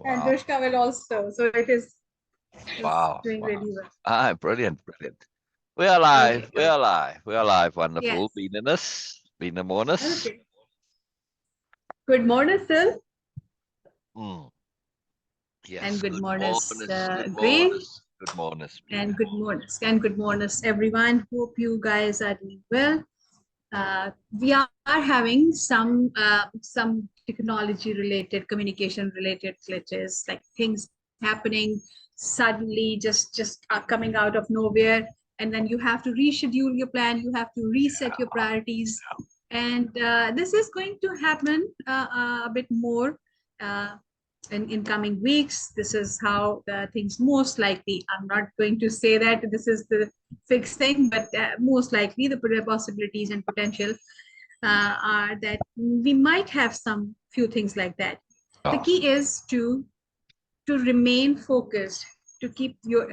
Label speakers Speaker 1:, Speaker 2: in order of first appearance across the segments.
Speaker 1: And
Speaker 2: Wow.
Speaker 1: Dushka will also. So it is
Speaker 2: Wow.
Speaker 1: doing
Speaker 2: Wow.
Speaker 1: really well.
Speaker 2: Ah, brilliant. Brilliant. We're alive.
Speaker 1: Okay,
Speaker 2: We're
Speaker 1: okay.
Speaker 2: alive. We're alive.
Speaker 1: Yes.
Speaker 2: Wonderful. Beeniness. Beena Moreness.
Speaker 1: Okay. Good morning, Syl.
Speaker 2: Mm.
Speaker 1: And
Speaker 2: Yes.
Speaker 1: good
Speaker 2: Good
Speaker 1: morning,
Speaker 2: mornings. Good
Speaker 1: Green.
Speaker 2: mornings. Good mornings,
Speaker 1: And
Speaker 2: Beena.
Speaker 1: good morning. And good morning, everyone. Hope you guys are doing well. We are having some technology related, communication related glitches, like things happening suddenly, just coming out of nowhere, and then you have to reschedule your plan, you have to reset your priorities, and this is going to happen a bit more uh, in coming weeks. This is how the things most likely. I'm not going to say that this is the fixed thing, but most likely the possibilities and potential are that we might have some few things like that. The
Speaker 2: Oh,
Speaker 1: key is to remain focused, to keep your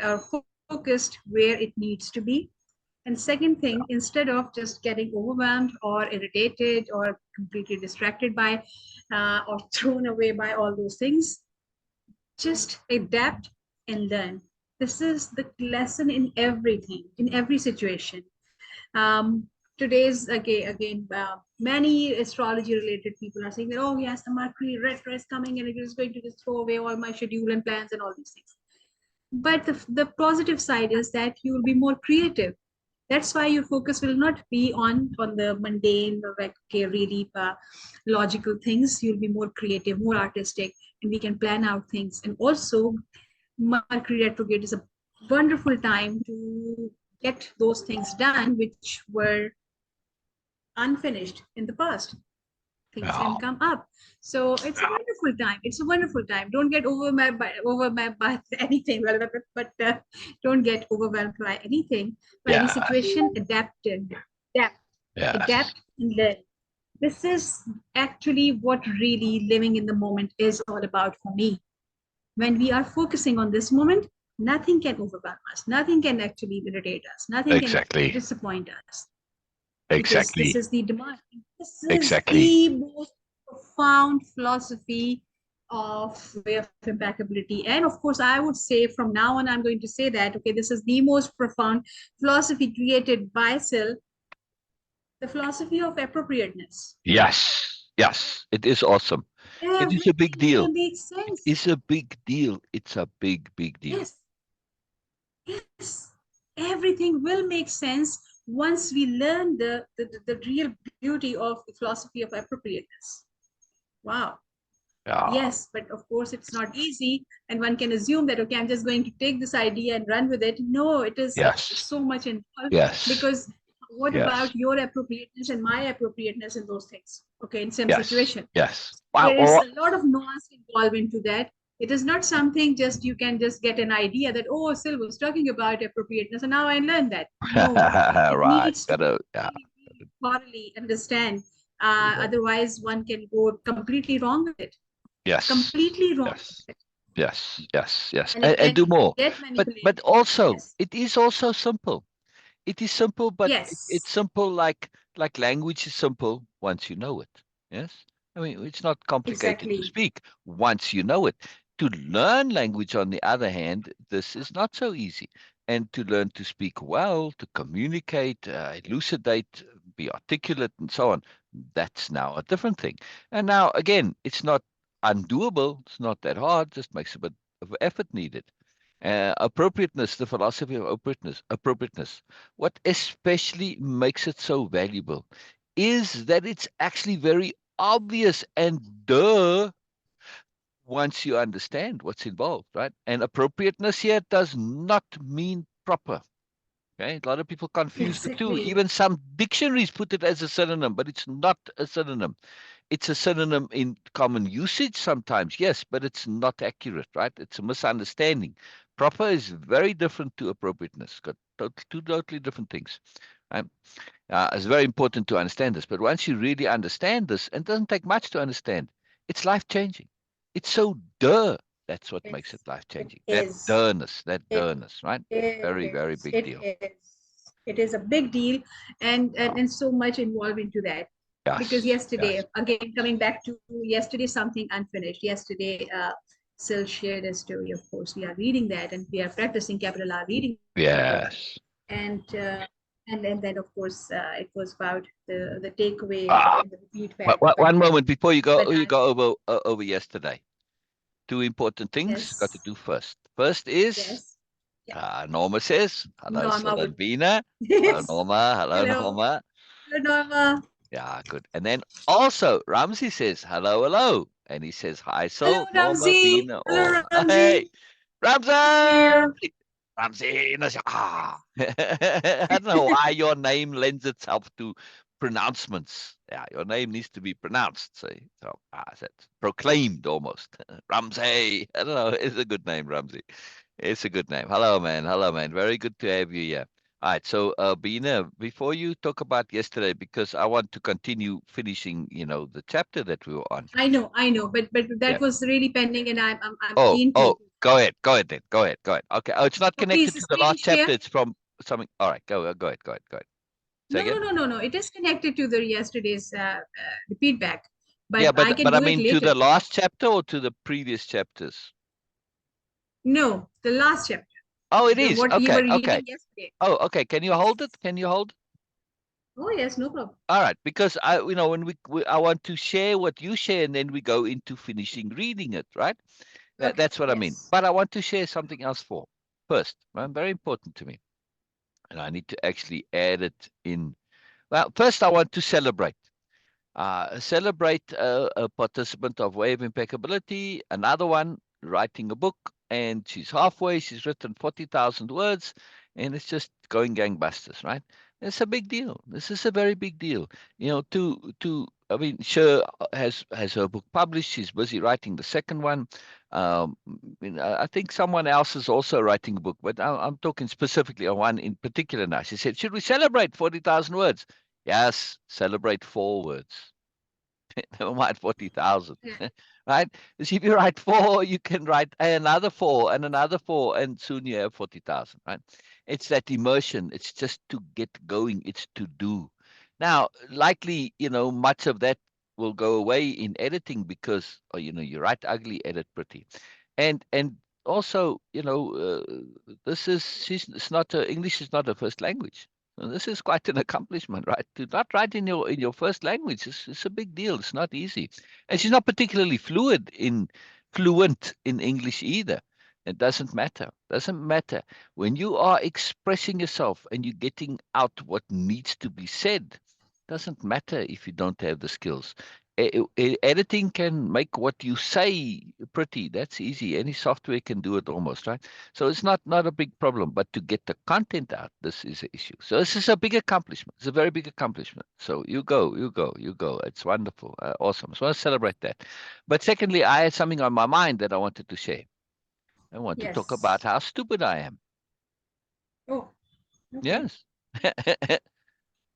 Speaker 1: focused where it needs to be. And second thing, instead of just getting overwhelmed or irritated or completely distracted by or thrown away by all those things, just adapt and learn. This is the lesson in everything, in every situation. Today's again, many astrology related people are saying that, oh yes, the Mercury retro is coming and it is going to just throw away all my schedule and plans and all these things. But the positive side is that you will be more creative. That's why your focus will not be on the mundane or like, okay, really logical things. You'll be more creative, more artistic, and we can plan out things. And also, Mercury retrograde is a wonderful time to get those things done which were unfinished in the past. Things
Speaker 2: yeah.
Speaker 1: can come up. So it's a wonderful time. It's a wonderful time. Don't get overwhelmed by anything, but don't get overwhelmed by anything, by any
Speaker 2: Yes.
Speaker 1: situation. Adapt,
Speaker 2: Yes.
Speaker 1: adapt, and learn. This is actually what really living in the moment is all about for me. When we are focusing on this moment, nothing can overwhelm us. Nothing can actually irritate us. Nothing can
Speaker 2: Exactly.
Speaker 1: disappoint us because this
Speaker 2: Exactly.
Speaker 1: is the demand. This is
Speaker 2: Exactly.
Speaker 1: the most profound philosophy of way of impeccability. And of course, I would say from now on, I'm going to say that, okay, this is the most profound philosophy created by Syl, the philosophy of appropriateness.
Speaker 2: Yes. Yes. It is awesome. It is a big
Speaker 1: Everything will
Speaker 2: deal.
Speaker 1: make
Speaker 2: It
Speaker 1: sense.
Speaker 2: is a big deal. It's a big, big deal.
Speaker 1: Yes, yes, everything will make sense once we learn the real beauty of the philosophy of appropriateness. Wow.
Speaker 2: Yeah.
Speaker 1: Yes, but of course it's not easy, and one can assume that, okay, I'm just going to take this idea and run with it. No, it is
Speaker 2: Yes.
Speaker 1: so much involved,
Speaker 2: Yes.
Speaker 1: because what
Speaker 2: Yes.
Speaker 1: about your appropriateness and my appropriateness in those things? Okay, in same
Speaker 2: Yes.
Speaker 1: situation.
Speaker 2: Yes. Wow.
Speaker 1: There is
Speaker 2: Oh,
Speaker 1: a lot of nuance involved into that. It is not something just you can just get an idea that, oh, Syl was talking about appropriateness and now I learned that. No, it
Speaker 2: right.
Speaker 1: needs to
Speaker 2: Gotta, yeah.
Speaker 1: really, really thoroughly understand. Otherwise, one can go completely wrong with it.
Speaker 2: Yes.
Speaker 1: Completely wrong with
Speaker 2: Yes.
Speaker 1: it.
Speaker 2: Yes. Yes. Yes.
Speaker 1: And it
Speaker 2: And
Speaker 1: can
Speaker 2: do more.
Speaker 1: get
Speaker 2: But
Speaker 1: manipulated.
Speaker 2: also,
Speaker 1: Yes.
Speaker 2: it is also simple. It is simple, but it's
Speaker 1: Yes.
Speaker 2: simple like language is simple once you know it. Yes. I mean, it's not complicated to
Speaker 1: Exactly.
Speaker 2: speak once you know it. To learn language, on the other hand, this is not so easy. And to learn to speak well, to communicate, elucidate, be articulate, and so on, that's now a different thing. And now, again, it's not undoable. It's not that hard. Just makes a bit of effort needed. Appropriateness, the philosophy of appropriateness. What especially makes it so valuable is that it's actually very obvious and duh once you understand what's involved, right? And appropriateness here does not mean proper. Okay, a lot of people confuse the two.
Speaker 1: Exactly.
Speaker 2: Even some dictionaries put it as a synonym, but it's not a synonym. It's a synonym in common usage sometimes, yes, but it's not accurate, right? It's a misunderstanding. Proper is very different to appropriateness. Got two totally different things. Right? It's very important to understand this. But once you really understand this, and it doesn't take much to understand, it's life changing. It's so duh. That's what makes it
Speaker 1: It's,
Speaker 2: life
Speaker 1: it
Speaker 2: changing.
Speaker 1: is.
Speaker 2: That
Speaker 1: It
Speaker 2: dullness, right? Very, very
Speaker 1: is.
Speaker 2: big
Speaker 1: It
Speaker 2: deal.
Speaker 1: is. It is a big deal, and so much involved into that. Because
Speaker 2: Yes,
Speaker 1: yesterday,
Speaker 2: yes,
Speaker 1: again, coming back to yesterday, something unfinished. Yesterday, Syl shared a story. Of course, we are reading that and we are practicing capital R reading that.
Speaker 2: Yes.
Speaker 1: And then of course it was about the takeaway
Speaker 2: Ah,
Speaker 1: and the repeat back.
Speaker 2: one moment before you
Speaker 1: But
Speaker 2: go over yesterday. Two important things got to
Speaker 1: yes,
Speaker 2: do first. First is
Speaker 1: yes, yeah.
Speaker 2: Norma says, hello,
Speaker 1: Norma
Speaker 2: Syl
Speaker 1: would.
Speaker 2: and Beena. Hello,
Speaker 1: Yes.
Speaker 2: Norma. Hello,
Speaker 1: Hello.
Speaker 2: Norma.
Speaker 1: Hello, Norma.
Speaker 2: Yeah, good. And then also, Ramsey says, hello, hello. And he says, hi,
Speaker 1: Hello,
Speaker 2: Syl, Norma,
Speaker 1: Ramzi.
Speaker 2: Beena,
Speaker 1: Hello,
Speaker 2: all. Hey,
Speaker 1: Ramzi. Good to see
Speaker 2: Ramsey!
Speaker 1: you.
Speaker 2: Ramsey. Ah. I don't know why your name lends itself to pronouncements. Yeah, your name needs to be pronounced. So that's proclaimed almost. Ramsey. I don't know. It's a good name, Ramsey. It's a good name. Hello, man. Hello, man. Very good to have you here. All right. So, Beena, before you talk about yesterday, because I want to continue finishing, the chapter that we were on.
Speaker 1: I know, but
Speaker 2: Yeah.
Speaker 1: that was really pending, and I'm
Speaker 2: Oh,
Speaker 1: keen to.
Speaker 2: oh, go ahead. Go ahead then. Go ahead. Go ahead. Okay. Oh, it's not
Speaker 1: So
Speaker 2: connected
Speaker 1: please
Speaker 2: to the
Speaker 1: screen
Speaker 2: last
Speaker 1: share.
Speaker 2: chapter. It's from something. All right. Go ahead. Go ahead. Go ahead. Say
Speaker 1: No, no,
Speaker 2: again.
Speaker 1: no, no, no. It is connected to the yesterday's repeat back,
Speaker 2: Yeah,
Speaker 1: but I
Speaker 2: but
Speaker 1: can
Speaker 2: but I
Speaker 1: do it
Speaker 2: mean to
Speaker 1: later.
Speaker 2: the last chapter or to the previous chapters?
Speaker 1: No, the last chapter,
Speaker 2: Oh, it
Speaker 1: the
Speaker 2: is.
Speaker 1: what we
Speaker 2: Okay.
Speaker 1: were
Speaker 2: Okay.
Speaker 1: reading yesterday.
Speaker 2: Oh, okay. Can you hold
Speaker 1: Yes.
Speaker 2: it? Can you hold it?
Speaker 1: Oh yes, no problem.
Speaker 2: All right, because when I want to share what you share, and then we go into finishing reading it, right?
Speaker 1: Okay.
Speaker 2: That's what I mean.
Speaker 1: Yes.
Speaker 2: But I want to share something else first. Very important to me, and I need to actually add it in. Well, first I want to celebrate. Celebrate a participant of Way of Impeccability, another one writing a book, and she's halfway. She's written 40,000 words, and it's just going gangbusters, right? It's a big deal. This is a very big deal. I mean, Sher has her book published. She's busy writing the second one. I think someone else is also writing a book, but I'm talking specifically on one in particular now. She said, "Should we celebrate 40,000 words?" Yes, celebrate 4 words. Never mind 40,000,
Speaker 1: Yeah.
Speaker 2: right? Because if you write four, you can write another four and another four, and soon you have 40,000, right? It's that immersion. It's just to get going. It's to do. Now, likely, much of that will go away in editing because, you write ugly, edit pretty. And also, it's not English is not a first language. Well, this is quite an accomplishment, right? To not write in your first language is a big deal. It's not easy, and she's not particularly fluent in English either. It doesn't matter. Doesn't matter when you are expressing yourself and you're getting out what needs to be said. Doesn't matter if you don't have the skills. Editing can make what you say pretty. That's easy. Any software can do it almost, right? So it's not a big problem, but to get the content out, this is an issue. So this is a big accomplishment. It's a very big accomplishment. So you go, you go, you go. It's wonderful, awesome. So I want to celebrate that. But secondly, I had something on my mind that I wanted to share. I want to talk
Speaker 1: Yes.
Speaker 2: about how stupid I am.
Speaker 1: Oh, okay.
Speaker 2: Yes.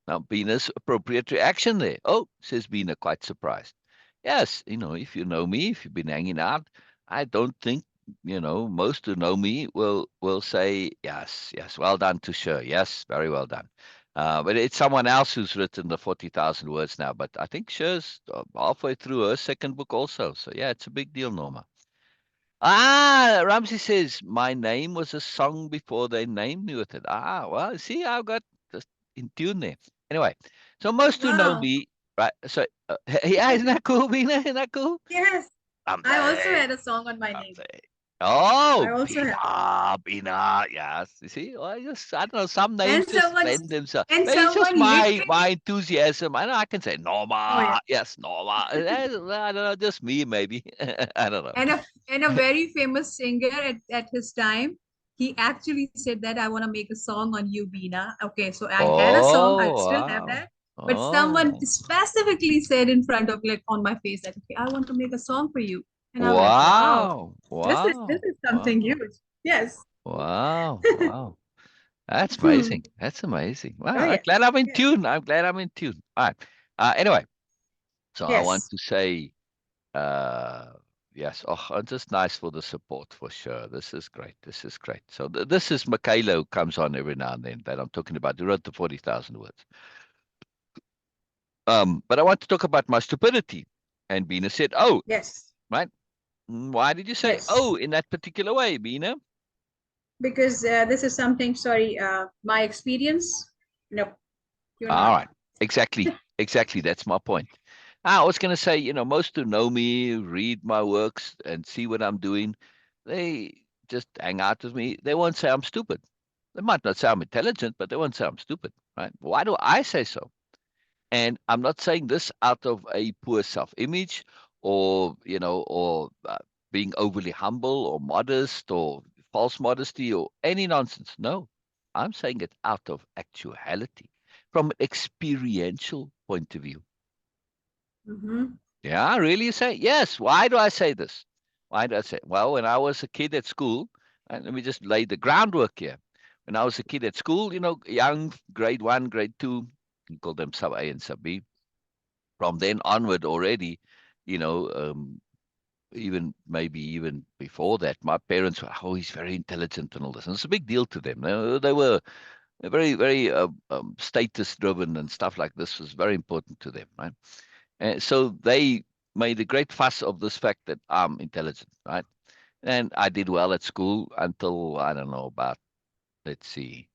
Speaker 2: Now, Beena's appropriate reaction there. Oh, says Beena, quite surprised. Yes, if you know me, if you've been hanging out, I don't think, most who know me will say, yes, yes, well done to Sher. Yes, very well done. But it's someone else who's written the 40,000 words now. But I think Sher's halfway through her second book also. So, yeah, it's a big deal, Norma. Ramsey says, my name was a song before they named me with it. Well, see, I've got just in tune there. Anyway, so most who know
Speaker 1: Wow.
Speaker 2: me, right? So, yeah, isn't that cool, Beena? Isn't that cool?
Speaker 1: Yes. I also
Speaker 2: Ramsey,
Speaker 1: had a song on my name.
Speaker 2: Ramsey. Oh,
Speaker 1: I also have.
Speaker 2: Beena, yes. You see, well, I don't know, some names
Speaker 1: And
Speaker 2: just
Speaker 1: someone
Speaker 2: lend themselves.
Speaker 1: and
Speaker 2: Maybe it's just
Speaker 1: someone
Speaker 2: my
Speaker 1: literally.
Speaker 2: enthusiasm. I know I can say
Speaker 1: Oh yeah.
Speaker 2: Norma, yes, Norma. I don't know, just me, maybe. I don't know.
Speaker 1: And a very famous singer at his time, he actually said that I want to make a song on you, Beena. Okay, so I had a song, I
Speaker 2: Oh,
Speaker 1: still have
Speaker 2: wow.
Speaker 1: that. But someone
Speaker 2: Oh,
Speaker 1: specifically said in front of, like, on my face, that okay, I want to make a song for you. And I'm like, wow,
Speaker 2: wow.
Speaker 1: this
Speaker 2: Wow.
Speaker 1: is something
Speaker 2: Wow.
Speaker 1: huge. Yes.
Speaker 2: Wow. Wow. That's
Speaker 1: Hmm.
Speaker 2: amazing. That's amazing.
Speaker 1: Oh
Speaker 2: Wow. I'm
Speaker 1: yeah.
Speaker 2: glad I'm in
Speaker 1: Yes.
Speaker 2: tune. I'm glad I'm in tune. All right. Anyway, so I want
Speaker 1: Yes.
Speaker 2: to say, uh, yes. Oh, just nice for the support for sure. This is great. This is great. So this is Michaela who comes on every now and then that I'm talking about. Who wrote the 40,000 words. But I want to talk about my stupidity. And Beena said, oh,
Speaker 1: Yes.
Speaker 2: right. Why did you say,
Speaker 1: Yes,
Speaker 2: oh, in that particular way, Beena?
Speaker 1: because this is something, sorry, my experience. No, you're
Speaker 2: All
Speaker 1: not.
Speaker 2: right. Exactly. Exactly. That's my point. I was going to say, most who know me, read my works, and see what I'm doing, they just hang out with me. They won't say I'm stupid. They might not say I'm intelligent, but they won't say I'm stupid, right? Why do I say so? And I'm not saying this out of a poor self-image or being overly humble or modest or false modesty or any nonsense. No, I'm saying it out of actuality from an experiential point of view.
Speaker 1: Mm-hmm.
Speaker 2: Yeah, I really say yes. Why do I say this? Why do I say? Well, when I was a kid at school, and let me just lay the groundwork here. When I was a kid at school, young, grade one, grade two, you call them sub A and sub B. From then onward, already, you know, um, even maybe even before that, my parents were, oh, he's very intelligent and all this. And it's a big deal to them. They were very, very status driven and stuff like this was very important to them, right? And so they made a great fuss of this fact that I'm intelligent, right? And I did well at school until, I don't know, about, let's see,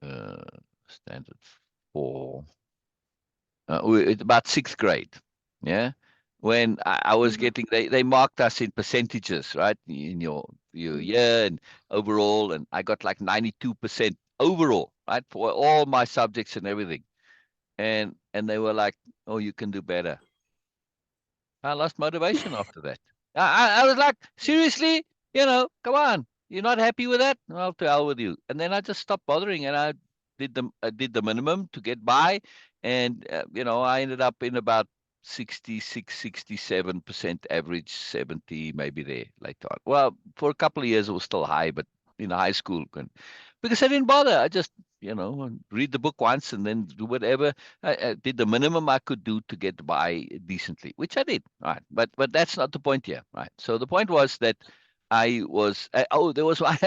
Speaker 2: uh, standard four, about sixth grade. Yeah. When I was
Speaker 1: Mm-hmm.
Speaker 2: getting, they marked us in percentages, right? In your
Speaker 1: Mm-hmm.
Speaker 2: year and overall. And I got like 92% overall, right? For all my subjects and everything. And they were like, oh, you can do better. I lost motivation after that. I was like, seriously, come on. You're not happy with that? Well, to hell with you. And then I just stopped bothering and I did the minimum to get by. And, I ended up in about 66, 67% average, 70 maybe there later on. Well, for a couple of years it was still high, but in high school, because I didn't bother. I just, read the book once and then do whatever. I did the minimum I could do to get by decently, which I did. Right, but that's not the point here. Right. So the point was that there was why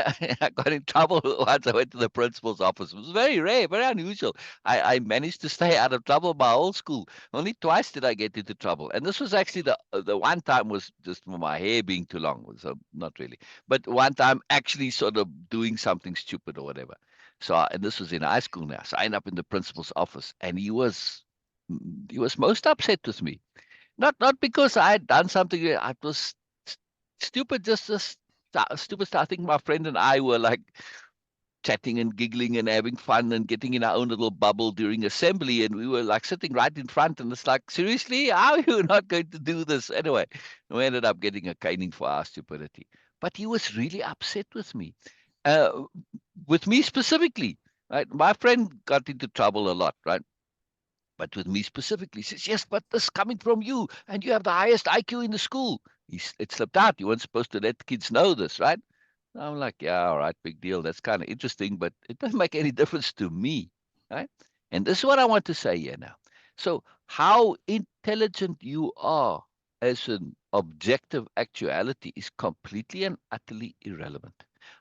Speaker 2: I got in trouble once I went to the principal's office. It was very rare, very unusual. I managed to stay out of trouble my whole school. Only twice did I get into trouble, and this was actually the one time was just for my hair being too long, so not really. But one time actually sort of doing something stupid or whatever. So, and this was in high school now. So I ended up in the principal's office, and he was most upset with me. Not because I had done something. I was stupid, just stupid stuff. I think my friend and I were like chatting and giggling and having fun and getting in our own little bubble during assembly, and we were like sitting right in front, and it's like, seriously, how are you not going to do this anyway? We ended up getting a caning for our stupidity, but he was really upset uh, with me specifically. Right, my friend got into trouble a lot, right? But with me specifically, he says, yes, but this coming from you, and you have the highest IQ in the school. It slipped out. You weren't supposed to let kids know this, right? I'm like, yeah, all right, big deal. That's kind of interesting, but it doesn't make any difference to me, right? And this is what I want to say here now. So, how intelligent you are as an objective actuality is completely and utterly irrelevant.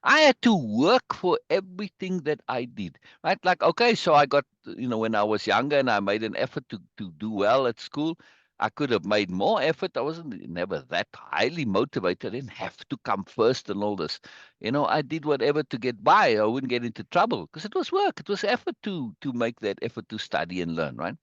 Speaker 2: I had to work for everything that I did, right? Like, okay, so I got, when I was younger and I made an effort to do well at school, I could have made more effort. I wasn't never that highly motivated. I didn't have to come first and all this. I did whatever to get by. I wouldn't get into trouble because it was work. It was effort to make that effort to study and learn, right?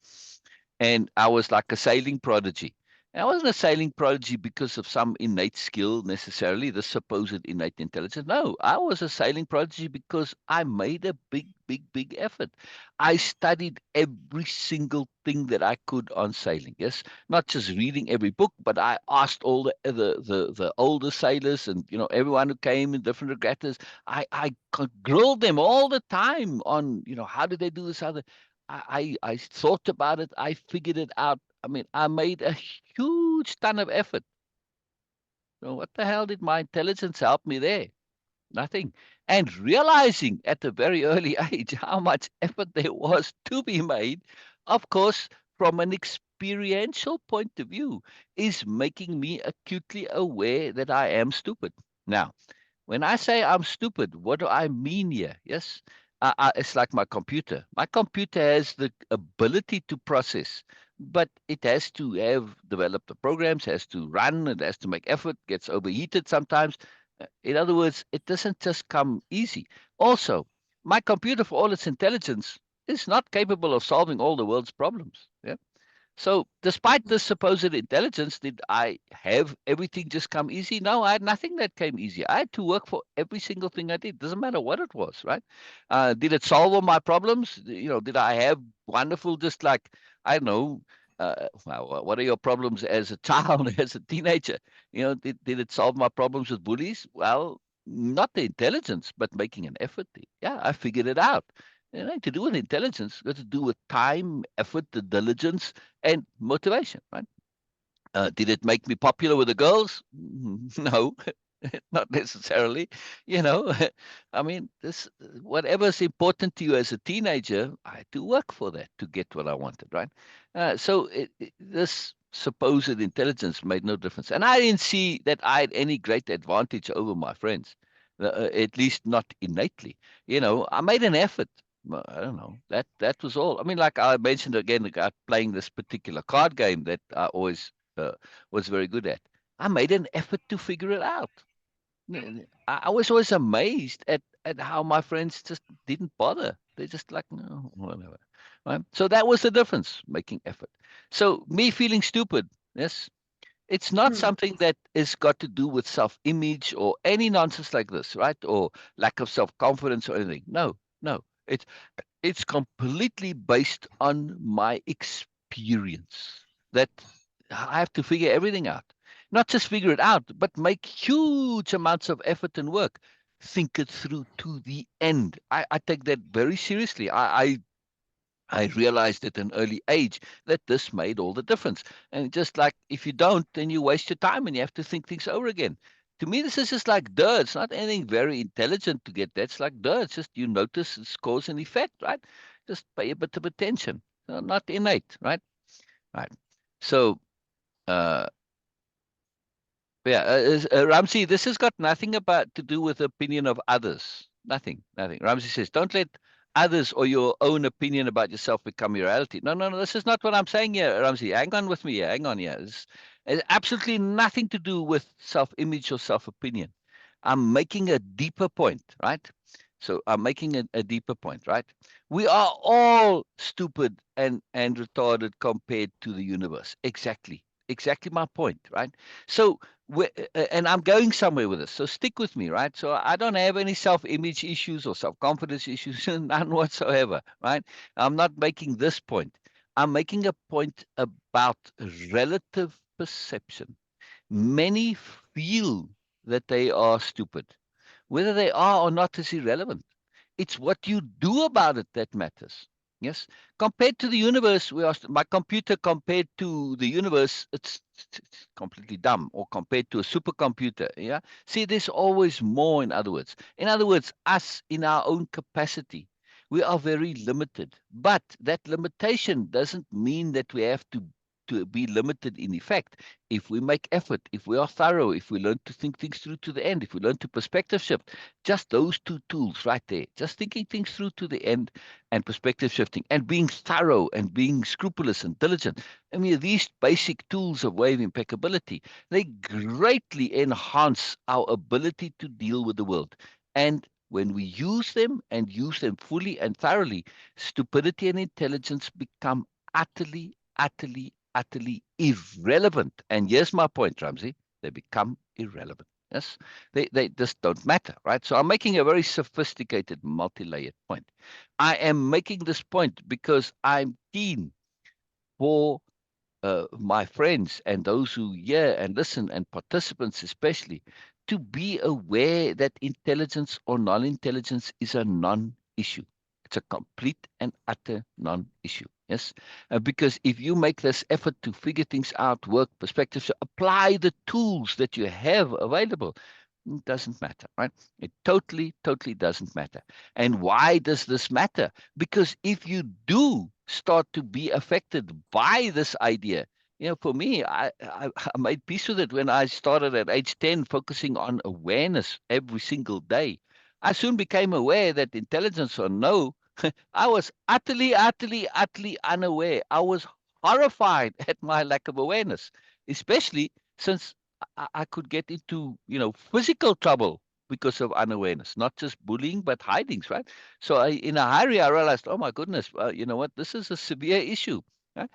Speaker 2: And I was like a sailing prodigy. And I wasn't a sailing prodigy because of some innate skill necessarily, the supposed innate intelligence. No, I was a sailing prodigy because I made a big, big, big effort. I studied every single thing that I could on sailing. Yes, not just reading every book, but I asked all the older sailors and everyone who came in different regattas. I grilled them all the time on how did they do this, I thought about it. I figured it out. I mean, I made a huge ton of effort. So what the hell did my intelligence help me there? Nothing. And realizing at a very early age how much effort there was to be made, of course, from an experiential point of view, is making me acutely aware that I am stupid. Now, when I say I'm stupid, what do I mean here? Yes, it's like my computer. My computer has the ability to process. but it has to have developed the programs, has to run, it has to make effort, gets overheated sometimes. In other words, it doesn't just come easy. Also, my computer, for all its intelligence, is not capable of solving all the world's problems. Yeah. So, despite this supposed intelligence, did I have everything just come easy? No, I had nothing that came easy. I had to work for every single thing I did. Doesn't matter what it was, right? Did it solve all my problems? Did I have wonderful, just like, I don't know, well, what are your problems as a child, as a teenager? Did it solve my problems with bullies? Well, not the intelligence, but making an effort. Yeah, I figured it out. It ain't to do with intelligence. It's got to do with time, effort, the diligence, and motivation, right? Did it make me popular with the girls? No, not necessarily. You know, I mean, this whatever's important to you as a teenager, I had to work for that to get what I wanted, right? This supposed intelligence made no difference, and I didn't see that I had any great advantage over my friends, at least not innately. I made an effort. Well, I don't know. That was all. I mean, like I mentioned again, about playing this particular card game that I always uh, was very good at. I made an effort to figure it out. I was always amazed at how my friends just didn't bother. They just like, no, whatever. Right? So that was the difference, making effort. So me feeling stupid, yes, it's not
Speaker 1: Hmm.
Speaker 2: something that is got to do with self-image or any nonsense like this, right? Or lack of self-confidence or anything. No, no. It's completely based on my experience that I have to figure everything out. Not just figure it out, but make huge amounts of effort and work. Think it through to the end. I take that very seriously. I realized at an early age that this made all the difference. And just like if you don't, then you waste your time and you have to think things over again. To me, this is just like dirt. It's not anything very intelligent to get that. It's like dirt. It's just you notice it's cause and effect, right? Just pay a bit of attention. Not innate, right? Right. So, uh, yeah, Ramsey, this has got nothing about to do with the opinion of others. Nothing, nothing. Ramsey says, don't let others or your own opinion about yourself become your reality. No, no, no. This is not what I'm saying here, Ramsey. Hang on with me here. Hang on here. It's absolutely nothing to do with self-image or self-opinion. I'm making a deeper point, right? So I'm making a deeper point, right? We are all stupid and retarded compared to the universe. Exactly my point, right? So and I'm going somewhere with this. So stick with me, right? So I don't have any self-image issues or self-confidence issues, none whatsoever, right? I'm not making this point. I'm making a point about relative perception. Many feel that they are stupid. Whether they are or not is irrelevant. It's what you do about it that matters. Yes. Compared to the universe, my computer compared to the universe, it's completely dumb. Or compared to a supercomputer. Yeah. See, there's always more, in other words. In other words, us in our own capacity, we are very limited. But that limitation doesn't mean that we have to be limited in effect. If we make effort, if we are thorough, if we learn to think things through to the end, if we learn to perspective shift, just those two tools right there, just thinking things through to the end and perspective shifting and being thorough and being scrupulous and diligent. I mean, these basic tools of wave impeccability, they greatly enhance our ability to deal with the world. And when we use them and use them fully and thoroughly, stupidity and intelligence become utterly irrelevant. And here's my point, Ramsey. They become irrelevant. Yes, they just don't matter, right? So I'm making a very sophisticated, multi-layered point. I am making this point because I'm keen for my friends and those who hear and listen and participants especially to be aware that intelligence or non-intelligence is a non-issue. It's a complete and utter non-issue. Yes, because if you make this effort to figure things out, work perspectives, apply the tools that you have available, it doesn't matter, right? It totally doesn't matter. And why does this matter? Because if you do start to be affected by this idea, for me, I made peace with it when I started at age 10, focusing on awareness every single day. I soon became aware that intelligence or no, I was utterly unaware. I was horrified at my lack of awareness, especially since I could get into, physical trouble because of unawareness, not just bullying, but hidings, right? So in a hurry, I realized, oh my goodness, you know what? This is a severe issue. Right?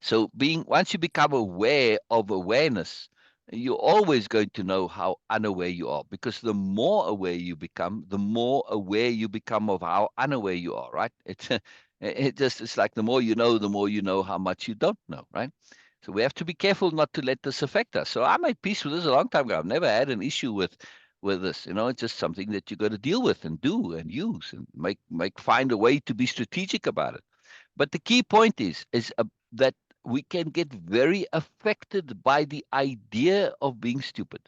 Speaker 2: So once you become aware of awareness, you're always going to know how unaware you are, because the more aware you become, the more aware you become of how unaware you are, right? It's like the more you know how much you don't know, right? So we have to be careful not to let this affect us. So I made peace with this a long time ago. I've never had an issue with this. It's just something that you got to deal with and do and use and find a way to be strategic about it. But the key point is that we can get very affected by the idea of being stupid.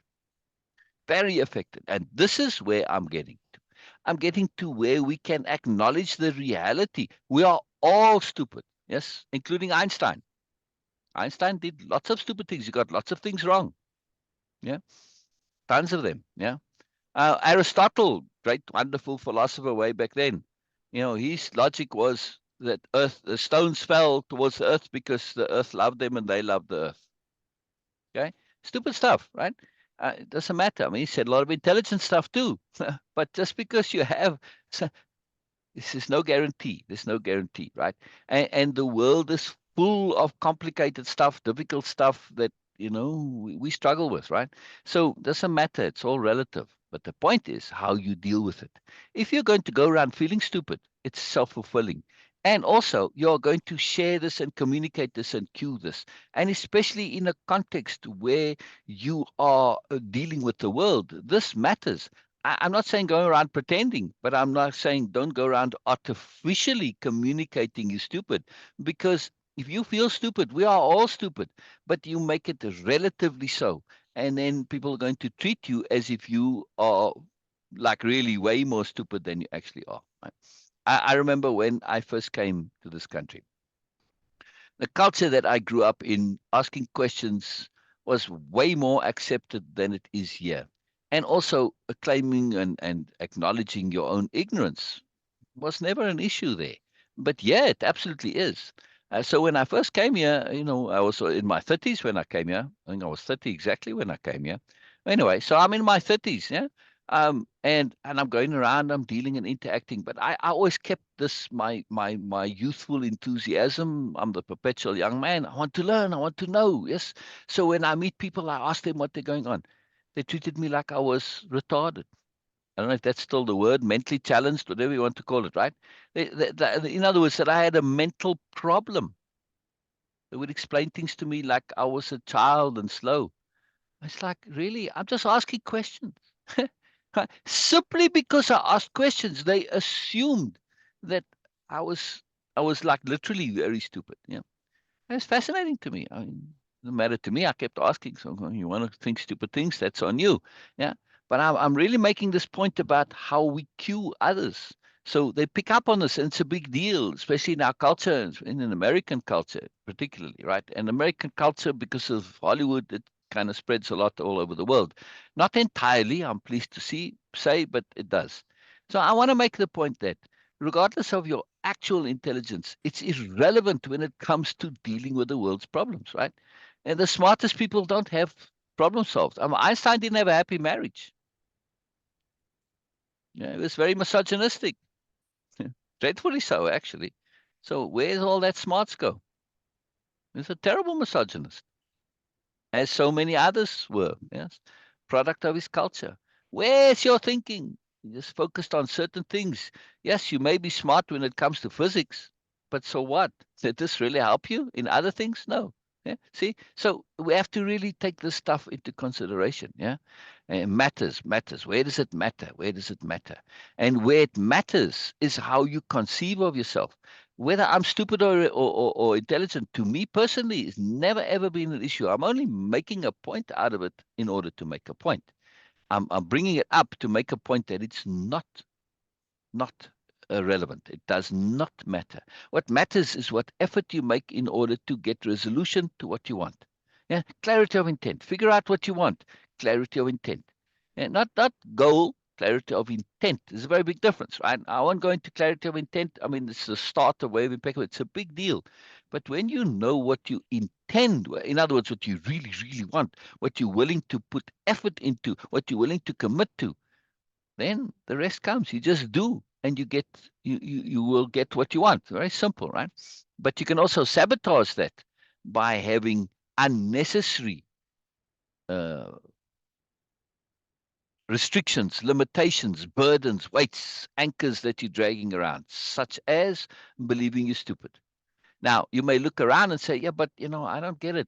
Speaker 2: Very affected. And this is where I'm getting to. I'm getting to where we can acknowledge the reality. We are all stupid. Yes, including Einstein. Einstein did lots of stupid things. He got lots of things wrong. Yeah, tons of them. Yeah. Aristotle, great, wonderful philosopher way back then. His logic was that the stones fell towards the earth because the earth loved them and they loved the earth. Okay, stupid stuff, right? It doesn't matter. I mean, he said a lot of intelligent stuff too. But just because you have, this is no guarantee. There's no guarantee, right? And the world is full of complicated stuff, difficult stuff that we struggle with, right? So it doesn't matter. It's all relative. But the point is how you deal with it. If you're going to go around feeling stupid, it's self-fulfilling. And also, you're going to share this and communicate this and cue this. And especially in a context where you are dealing with the world, this matters. I'm not saying go around pretending, but I'm not saying don't go around artificially communicating you're stupid. Because if you feel stupid, we are all stupid, but you make it relatively so. And then people are going to treat you as if you are like really way more stupid than you actually are. Right? I remember when I first came to this country, the culture that I grew up in, asking questions was way more accepted than it is here. And also claiming and acknowledging your own ignorance was never an issue there. But yeah, it absolutely is. So when I first came here, I was in my 30s when I came here. I think I was 30 exactly when I came here. Anyway, so I'm in my 30s, yeah. And I'm going around, I'm dealing and interacting, but I always kept this my youthful enthusiasm. I'm the perpetual young man. I want to learn, I want to know. Yes. So when I meet people, I ask them what they're going on. They treated me like I was retarded. I don't know if that's still the word, mentally challenged, whatever you want to call it, right? In other words, that I had a mental problem. They would explain things to me like I was a child and slow. It's like, really, I'm just asking questions. Simply because I asked questions, they assumed that I was I was like literally very stupid. Yeah. It's fascinating to me. I mean, no matter to me, I kept asking. So you want to think stupid things, that's on you. Yeah. But I'm really making this point about how we cue others. So they pick up on this, and it's a big deal, especially in our culture, in an American culture, particularly, right? And American culture, because of Hollywood, it kind of spreads a lot all over the world. Not entirely, I'm pleased to say, but it does. So I want to make the point that regardless of your actual intelligence, it's irrelevant when it comes to dealing with the world's problems, right? And the smartest people don't have problem solved. Einstein didn't have a happy marriage. Yeah, it was very misogynistic, dreadfully so, actually. So where's all that smarts go? He's a terrible misogynist, as so many others were. Yes, product of his culture. Where's your thinking? You just focused on certain things. Yes, you may be smart when it comes to physics, but so what? Did this really help you in other things? No. Yeah. See, so we have to really take this stuff into consideration. Yeah, and matters. Where does it matter? Where does it matter? And where it matters is how you conceive of yourself. Whether I'm stupid or intelligent, to me personally, has never ever been an issue. I'm only making a point out of it in order to make a point. I'm bringing it up to make a point that it's not relevant. It does not matter. What matters is what effort you make in order to get resolution to what you want. Yeah, clarity of intent. Figure out what you want. Clarity of intent. Yeah, not goal. Clarity of intent. There's a very big difference, right? I won't go into clarity of intent. I mean, it's the start of Way-of-Impeccability. It's a big deal. But when you know what you intend, in other words, what you really, really want, what you're willing to put effort into, what you're willing to commit to, then the rest comes. You just do, and you will get what you want. Very simple, right? But you can also sabotage that by having unnecessary uh, restrictions, limitations, burdens, weights, anchors that you're dragging around, such as believing you're stupid. Now, you may look around and say, yeah, but I don't get it.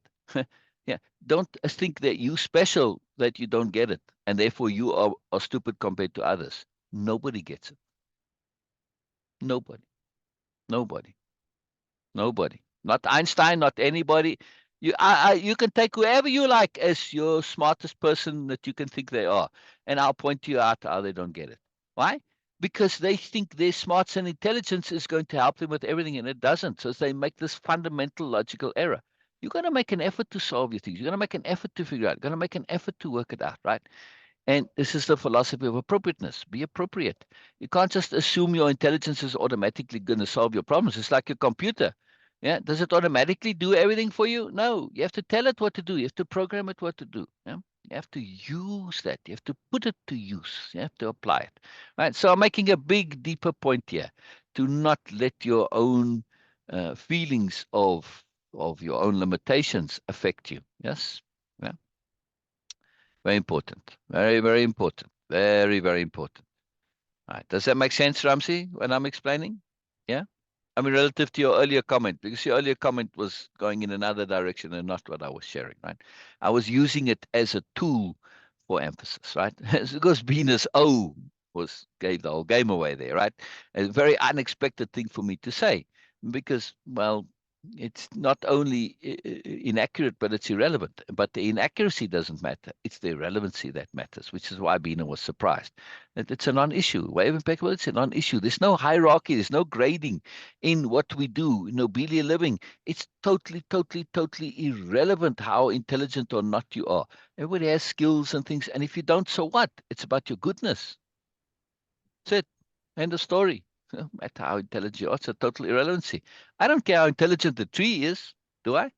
Speaker 2: Yeah, don't think that you special, that you don't get it, and therefore you are stupid compared to others. Nobody gets it. Nobody. Nobody. Nobody. Not Einstein, not anybody. You can take whoever you like as your smartest person that you can think they are, and I'll point you out how they don't get it. Why? Because they think their smarts and intelligence is going to help them with everything, and it doesn't. So they make this fundamental logical error. You're going to make an effort to solve your things. You're going to make an effort to figure out. You're going to make an effort to work it out, right? And this is the philosophy of appropriateness. Be appropriate. You can't just assume your intelligence is automatically going to solve your problems. It's like your computer. Yeah. Does it automatically do everything for you? No. You have to tell it what to do. You have to program it what to do. Yeah. You have to use that. You have to put it to use. You have to apply it. Right. So I'm making a big, deeper point here. Do not let your own feelings of your own limitations affect you. Yes. Yeah. Very important. Very, very important. Very, very important. All right. Does that make sense, Ramsey, when I'm explaining? Yeah? I mean, relative to your earlier comment, because your earlier comment was going in another direction and not what I was sharing, right? I was using it as a tool for emphasis, right? Because Venus O gave the whole game away there, right? A very unexpected thing for me to say, because, well, it's not only inaccurate, but it's irrelevant. But the inaccuracy doesn't matter. It's the irrelevancy that matters, which is why Beena was surprised. It's a non-issue. Way-of-Impeccability, it's a non-issue. There's no hierarchy. There's no grading in what we do. Nobelia-Living, it's totally, totally, totally irrelevant how intelligent or not you are. Everybody has skills and things. And if you don't, so what? It's about your goodness. That's it. End of story. No matter how intelligent you are, it's a total irrelevancy. I don't care how intelligent the tree is, do I?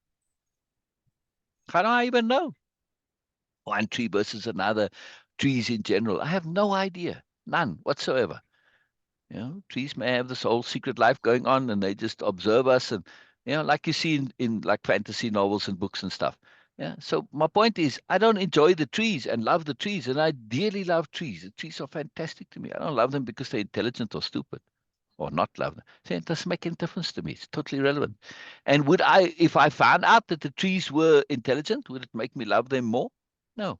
Speaker 2: How do I even know? One tree versus another, trees in general. I have no idea. None whatsoever. Trees may have this whole secret life going on and they just observe us and, like you see in like fantasy novels and books and stuff. Yeah. So my point is, I don't enjoy the trees and love the trees, and I dearly love trees. The trees are fantastic to me. I don't love them because they're intelligent or stupid or not love them. See, it doesn't make any difference to me. It's totally irrelevant. And would I, if I found out that the trees were intelligent, would it make me love them more? No.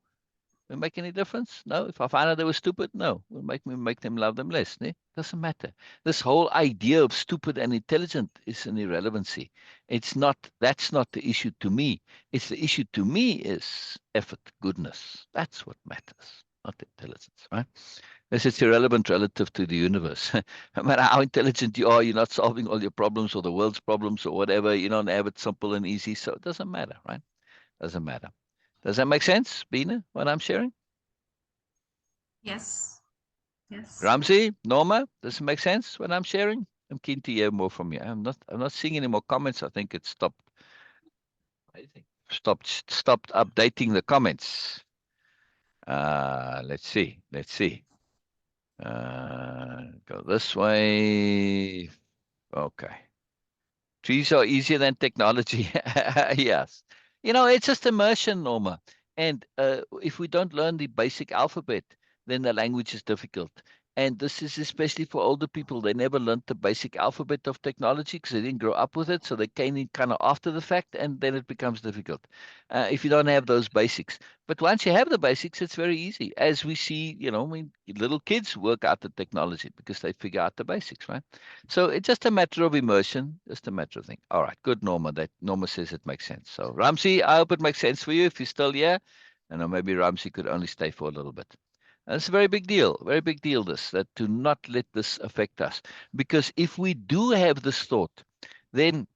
Speaker 2: Will it make any difference? No. If I find out they were stupid, no. Will it make them love them less? Ne? Doesn't matter. This whole idea of stupid and intelligent is an irrelevancy. It's not. That's not the issue to me. It's the issue to me is effort, goodness. That's what matters, not intelligence, right? This is irrelevant relative to the universe. No matter how intelligent you are, you're not solving all your problems or the world's problems or whatever. You don't have it simple and easy, so it doesn't matter, right? Doesn't matter. Does that make sense, Beena, what I'm sharing?
Speaker 1: Yes. Yes.
Speaker 2: Ramsey, Norma, does it make sense what I'm sharing? I'm keen to hear more from you. I'm not seeing any more comments. I think it stopped. I think stopped updating the comments. Let's see. Let's see. Go this way. Okay. Trees are easier than technology. Yes. It's just immersion, Norma. And if we don't learn the basic alphabet, then the language is difficult. And this is especially for older people. They never learned the basic alphabet of technology because they didn't grow up with it. So they came in kind of after the fact, and then it becomes difficult if you don't have those basics. But once you have the basics, it's very easy. As we see, I mean, little kids work out the technology because they figure out the basics, right? So it's just a matter of immersion, just a matter of thing. All right, good, Norma. That Norma says it makes sense. So Ramsey, I hope it makes sense for you if you're still here. And then maybe Ramsey could only stay for a little bit. And it's a very big deal, this, that to not let this affect us. Because if we do have this thought, then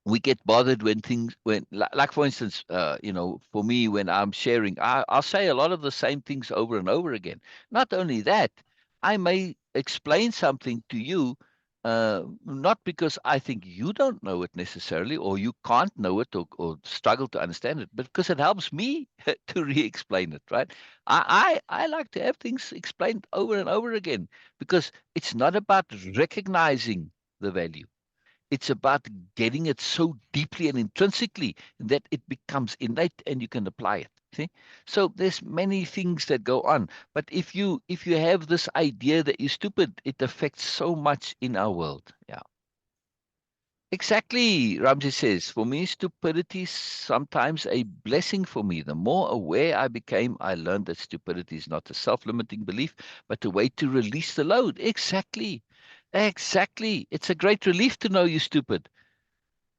Speaker 2: we get bothered when things, like for instance, for me, when I'm sharing, I'll say a lot of the same things over and over again. Not only that, I may explain something to you not because I think you don't know it necessarily, or you can't know it, or struggle to understand it, but because it helps me to re-explain it, right? I like to have things explained over and over again, because it's not about recognizing the value. It's about getting it so deeply and intrinsically that it becomes innate and you can apply it. See? So there's many things that go on. But if you have this idea that you're stupid, it affects so much in our world. Yeah. Exactly, Ramsey says. For me, stupidity is sometimes a blessing for me. The more aware I became, I learned that stupidity is not a self-limiting belief, but a way to release the load. Exactly. Exactly. It's a great relief to know you're stupid.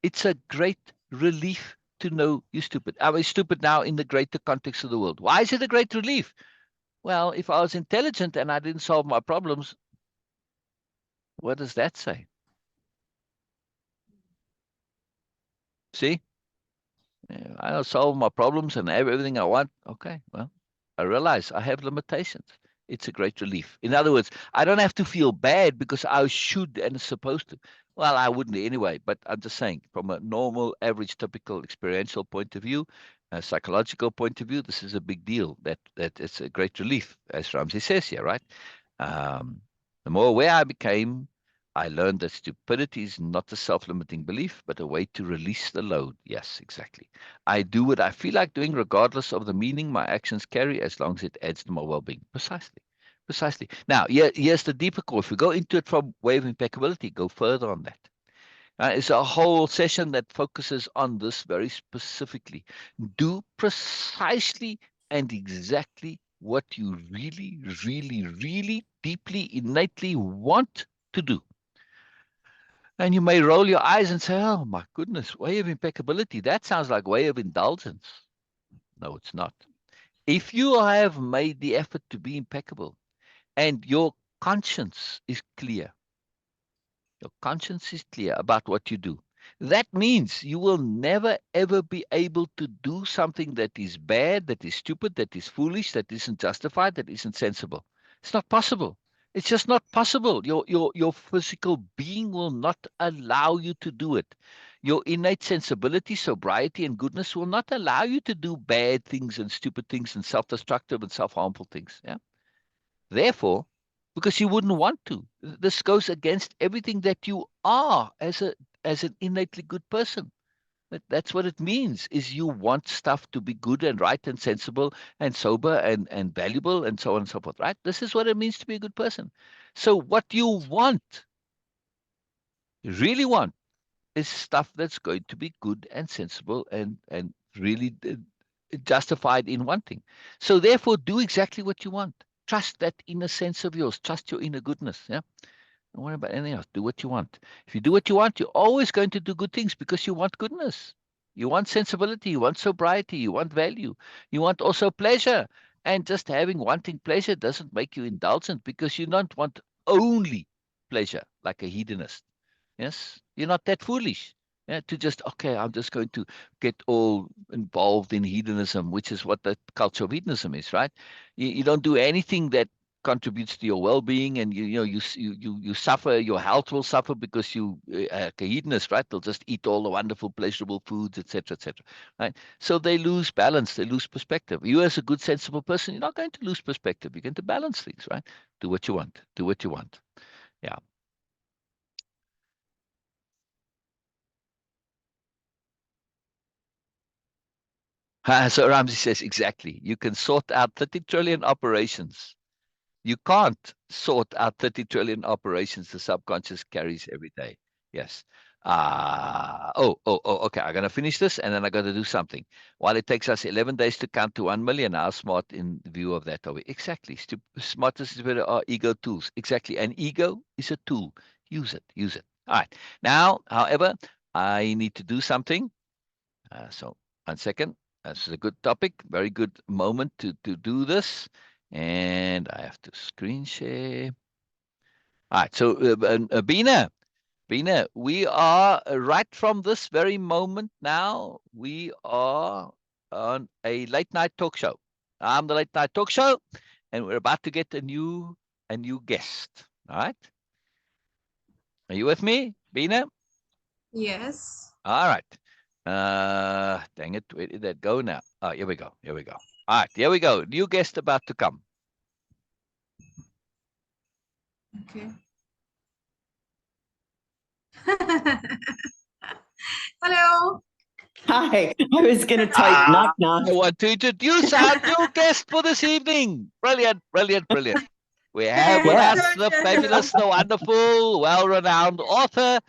Speaker 2: It's a great relief to know you're stupid. I was stupid now in the greater context of the world. Why is it a great relief? Well, if I was intelligent and I didn't solve my problems, what does that say? See? Yeah, I don't solve my problems and have everything I want. Okay, well, I realize I have limitations. It's a great relief. In other words, I don't have to feel bad because I should and supposed to. Well, I wouldn't anyway, but I'm just saying from a normal, average, typical experiential point of view, a psychological point of view, this is a big deal. That it's a great relief, as Ramsey says here, right? Um, the more aware I became, I learned that stupidity is not a self-limiting belief, but a way to release the load. Yes, exactly. I do what I feel like doing, regardless of the meaning my actions carry, as long as it adds to my well-being. Precisely. Precisely. Now, here's the deeper core. If we go into it from Way of Impeccability, go further on that. It's a whole session that focuses on this very specifically. Do precisely and exactly what you really, really, really deeply, innately want to do. And you may roll your eyes and say, oh my goodness, way of impeccability. That sounds like way of indulgence. No, it's not. If you have made the effort to be impeccable and your conscience is clear, your conscience is clear about what you do. That means you will never ever be able to do something that is bad, that is stupid, that is foolish, that isn't justified, that isn't sensible. It's not possible. It's just not possible. Your physical being will not allow you to do it. Your innate sensibility, sobriety, and goodness will not allow you to do bad things and stupid things and self-destructive and self-harmful things. Yeah. Therefore, because you wouldn't want to, this goes against everything that you are as an innately good person. That's what it means, is you want stuff to be good and right and sensible and sober and valuable and so on and so forth, right? This is what it means to be a good person. So what you want, you really want, is stuff that's going to be good and sensible and really justified in wanting. So therefore, do exactly what you want. Trust that inner sense of yours. Trust your inner goodness. Yeah. Don't worry about anything else. Do what you want. If you do what you want, you're always going to do good things because you want goodness. You want sensibility. You want sobriety. You want value. You want also pleasure. And just wanting pleasure doesn't make you indulgent, because you don't want only pleasure like a hedonist. Yes, you're not that foolish. Yeah, to just, okay, I'm just going to get all involved in hedonism, which is what the culture of hedonism is, right? You don't do anything that contributes to your well-being, and you suffer. Your health will suffer because a hedonist, right? They'll just eat all the wonderful, pleasurable foods, etc., etc. Right? So they lose balance. They lose perspective. You, as a good, sensible person, you're not going to lose perspective. You're going to balance things, right? Do what you want. Do what you want. Yeah. So Ramsey says, exactly. You can sort out 30 trillion operations. You can't sort out 30 trillion operations the subconscious carries every day. Yes. Okay. I'm going to finish this and then I'm going to do something. While it takes us 11 days to count to 1 million, how smart in view of that are we? Exactly. Smartest are ego tools. Exactly. And ego is a tool. Use it. Use it. All right. Now, however, I need to do something. So 1 second. This is a good topic. Very good moment to do this. And I have to screen share. All right. So Beena, we are right from this very moment now. We are on a late night talk show. I'm the late night talk show, and we're about to get a new guest. All right. Are you with me, Beena?
Speaker 1: Yes.
Speaker 2: All right. Dang it. Where did that go now? Oh, here we go. Here we go. All right. Here we go. New guest about to come.
Speaker 1: Okay. Hello.
Speaker 3: Hi, I was going to type knock knock.
Speaker 2: I want to introduce our new guest for this evening. Brilliant, brilliant, brilliant. We have with
Speaker 3: Yeah.
Speaker 2: us the fabulous, the wonderful, well-renowned author,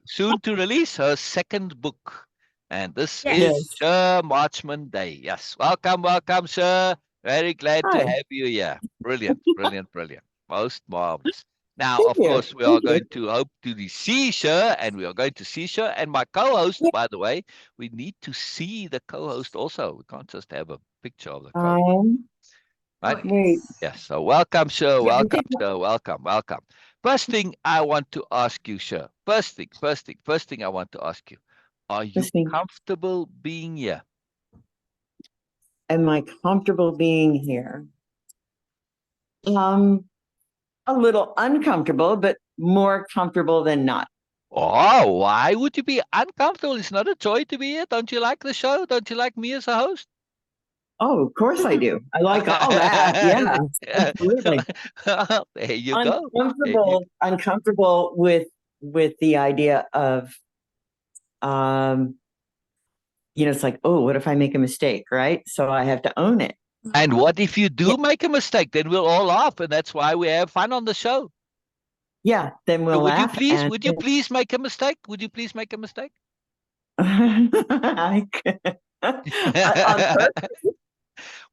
Speaker 2: soon to release her second book. And this is
Speaker 3: Yes.
Speaker 2: Sher Marchman Day. Yes, welcome, welcome, Sher. Very glad to
Speaker 3: Hi.
Speaker 2: have you here. Brilliant, brilliant, brilliant. Most marvelous. Now,
Speaker 3: Thank
Speaker 2: of
Speaker 3: you.
Speaker 2: course, we
Speaker 3: Thank
Speaker 2: are going to hope to see Sher, and we are going to see Sher. And my co-host,
Speaker 3: Yeah.
Speaker 2: by the way, we need to see the co-host also. We can't just have a picture of the co-host, right?
Speaker 1: Oh,
Speaker 3: Wait.
Speaker 1: yes.
Speaker 2: Yes. So welcome, Sher.
Speaker 3: Yeah, I
Speaker 2: Welcome,
Speaker 3: think
Speaker 2: Sher. Welcome, welcome. First thing I want to ask you, Sher. First thing I want to ask you. Are you
Speaker 3: listening.
Speaker 2: comfortable being here?
Speaker 3: Am I comfortable being here? A little uncomfortable, but more comfortable than not.
Speaker 2: Oh, why would you be uncomfortable? It's not a joy to be here. Don't you like the show? Don't you like me as a host?
Speaker 3: Oh, of course I do. I like all that. Yeah, absolutely.
Speaker 2: There you go.
Speaker 3: Uncomfortable with the idea of it's like, oh, what if I make a mistake, right? So I have to own it.
Speaker 2: And what if you do
Speaker 3: Yeah.
Speaker 2: make a mistake? Then we'll all laugh, and that's why we have fun on the show.
Speaker 3: Yeah, then
Speaker 2: So
Speaker 3: we'll laugh and
Speaker 2: would you please make a mistake? Would you please make a mistake?
Speaker 3: I on purpose.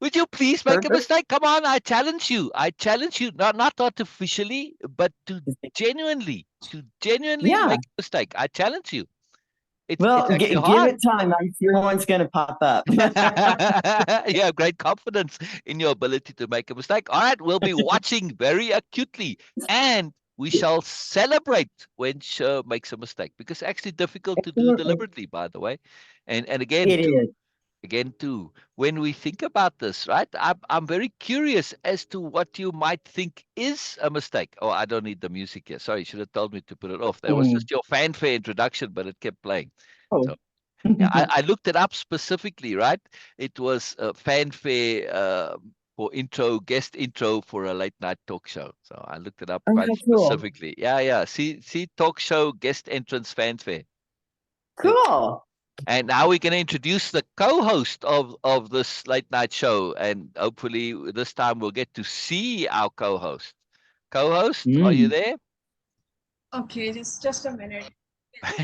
Speaker 2: Would you please make a mistake? Come on, I challenge you. I challenge you, not artificially, but to genuinely
Speaker 3: Yeah.
Speaker 2: make a mistake. I challenge you. It's
Speaker 3: Well,
Speaker 2: actually
Speaker 3: give
Speaker 2: hard.
Speaker 3: it time. I'm sure one's going to pop up.
Speaker 2: You have great confidence in your ability to make a mistake. All right, we'll be watching very acutely, and we shall celebrate when Sher makes a mistake, because it's actually difficult to do deliberately, by the way. And again,
Speaker 3: It is.
Speaker 2: too, when we think about this, right? I'm very curious as to what you might think is a mistake. Oh, I don't need the music here. Sorry, you should have told me to put it off. That was just your fanfare introduction, but it kept playing.
Speaker 3: Oh.
Speaker 2: So yeah, I looked it up specifically, right? It was a fanfare for guest intro for a late night talk show. So I looked it up quite
Speaker 3: Cool.
Speaker 2: specifically. Yeah. See, talk show guest entrance fanfare.
Speaker 3: Cool.
Speaker 2: And now we're going to introduce the co-host of this late night show, and hopefully this time we'll get to see our co-host. Co-host, are you there?
Speaker 1: Okay, just a minute.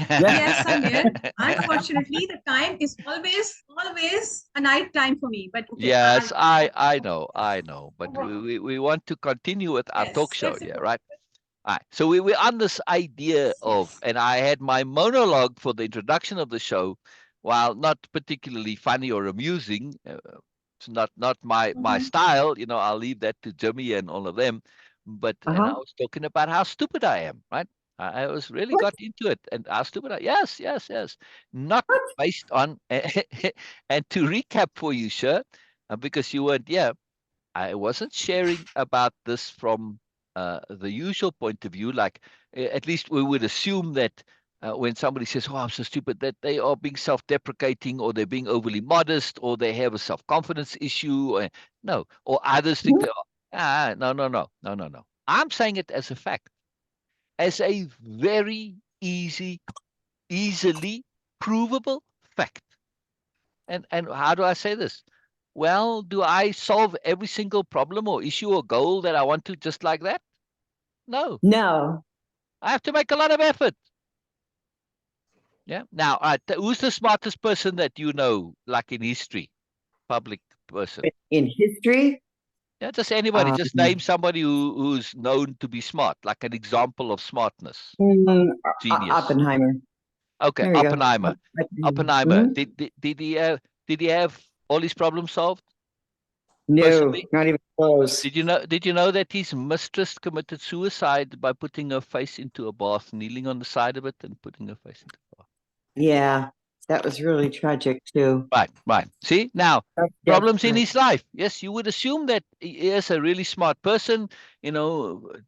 Speaker 1: Yes, I'm here. Unfortunately, the time is always a night time for me. But okay,
Speaker 2: Yes, I know, but we want to continue with our talk
Speaker 1: yes,
Speaker 2: show,
Speaker 1: let's
Speaker 2: yeah,
Speaker 1: go.
Speaker 2: right? All right. So we're on this idea of, and I had my monologue for the introduction of the show, while not particularly funny or amusing. It's not my style, I'll leave that to Jimmy and all of them. But and I was talking about how stupid I am, right? I was really got into it, and how stupid yes. Not based on and to recap for you, Sher, because you weren't here, I wasn't sharing about this from the usual point of view. Like, at least we would assume that when somebody says, "Oh, I'm so stupid," that they are being self-deprecating, or they're being overly modest, or they have a self-confidence issue. No, or others think they are. No. I'm saying it as a fact, as a very easily provable fact. And how do I say this? Well, do I solve every single problem or issue or goal that I want to just like that? No.
Speaker 3: No.
Speaker 2: I have to make a lot of effort. Yeah. Now, who's the smartest person that you know, like in history? Public person.
Speaker 3: In history?
Speaker 2: Yeah, just anybody. Just name somebody who's known to be smart, like an example of smartness. Genius.
Speaker 3: Oppenheimer.
Speaker 2: Okay,
Speaker 3: There you
Speaker 2: Oppenheimer.
Speaker 3: go.
Speaker 2: Oppenheimer. Did he have all his problems solved?
Speaker 3: No,
Speaker 2: Personally?
Speaker 3: not even close.
Speaker 2: Did you know that his mistress committed suicide by putting her face into a bath, kneeling on the side of it and putting her face into the bath?
Speaker 3: Yeah, that was really tragic too.
Speaker 2: Right. See, now,
Speaker 3: That's
Speaker 2: problems in
Speaker 3: desperate.
Speaker 2: his life. Yes, you would assume that he is a really smart person,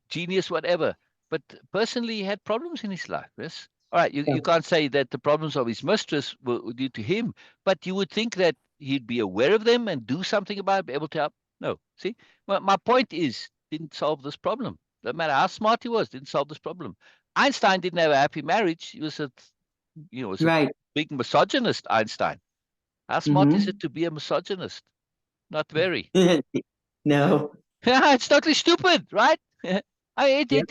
Speaker 2: genius, whatever. but personally he had problems in his life. Yes. All right, you can't say that the problems of his mistress were due to him, but you would think that he'd be aware of them and do something about it, be able to help. No. See, my point is, didn't solve this problem. No matter how smart he was, didn't solve this problem. Einstein didn't have a happy marriage. He was was a
Speaker 3: Right.
Speaker 2: big misogynist, Einstein. How smart is
Speaker 3: Hmm.
Speaker 2: it to be a misogynist? Not very.
Speaker 3: No.
Speaker 2: It's totally stupid, right?
Speaker 3: Yep.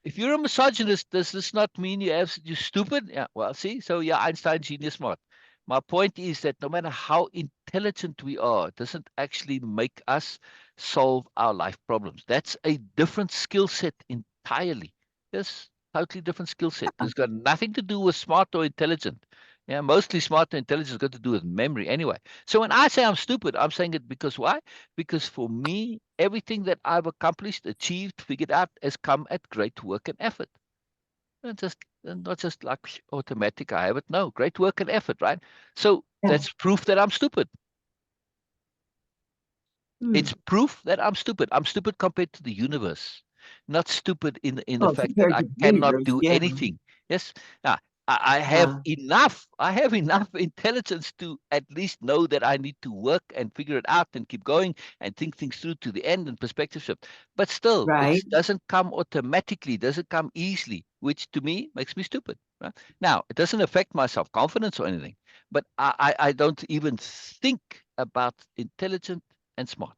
Speaker 2: If you're a misogynist, does this not mean you're stupid? Yeah, well, see, so yeah, Einstein, genius, smart. My point is that no matter how intelligent we are, it doesn't actually make us solve our life problems. That's a different skill set entirely. Yes, totally different skill set. It's got nothing to do with smart or intelligent. Yeah, mostly smart and intelligent has got to do with memory anyway. So when I say I'm stupid, I'm saying it because why? Because for me, everything that I've accomplished, achieved, figured out has come at great work and effort. Not just like automatic, I have it. No, great work and effort, right? So
Speaker 3: Yeah.
Speaker 2: that's proof that I'm stupid.
Speaker 3: Hmm.
Speaker 2: It's proof that I'm stupid. I'm stupid compared to the universe, not stupid in the
Speaker 3: Well,
Speaker 2: fact that
Speaker 3: compared
Speaker 2: I
Speaker 3: to the
Speaker 2: cannot
Speaker 3: universe,
Speaker 2: do
Speaker 3: yeah.
Speaker 2: anything. Yes. Now, I have
Speaker 3: Yeah.
Speaker 2: enough. I have enough intelligence to at least know that I need to work and figure it out and keep going and think things through to the end and perspective shift. But still, it
Speaker 3: Right.
Speaker 2: doesn't come automatically, doesn't come easily, which to me makes me stupid. Right? Now, it doesn't affect my self-confidence or anything, but I don't even think about intelligent and smart.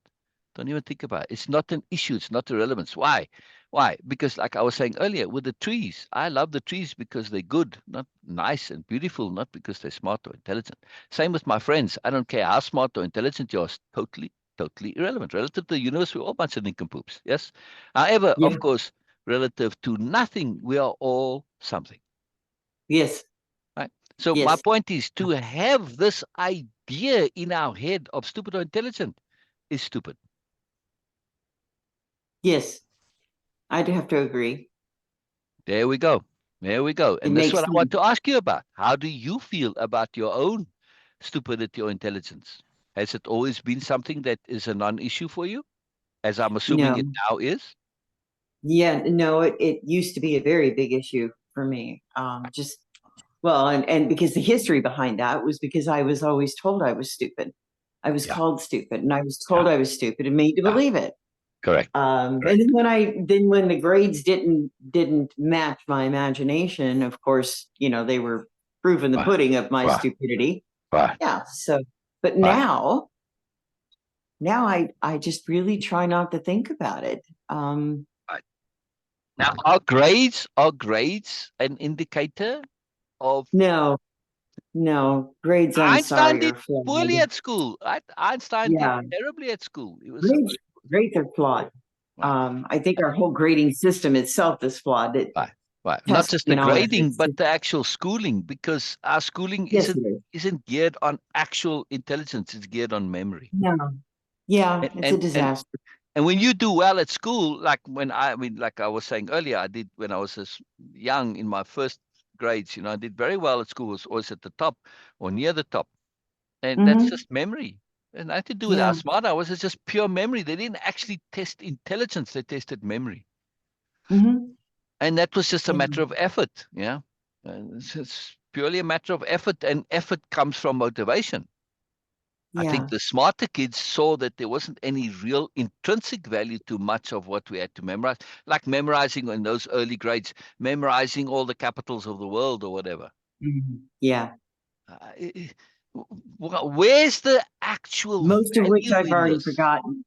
Speaker 2: Don't even think about it. It's not an issue. It's not irrelevance. Why? Why? Because, like I was saying earlier, with the trees, I love the trees because they're good, not nice and beautiful, not because they're smart or intelligent. Same with my friends. I don't care how smart or intelligent you are, it's totally, totally irrelevant. Relative to the universe, we're all a bunch of nincompoops. Yes. However,
Speaker 3: Yeah.
Speaker 2: of course, relative to nothing, we are all something.
Speaker 3: Yes.
Speaker 2: Right. So my
Speaker 3: Yes.
Speaker 2: point is to have this idea in our head of stupid or intelligent is stupid.
Speaker 3: Yes. I'd have to agree.
Speaker 2: There we go. There we go.
Speaker 3: It
Speaker 2: And this is
Speaker 3: makes
Speaker 2: what I want
Speaker 3: sense.
Speaker 2: to ask you about. How do you feel about your own stupidity or intelligence? Has it always been something that is a non-issue for you, as I'm assuming
Speaker 3: No.
Speaker 2: it now is?
Speaker 3: Yeah. No. It used to be a very big issue for me. Just well, and because the history behind that was because I was always told I was stupid. I was
Speaker 2: Yeah,
Speaker 3: called stupid, and I was
Speaker 2: yeah,
Speaker 3: told I was stupid and made to
Speaker 2: yeah.
Speaker 3: believe it.
Speaker 2: Correct.
Speaker 3: And
Speaker 2: Correct.
Speaker 3: then when the grades didn't match my imagination, of course, they were proof in the
Speaker 2: Right,
Speaker 3: pudding of my
Speaker 2: right,
Speaker 3: stupidity.
Speaker 2: right,
Speaker 3: Yeah. So, but
Speaker 2: right,
Speaker 3: now I just really try not to think about it.
Speaker 2: right. Now, are grades an indicator of
Speaker 3: No, grades, I'm
Speaker 2: Einstein
Speaker 3: sorry,
Speaker 2: did
Speaker 3: are flawed.
Speaker 2: poorly at school, right? Einstein did
Speaker 3: Yeah,
Speaker 2: terribly at school. He was
Speaker 3: grades are flawed.
Speaker 2: right.
Speaker 3: I think our whole grading system itself is flawed. It
Speaker 2: Right, right. Not just
Speaker 3: testing
Speaker 2: the
Speaker 3: and all that.
Speaker 2: grading, but the actual schooling, because our schooling
Speaker 3: Yes,
Speaker 2: isn't
Speaker 3: it is.
Speaker 2: isn't geared on actual intelligence. It's geared on memory.
Speaker 3: No, yeah,
Speaker 2: And
Speaker 3: it's a
Speaker 2: and and,
Speaker 3: disaster.
Speaker 2: and when you do well at school, like like I was saying earlier, I did when I was as young in my first grades. I did very well at school. Was always at the top or near the top, and that's
Speaker 3: Hmm.
Speaker 2: just memory. And nothing to do with how
Speaker 3: Yeah.
Speaker 2: smart I was. It's just pure memory. They didn't actually test intelligence. They tested memory.
Speaker 3: Hmm.
Speaker 2: And that was just a
Speaker 3: Yeah.
Speaker 2: matter of effort. Yeah. It's purely a matter of effort, and effort comes from motivation. I think
Speaker 3: Yeah.
Speaker 2: the smarter kids saw that there wasn't any real intrinsic value to much of what we had to memorize, like memorizing in those early grades, memorizing all the capitals of the world or whatever.
Speaker 3: Yeah.
Speaker 2: Uh, where's the actual
Speaker 3: Most of which
Speaker 2: value
Speaker 3: I've
Speaker 2: in
Speaker 3: already
Speaker 2: this?
Speaker 3: forgotten.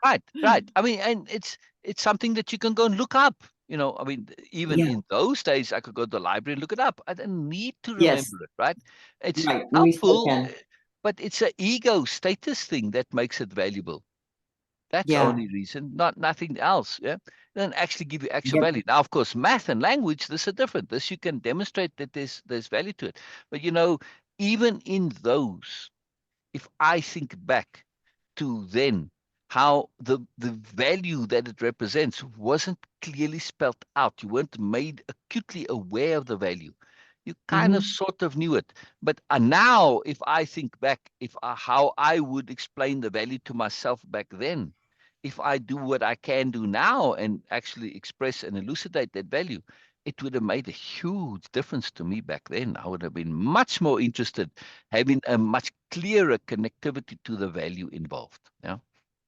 Speaker 2: Right, right. I mean, and it's something that you can go and look up. I mean, even
Speaker 3: Yeah.
Speaker 2: in those days, I could go to the library and look it up. I didn't need to
Speaker 3: Yes.
Speaker 2: remember it, right? It's
Speaker 3: Right. We still
Speaker 2: helpful,
Speaker 3: can.
Speaker 2: but it's an ego status thing that makes it valuable. That's the
Speaker 3: Yeah.
Speaker 2: only reason, not nothing else. Yeah, it doesn't actually give you actual
Speaker 3: Yep.
Speaker 2: value. Now, of course, math and language, this are different. This you can demonstrate that there's value to it. But even in those, if I think back to then, how the value that it represents wasn't clearly spelt out. You weren't made acutely aware of the value. You kind of
Speaker 3: Hmm.
Speaker 2: sort of knew it. But now, if I think back, how I would explain the value to myself back then, if I do what I can do now and actually express and elucidate that value, it would have made a huge difference to me back then. I would have been much more interested, having a much clearer connectivity to the value involved. Yeah,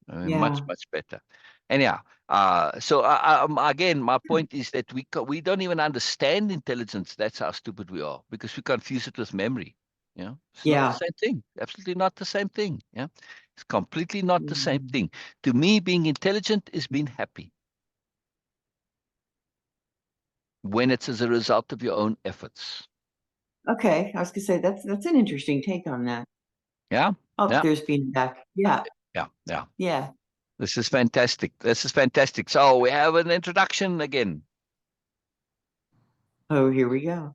Speaker 2: I mean, much,
Speaker 3: Yeah.
Speaker 2: much better. Anyhow, so again, my point is that we don't even understand intelligence. That's how stupid we are, because we confuse it with memory. Yeah, it's not the
Speaker 3: Yeah.
Speaker 2: same thing. Absolutely not the same thing. Yeah, it's completely not the same
Speaker 3: Mhm.
Speaker 2: thing. To me, being intelligent is being happy when it's as a result of your own efforts.
Speaker 3: Okay. I was gonna say that's an interesting take on that.
Speaker 2: Yeah,
Speaker 3: Oh,
Speaker 2: yeah,
Speaker 3: there's feedback. Yeah.
Speaker 2: yeah, yeah.
Speaker 3: Yeah.
Speaker 2: This is fantastic. This is fantastic. So we have an introduction again.
Speaker 3: Oh, here we go.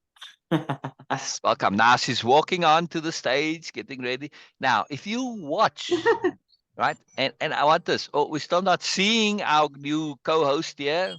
Speaker 2: Yes, welcome. Now she's walking on to the stage, getting ready. Now, if you watch, right, and I want this. Oh, we're still not seeing our new co-host here.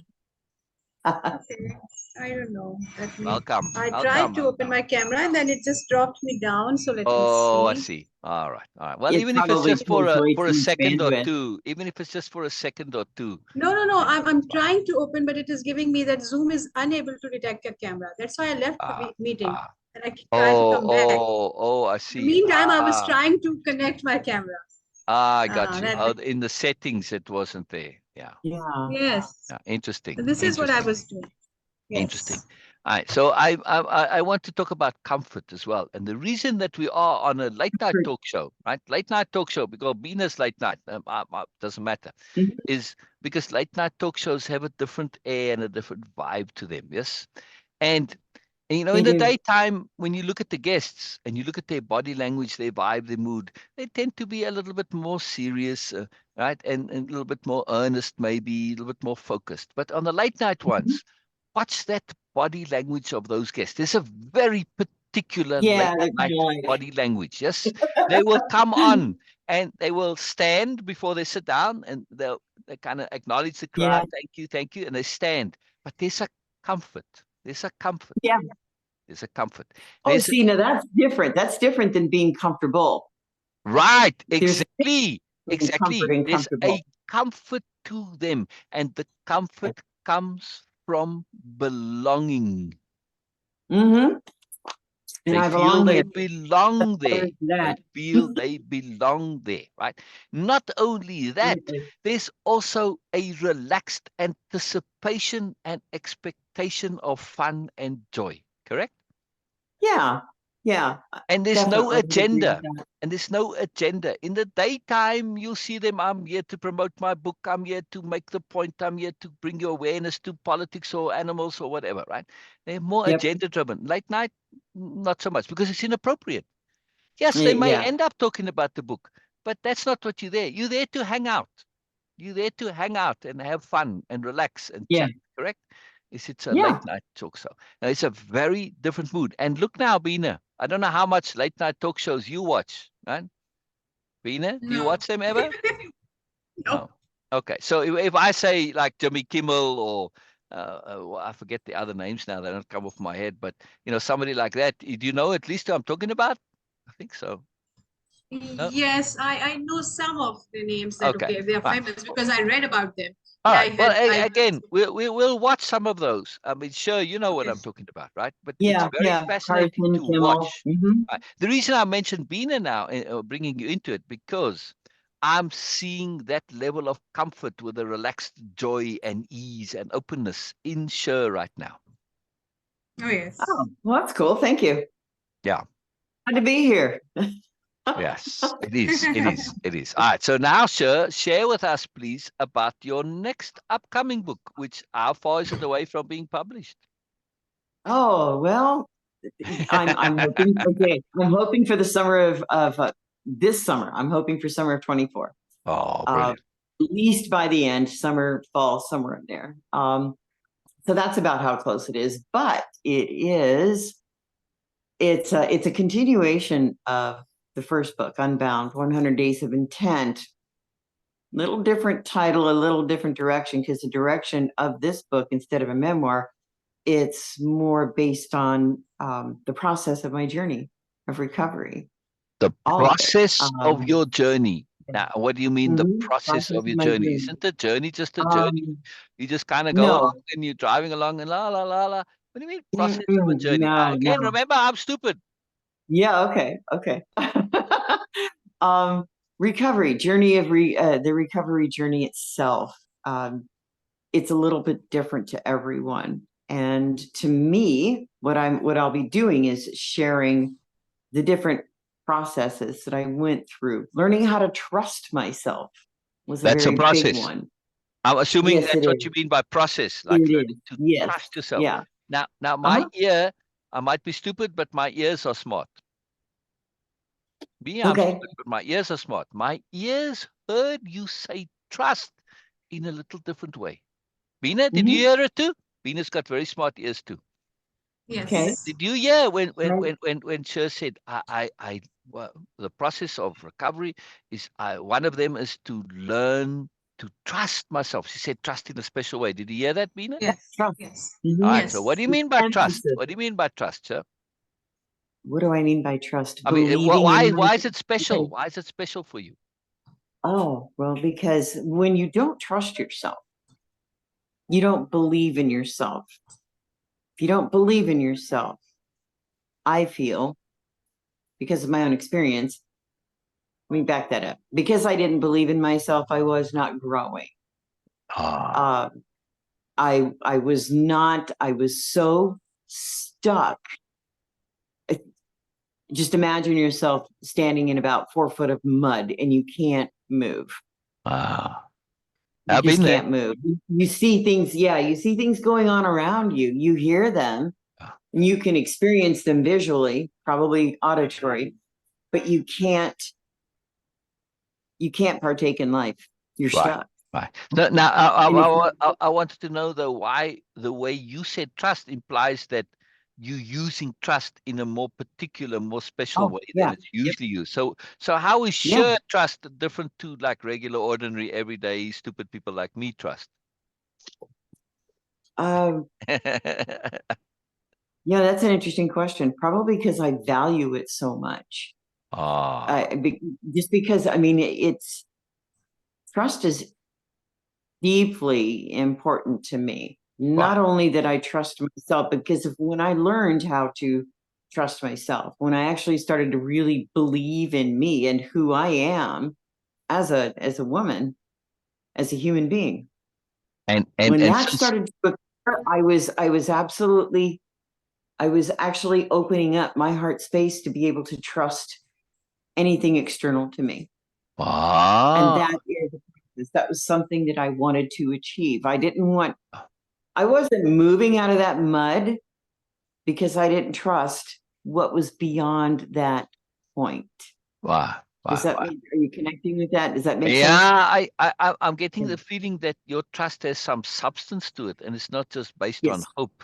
Speaker 1: Okay. I don't know.
Speaker 2: Welcome,
Speaker 1: I tried to
Speaker 2: welcome.
Speaker 1: open my camera and then it just dropped me down. So let me
Speaker 2: Oh, I
Speaker 1: see.
Speaker 2: see. All right, all right. Well,
Speaker 3: It
Speaker 2: even if it's
Speaker 3: probably
Speaker 2: just for
Speaker 3: takes way
Speaker 2: a
Speaker 3: too much
Speaker 2: second or
Speaker 3: bandwidth.
Speaker 2: two, even if it's just for a second or two.
Speaker 1: No, no, no.
Speaker 2: then
Speaker 1: I'm
Speaker 2: that's fine.
Speaker 1: trying to open, but it is giving me that Zoom is unable to detect your camera. That's why I left the
Speaker 2: Ah,
Speaker 1: meeting
Speaker 2: ah.
Speaker 1: and I tried to
Speaker 2: Oh,
Speaker 1: come back.
Speaker 2: oh, oh, I
Speaker 1: In the
Speaker 2: see.
Speaker 1: meantime, I was trying to connect my camera.
Speaker 2: I got you.
Speaker 1: That
Speaker 2: Oh, in the settings, it wasn't there. Yeah,
Speaker 3: Yeah.
Speaker 1: yes.
Speaker 2: yeah. Interesting,
Speaker 1: So this is what I
Speaker 2: interesting.
Speaker 1: was doing.
Speaker 2: Interesting.
Speaker 1: Yes.
Speaker 2: All right. So I want to talk about comfort as well. And the reason that we are on a late night talk show, right? Late night talk show, because Beena's late night, doesn't matter,
Speaker 3: Mhm.
Speaker 2: is because late night talk shows have a different air and a different vibe to them. Yes. And you know,
Speaker 3: They
Speaker 2: in the
Speaker 3: do.
Speaker 2: daytime, when you look at the guests and you look at their body language, their vibe, their mood, they tend to be a little bit more serious, right? And a little bit more earnest, maybe a little bit more focused. But on the late night
Speaker 3: Mhm.
Speaker 2: ones, watch that body language of those guests. There's a very particular
Speaker 3: Yeah,
Speaker 2: late
Speaker 3: they're
Speaker 2: night
Speaker 3: kind of like
Speaker 2: body language. Yes, they will come on and they will stand before they sit down, and they kind of acknowledge the
Speaker 3: yeah,
Speaker 2: crowd, thank you, and they stand. But there's a comfort. There's a comfort.
Speaker 3: yeah.
Speaker 2: There's a comfort.
Speaker 3: Oh,
Speaker 2: There's
Speaker 3: see, now that's different. That's different than being comfortable.
Speaker 2: right,
Speaker 3: There's a
Speaker 2: exactly,
Speaker 3: difference between comfort
Speaker 2: exactly.
Speaker 3: and
Speaker 2: There's a
Speaker 3: comfortable.
Speaker 2: comfort to them, and the comfort comes from belonging.
Speaker 3: Mm-hmm. And
Speaker 2: They
Speaker 3: I
Speaker 2: feel
Speaker 3: belong
Speaker 2: they
Speaker 3: here.
Speaker 2: belong there.
Speaker 3: There's that.
Speaker 2: They feel they belong there, right? Not only that,
Speaker 3: Absolutely.
Speaker 2: there's also a relaxed anticipation and expectation of fun and joy, correct?
Speaker 3: Yeah, yeah,
Speaker 2: And there's no
Speaker 3: definitely. I would agree with
Speaker 2: agenda.
Speaker 3: that.
Speaker 2: And there's no agenda. In the daytime, you'll see them. I'm here to promote my book. I'm here to make the point. I'm here to bring your awareness to politics or animals or whatever, right? They're more
Speaker 3: Yep.
Speaker 2: agenda driven. Late night, not so much because it's inappropriate. Yes, they may
Speaker 3: Yeah.
Speaker 2: end up talking about the book, but that's not what you're there. You're there to hang out. You're there to hang out and have fun and relax and
Speaker 3: Yeah.
Speaker 2: chat, correct? It's a late
Speaker 3: Yeah.
Speaker 2: night talk show. Now, it's a very different mood. And look now, Beena, I don't know how much late night talk shows you watch, right? Beena, do you
Speaker 1: No.
Speaker 2: watch them ever?
Speaker 1: No.
Speaker 2: No. Okay. So if I say like Jimmy Kimmel or well, I forget the other names now, they don't come off my head, but you know, somebody like that, do you know at least who I'm talking about? I think so. No?
Speaker 1: Yes, I know some of the names that
Speaker 2: Okay.
Speaker 1: okay, they are
Speaker 2: Fine.
Speaker 1: famous because I read about them.
Speaker 2: All
Speaker 1: Yeah,
Speaker 2: right. Well,
Speaker 1: I had
Speaker 2: again, we'll watch some of those. I mean, sure, you know what
Speaker 1: okay.
Speaker 2: I'm talking about, right? But it's
Speaker 3: Yeah.
Speaker 2: very
Speaker 3: Yeah.
Speaker 2: fascinating
Speaker 3: Carson,
Speaker 2: to
Speaker 3: Kimmel.
Speaker 2: watch.
Speaker 3: Hmm.
Speaker 2: The reason I mentioned Beena now, bringing you into it, because I'm seeing that level of comfort with a relaxed joy and ease and openness in Sher right now.
Speaker 1: Oh yes.
Speaker 3: Oh, well, that's cool. Thank you.
Speaker 2: Yeah.
Speaker 3: Glad to be here.
Speaker 2: Yes, it is. It is. It is. All right. So now, Sher, share with us, please, about your next upcoming book, which how far is it away from being published?
Speaker 3: Oh, well, I'm hoping, okay, I'm hoping for the summer of this summer. I'm hoping for summer of 24.
Speaker 2: Oh,
Speaker 3: At
Speaker 2: brilliant.
Speaker 3: least by the end, summer, fall, somewhere in there. So that's about how close it is. But it's a continuation of the first book, Unbound, 100 Days of Intent. Little different title, a little different direction, because the direction of this book, instead of a memoir, it's more based on the process of my journey of recovery.
Speaker 2: The
Speaker 3: All of it.
Speaker 2: process of your journey. Now, what do you mean the process of your journey? Isn't the journey just a journey? You just kind of go along and you're driving along and la la la la. What do you mean process of a journey?
Speaker 3: No,
Speaker 2: Again,
Speaker 3: no.
Speaker 2: remember, I'm stupid.
Speaker 3: Yeah, okay. Recovery, the recovery journey itself. It's a little bit different to everyone. And to me, what I'll be doing is sharing the different processes that I went through. Learning how to trust myself was a very big one.
Speaker 2: I'm assuming
Speaker 3: Yes,
Speaker 2: that's what you mean by process, like learning to trust yourself.
Speaker 3: Yeah.
Speaker 2: Now my ear, I might be stupid, but my ears are smart. I'm stupid, but my ears are smart. My ears heard you say trust in a little different way. Beena, did you hear it too? Beena's got very smart ears too.
Speaker 1: Yes.
Speaker 3: Okay.
Speaker 2: Did you hear when Sher said, well, the process of recovery is, one of them is to learn to trust myself. She said trust in a special way. Did you hear that, Beena?
Speaker 1: Yes.
Speaker 3: Trust.
Speaker 1: Yes.
Speaker 2: All right.
Speaker 1: Yes.
Speaker 2: So what do you mean by trust? What do you mean by trust, Sher?
Speaker 3: What do I mean by trust?
Speaker 2: I mean,
Speaker 3: Believing
Speaker 2: why is it special? Why is it special for you?
Speaker 3: Oh, well, because when you don't trust yourself, you don't believe in yourself. If you don't believe in yourself, I feel, because of my own experience, let me back that up. Because I didn't believe in myself, I was not growing. I was so stuck. Just imagine yourself standing in about 4 foot of mud and you can't move. You just can't move. You see things, you see things going on around you. You hear them, and you can experience them visually, probably auditory, but you can't partake in life. You're stuck.
Speaker 2: Right. Now, I wanted to know though why the way you said trust implies that you're using trust in a more particular, more special way than it's usually used. So how is Sher trust different to like regular, ordinary, everyday, stupid people like me trust?
Speaker 3: Yeah, that's an interesting question. Probably because I value it so much. Just because, I mean, trust is deeply important to me. Not only that I trust myself, because when I learned how to trust myself, when I actually started to really believe in me and who I am as a woman, as a human being, and when that started to occur, I was actually opening up my heart space to be able to trust anything external to me. And that was something that I wanted to achieve. I wasn't moving out of that mud because I didn't trust what was beyond that point. Are you connecting with that? Does that make sense?
Speaker 2: Yeah, I'm getting the feeling that your trust has some substance to it and it's not just based on hope.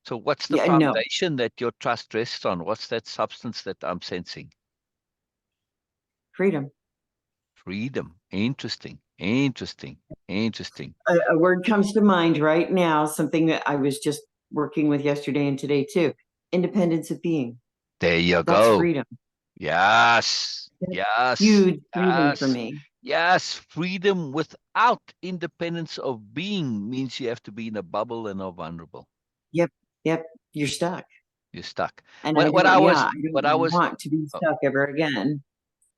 Speaker 2: So what's the foundation that your trust rests on? What's that substance that I'm sensing?
Speaker 3: Freedom.
Speaker 2: Interesting.
Speaker 3: A word comes to mind right now, something that I was just working with yesterday and today too. Independence of being.
Speaker 2: There you go.
Speaker 3: That's freedom.
Speaker 2: Yes.
Speaker 3: Huge freedom for me.
Speaker 2: Yes, freedom without independence of being means you have to be in a bubble and are vulnerable.
Speaker 3: Yep. You're stuck.
Speaker 2: And
Speaker 3: what I want to be stuck ever again.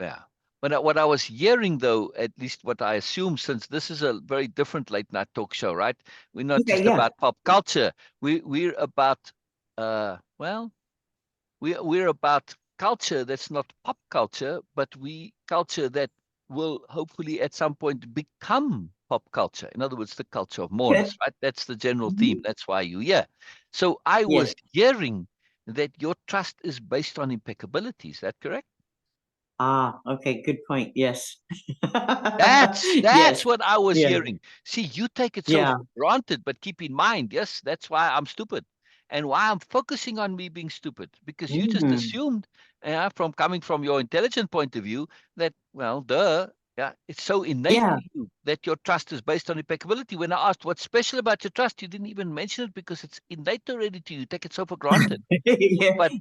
Speaker 2: Yeah. What I was hearing, though, at least what I assume, since this is a very different late night talk show, right? We're not just about pop culture. We're about, we're about culture that's not pop culture, but culture that will hopefully at some point become pop culture. In other words, the culture of moreness, right? That's the general theme. That's why you're here. So I was hearing that your trust is based on impeccability. Is that correct?
Speaker 3: Okay, good point. Yes.
Speaker 2: That's what I was hearing. See, you take it so for granted, but keep in mind, that's why I'm stupid. And why I'm focusing on me being stupid, because you just assumed, from coming from your intelligent point of view, that, it's so innate to you that your trust is based on impeccability. When I asked what's special about your trust, you didn't even mention it because it's innate already to you. You take it so for granted. But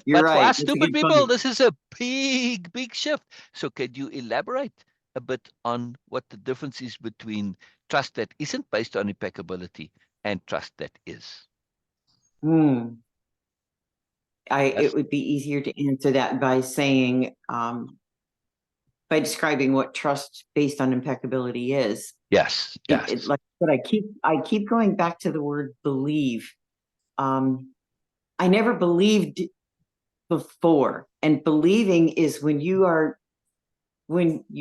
Speaker 3: you're
Speaker 2: for
Speaker 3: right.
Speaker 2: us stupid people, this is a big shift. So could you elaborate a bit on what the difference is between trust that isn't based on impeccability and trust that is?
Speaker 3: Hmm.
Speaker 2: Yes.
Speaker 3: It would be easier to answer that by saying, by describing what trust based on impeccability is.
Speaker 2: Yes. Yes.
Speaker 3: Like, but I keep going back to the word believe. I never believed before, and believing is when you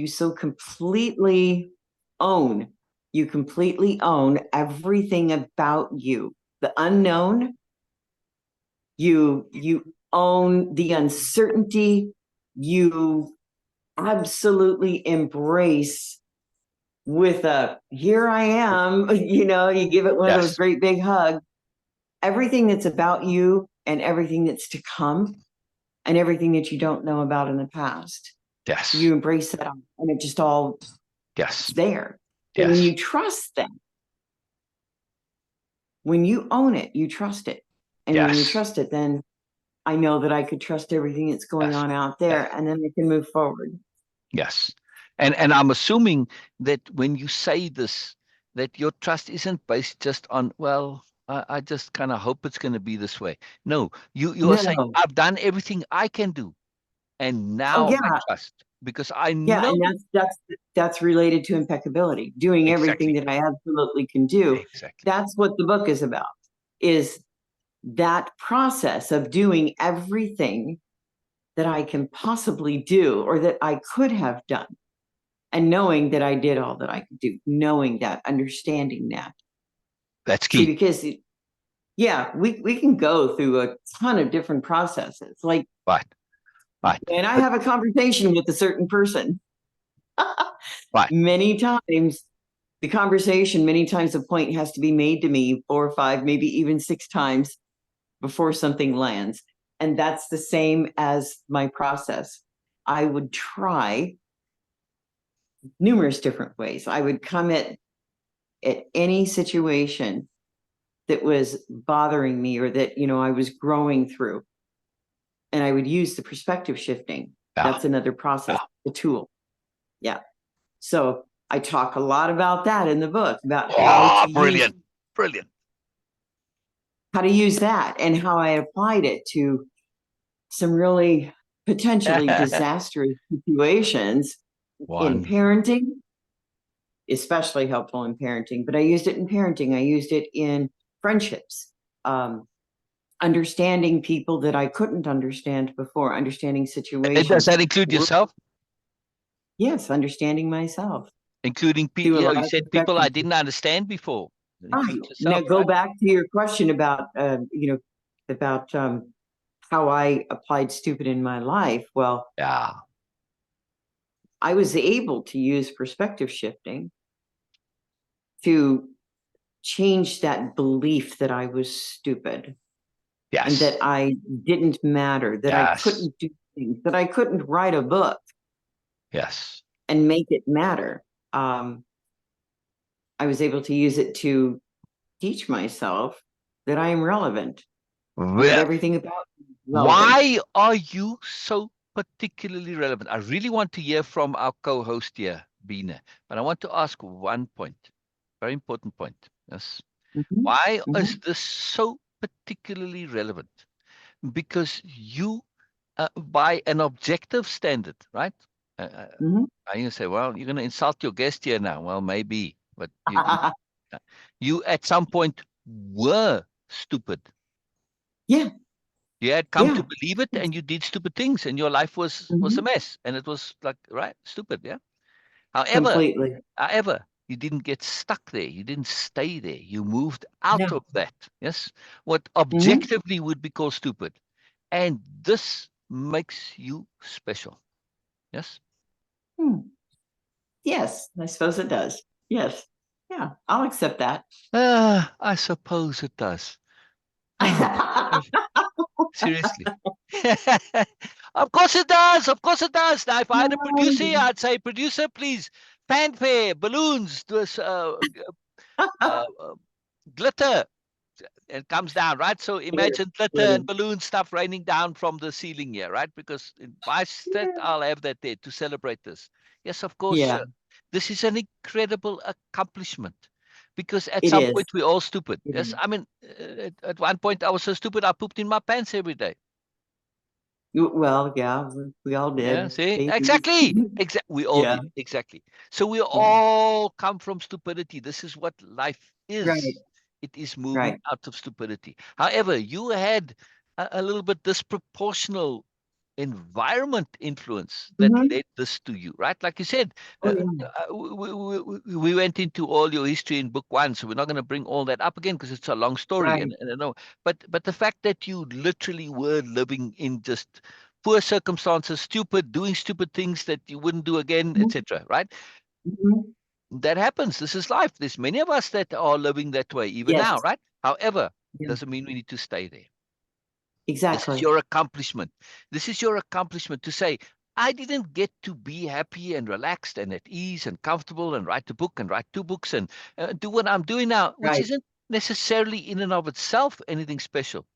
Speaker 3: so completely own, everything about you, the unknown. You own the uncertainty. You absolutely embrace with a here I am, you give it one of those
Speaker 2: Yes.
Speaker 3: great big hugs. Everything that's about you and everything that's to come and everything that you don't know about in the past.
Speaker 2: Yes.
Speaker 3: You embrace that and it just all
Speaker 2: Yes.
Speaker 3: is there.
Speaker 2: Yes.
Speaker 3: And when you trust them, when you own it, you trust it. And when you
Speaker 2: Yes.
Speaker 3: trust it, then I know that I could trust everything that's going
Speaker 2: Yes.
Speaker 3: on out there, and then I can move forward.
Speaker 2: Yes. And I'm assuming that when you say this, that your trust isn't based just on, well, I just kind of hope it's going to be this way. No, you are saying,
Speaker 3: No.
Speaker 2: I've done everything I can do, and
Speaker 3: Oh
Speaker 2: now
Speaker 3: yeah,
Speaker 2: I trust because I
Speaker 3: yeah,
Speaker 2: know.
Speaker 3: and that's related to impeccability, doing everything
Speaker 2: Exactly.
Speaker 3: that I absolutely can do.
Speaker 2: Exactly.
Speaker 3: That's what the book is about, is that process of doing everything that I can possibly do or that I could have done, and knowing that I did all that I could do, knowing that, understanding that.
Speaker 2: That's
Speaker 3: See,
Speaker 2: key.
Speaker 3: because yeah, we can go through a ton of different processes. Like,
Speaker 2: Right. Right.
Speaker 3: when I
Speaker 2: But,
Speaker 3: have a conversation with a certain person,
Speaker 2: right.
Speaker 3: many times the point has to be made to me 4 or 5, maybe even 6 times before something lands. And that's the same as my process. I would try numerous different ways. I would come at any situation that was bothering me or that, I was growing through. And I would use the perspective shifting.
Speaker 2: Yeah.
Speaker 3: That's another process,
Speaker 2: Yeah.
Speaker 3: the tool. Yeah. So I talk a lot about that in the book, about
Speaker 2: Brilliant. Brilliant.
Speaker 3: how to use that and how I applied it to some really potentially disastrous situations in
Speaker 2: One.
Speaker 3: parenting, especially helpful in parenting, but I used it in parenting. I used it in friendships, understanding people that I couldn't understand before, understanding
Speaker 2: Does
Speaker 3: situations.
Speaker 2: that include yourself?
Speaker 3: Yes, understanding myself.
Speaker 2: Including
Speaker 3: Through
Speaker 2: people,
Speaker 3: a lot
Speaker 2: you
Speaker 3: of
Speaker 2: said people I
Speaker 3: perspectives.
Speaker 2: didn't understand before.
Speaker 3: Right.
Speaker 2: Include
Speaker 3: Now
Speaker 2: yourself,
Speaker 3: go
Speaker 2: right?
Speaker 3: back to your question about, about how I applied stupid in my life. Well,
Speaker 2: Yeah.
Speaker 3: I was able to use perspective shifting to change that belief that I was stupid and
Speaker 2: Yes.
Speaker 3: that I didn't matter, that I
Speaker 2: Yes.
Speaker 3: couldn't do things, that I couldn't write a book
Speaker 2: Yes.
Speaker 3: and make it matter. I was able to use it to teach myself that I am relevant, that
Speaker 2: Well,
Speaker 3: everything about me is relevant.
Speaker 2: why are you so particularly relevant? I really want to hear from our co-host here, Beena, but I want to ask one point, very important point. Yes.
Speaker 3: Mhm,
Speaker 2: Why is
Speaker 3: mhm,
Speaker 2: this so particularly relevant? Because you, by an objective standard, right?
Speaker 3: mhm.
Speaker 2: Are you gonna say, well, you're gonna insult your guest here now? Well, maybe, but you at some point were stupid.
Speaker 3: Yeah,
Speaker 2: You had come to
Speaker 3: yeah,
Speaker 2: believe it, and you did stupid things, and your life was a
Speaker 3: mhm.
Speaker 2: mess, and it was like, right, stupid, yeah. However,
Speaker 3: Completely.
Speaker 2: you didn't get stuck there. You didn't stay there. You moved out
Speaker 3: No.
Speaker 2: of that. Yes, what
Speaker 3: Mhm.
Speaker 2: objectively would be called stupid, and this makes you special. Yes.
Speaker 3: Hmm. Yes, I suppose it does. Yes. Yeah, I'll accept that.
Speaker 2: I suppose it does. Oh, seriously. Of course it does. Of course it does. Now, if I had a producer here, I'd say, producer, please, fanfare, balloons, this glitter. It comes down, right? So imagine glitter and balloon stuff raining down from the ceiling here, right? Because in my set, I'll have that there to celebrate this. Yes, of course.
Speaker 3: Yeah,
Speaker 2: This is an incredible accomplishment because at
Speaker 3: it
Speaker 2: some
Speaker 3: is.
Speaker 2: point we're all stupid.
Speaker 3: It
Speaker 2: Yes,
Speaker 3: is.
Speaker 2: I mean, at one point I was so stupid I pooped in my pants every day.
Speaker 3: Well, yeah, we all
Speaker 2: Yeah,
Speaker 3: did.
Speaker 2: see,
Speaker 3: Babies.
Speaker 2: exactly, we all
Speaker 3: Yeah,
Speaker 2: did, exactly. So we
Speaker 3: yeah.
Speaker 2: all come from stupidity. This is what life
Speaker 3: Right,
Speaker 2: is. It is moving
Speaker 3: right.
Speaker 2: out of stupidity. However, you had a little bit disproportional environment influence that
Speaker 3: Hmm.
Speaker 2: led this to you, right? Like you said,
Speaker 3: Oh, yeah.
Speaker 2: we went into all your history in book one, so we're not going to bring all that up again because it's a long story.
Speaker 3: Right.
Speaker 2: And I know, but the fact that you literally were living in just poor circumstances, stupid, doing stupid things that you wouldn't do again, etc. Right?
Speaker 3: Hmm.
Speaker 2: That happens. This is life. There's many of us that are living that way even
Speaker 3: Yes.
Speaker 2: now, right? However,
Speaker 3: Yeah.
Speaker 2: doesn't mean we need to stay there. This is
Speaker 3: Exactly.
Speaker 2: your accomplishment. This is your accomplishment to say, I didn't get to be happy and relaxed and at ease and comfortable and write a book and write two books and do what I'm doing now, which
Speaker 3: Right.
Speaker 2: isn't necessarily in and of itself anything special.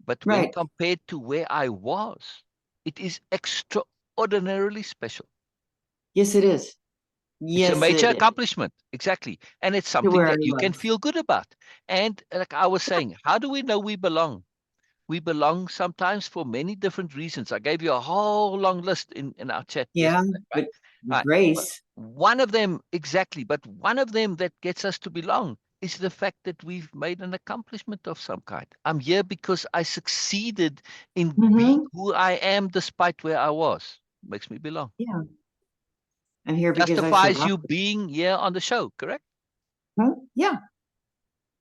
Speaker 2: But when
Speaker 3: Right.
Speaker 2: compared to where I was, it is extraordinarily special.
Speaker 3: Yes, it is.
Speaker 2: It's a
Speaker 3: Yes,
Speaker 2: major
Speaker 3: it is.
Speaker 2: accomplishment. Exactly. And it's
Speaker 3: To
Speaker 2: something
Speaker 3: where I
Speaker 2: that you can
Speaker 3: was.
Speaker 2: feel good about. And like I was saying, how do we know we belong? We belong sometimes for many different reasons. I gave you a whole long list in our chat
Speaker 3: Yeah,
Speaker 2: yesterday, right?
Speaker 3: but
Speaker 2: Right. But
Speaker 3: grace.
Speaker 2: one of them, exactly, but one of them that gets us to belong is the fact that we've made an accomplishment of some kind. I'm here because I succeeded in being
Speaker 3: Hmm.
Speaker 2: who I am despite where I was. Makes me belong.
Speaker 3: Yeah. I'm here because I
Speaker 2: Justifies
Speaker 3: survived.
Speaker 2: you being here on the show, correct?
Speaker 3: Huh? Yeah.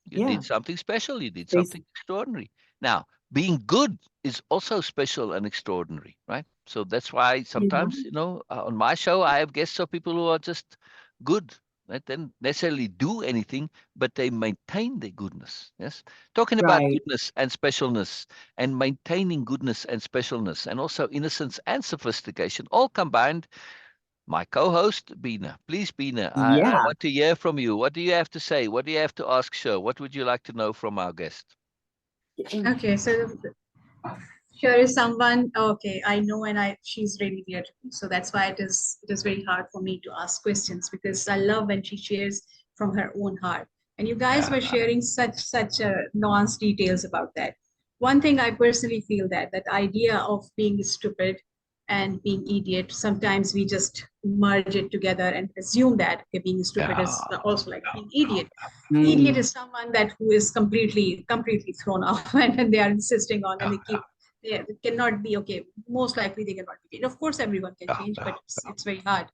Speaker 2: You
Speaker 3: Yeah.
Speaker 2: did something special. You did
Speaker 3: Grace.
Speaker 2: something extraordinary. Now, being good is also special and extraordinary, right? So that's why
Speaker 3: Yeah.
Speaker 2: sometimes, on my show, I have guests of people who are just good. They don't necessarily do anything, but they maintain their goodness. Yes. Talking about
Speaker 3: Right.
Speaker 2: goodness and specialness and maintaining goodness and specialness and also innocence and sophistication all combined. My co-host, Beena. Please, Beena, I
Speaker 3: Yeah.
Speaker 2: want to hear from you. What do you have to say? What do you have to ask Sher? What would you like to know from our guest?
Speaker 1: Okay, so here is someone, okay, I know, and she's really dear to me. So that's why it is very hard for me to ask questions, because I love when she shares from her own heart. And you guys were
Speaker 2: Yeah.
Speaker 1: sharing such nuanced details about that. One thing I personally feel that idea of being stupid and being idiot, sometimes we just merge it together and assume that, okay, being stupid
Speaker 2: Yeah.
Speaker 1: is also like being idiot. Idiot
Speaker 3: Mm.
Speaker 1: is someone that who is completely thrown off, and they are insisting on, and they keep, yeah, it cannot be, okay, most likely they cannot be changed. Of course everyone can
Speaker 2: Yeah.
Speaker 1: change, but it's very hard.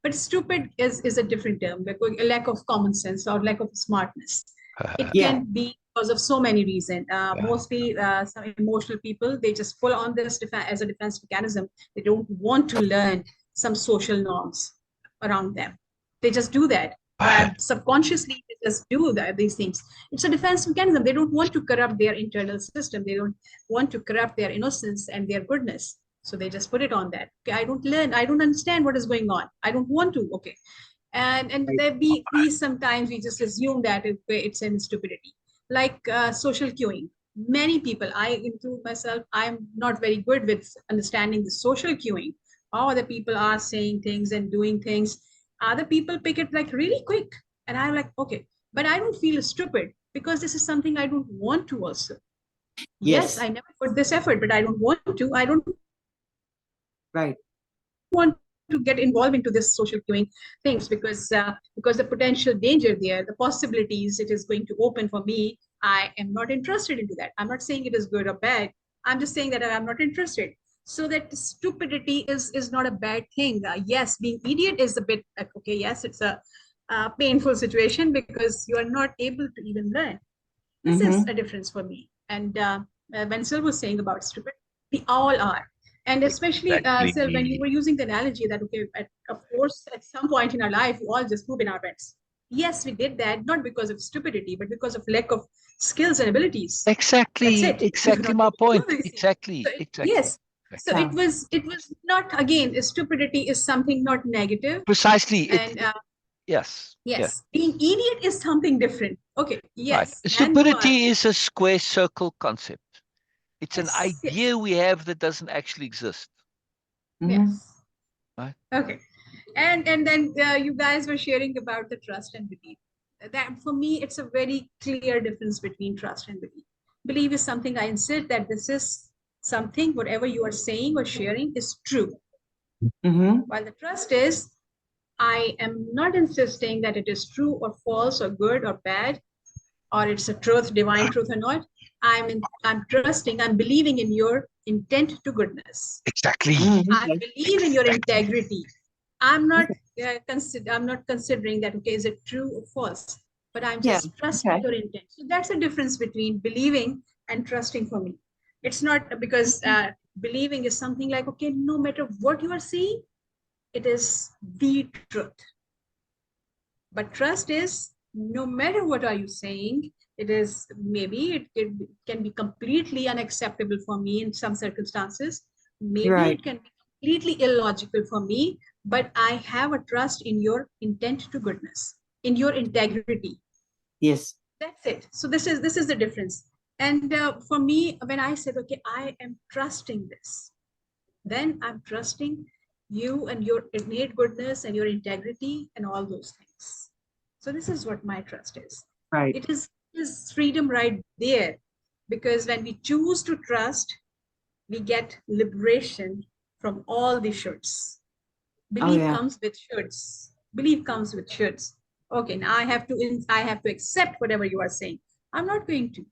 Speaker 1: But stupid is a different term, because a lack of common sense or lack of smartness. It
Speaker 3: Yeah.
Speaker 1: can be because of so many reasons.
Speaker 2: Yeah.
Speaker 1: Mostly some emotional people, they just pull on this as a defense mechanism. They don't want to learn some social norms around them. They just do that. Subconsciously, they just do these things. It's a defense mechanism. They don't want to corrupt their internal system. They don't want to corrupt their innocence and their goodness. So they just put it on that. Okay, I don't learn. I don't understand what is going on. I don't want to. Okay, and
Speaker 3: Right.
Speaker 1: there we sometimes we just assume that it's in stupidity, like social cueing. Many people, I include myself, I'm not very good with understanding the social cueing, how other people are saying things and doing things. Other people pick it like really quick, and I'm like, okay, but I don't feel stupid because this is something I don't want to also. Yes,
Speaker 3: Yes.
Speaker 1: I never put this effort, but I don't want to. I don't
Speaker 3: Right.
Speaker 1: want to get involved into this social queuing things, because the potential danger there, the possibilities it is going to open for me, I am not interested into that. I'm not saying it is good or bad. I'm just saying that I'm not interested. So that stupidity is not a bad thing. Yes, being idiot is a bit okay. Yes, it's a painful situation because you are not able to even learn. This is a
Speaker 3: Mm-hmm.
Speaker 1: difference for me. And when Syl was saying about stupid, we all are. And especially, Syl, when you
Speaker 2: Exactly.
Speaker 1: were using the analogy that, okay, of course, at some point in our life, we all just poop in our pants. Yes, we did that, not because of stupidity, but because of lack of skills and abilities. That's
Speaker 2: Exactly.
Speaker 1: it. We were
Speaker 2: Exactly
Speaker 1: not
Speaker 2: my
Speaker 1: able to
Speaker 2: point.
Speaker 1: do these things.
Speaker 2: Exactly.
Speaker 1: So
Speaker 2: Exactly.
Speaker 1: yes. So
Speaker 2: Exactly.
Speaker 3: Yeah.
Speaker 1: it was not, again, stupidity is something not negative.
Speaker 2: Precisely.
Speaker 1: And
Speaker 2: Yes. Yes.
Speaker 1: yes, being idiot is something different. Okay,
Speaker 2: Right.
Speaker 1: yes, man, you are.
Speaker 2: Stupidity is a square circle concept. It's an
Speaker 1: Yes, yes.
Speaker 2: idea we have that doesn't actually exist.
Speaker 3: Mm-hmm.
Speaker 1: Yes.
Speaker 2: Right.
Speaker 1: Okay. And then you guys were sharing about the trust and belief. That for me, it's a very clear difference between trust and belief. Belief is something I insist that this is something, whatever you are saying or sharing is true.
Speaker 3: Mm-hmm.
Speaker 1: While the trust is, I am not insisting that it is true or false or good or bad, or it's a truth, divine truth or not. I'm trusting, I'm believing in your intent to goodness.
Speaker 2: Exactly.
Speaker 1: I believe in your
Speaker 2: Exactly.
Speaker 1: integrity. I'm not I'm not considering that, okay, is it true or false? But I'm
Speaker 3: Yeah.
Speaker 1: just trusting
Speaker 3: Okay.
Speaker 1: your intent. So that's the difference between believing and trusting for me. It's not because believing is something like, okay, no matter what you are seeing, it is the truth. But trust is, no matter what are you saying, it is maybe it can be completely unacceptable for me in some circumstances. Maybe
Speaker 3: Right.
Speaker 1: it can be completely illogical for me, but I have a trust in your intent to goodness, in your integrity.
Speaker 3: Yes.
Speaker 1: That's it. So this is the difference. And for me, when I said, okay, I am trusting this, then I'm trusting you and your innate goodness and your integrity and all those things. So this is what my trust is.
Speaker 3: Right.
Speaker 1: It is freedom right there, because when we choose to trust, we get liberation from all the shoulds.
Speaker 3: Oh
Speaker 1: Belief
Speaker 3: yeah.
Speaker 1: comes with shoulds. Belief comes with shoulds. Okay, now I have to accept whatever you are saying. I'm not going to.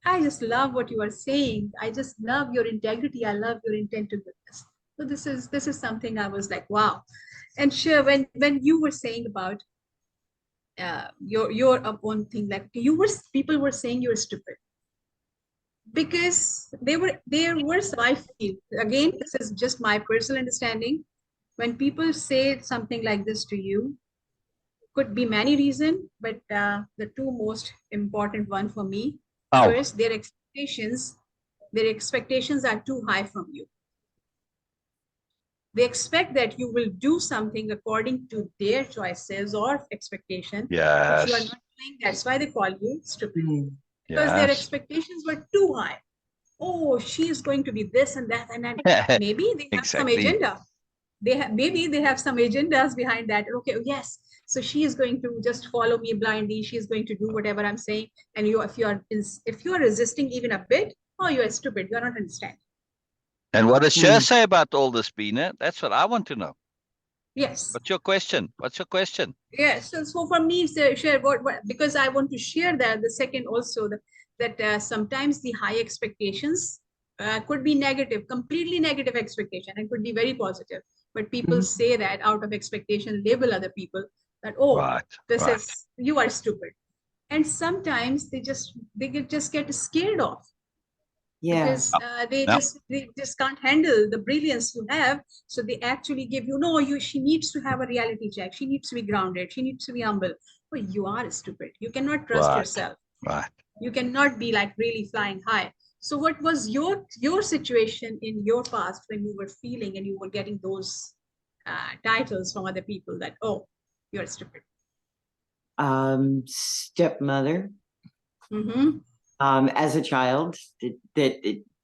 Speaker 1: I just love what you are saying. I just love your integrity. I love your intent to goodness. So this is something I was like, wow. And sure, when you were saying about your own thing, like people were saying you're stupid because there were some, I feel, again, this is just my personal understanding. When people say something like this to you, could be many reasons, but the two most important one for me,
Speaker 2: Oh,
Speaker 1: first, their expectations are too high from you. They expect that you will do something according to their choices or expectation, but you are
Speaker 2: yes.
Speaker 1: not doing. That's why they call you stupid,
Speaker 3: Mm.
Speaker 1: because their
Speaker 2: Yes.
Speaker 1: expectations were too high. Oh, she is going to be this and that, and then maybe they have some
Speaker 2: Exactly.
Speaker 1: agenda. Maybe they have some agendas behind that. Okay, yes, so she is going to just follow me blindly. She is going to do whatever I'm saying, and if you are resisting even a bit, oh, you are stupid. You are not understanding.
Speaker 2: And what does Sher
Speaker 3: Mm.
Speaker 2: say about all this, Beena? That's what I want to know.
Speaker 1: Yes.
Speaker 2: What's your question? What's your question?
Speaker 1: Yes. So for me, share what because I want to share that the second also that sometimes the high expectations could be negative, completely negative expectation, and could be very positive. But people
Speaker 3: Mhm.
Speaker 1: say that out of expectation, label other people that, oh,
Speaker 2: Right.
Speaker 1: this
Speaker 2: Right.
Speaker 1: is, you are stupid. And sometimes just get scared off,
Speaker 3: Yeah.
Speaker 1: because
Speaker 2: No.
Speaker 1: they just can't handle the brilliance you have. So they actually give you, no, you she needs to have a reality check. She needs to be grounded. She needs to be humble. Well, you are stupid. You cannot trust
Speaker 2: Right.
Speaker 1: yourself.
Speaker 2: Right.
Speaker 1: You cannot be like really flying high. So what was your situation in your past when you were feeling and you were getting those titles from other people that, oh, you're stupid?
Speaker 3: Stepmother.
Speaker 1: Mm-hmm.
Speaker 3: As a child,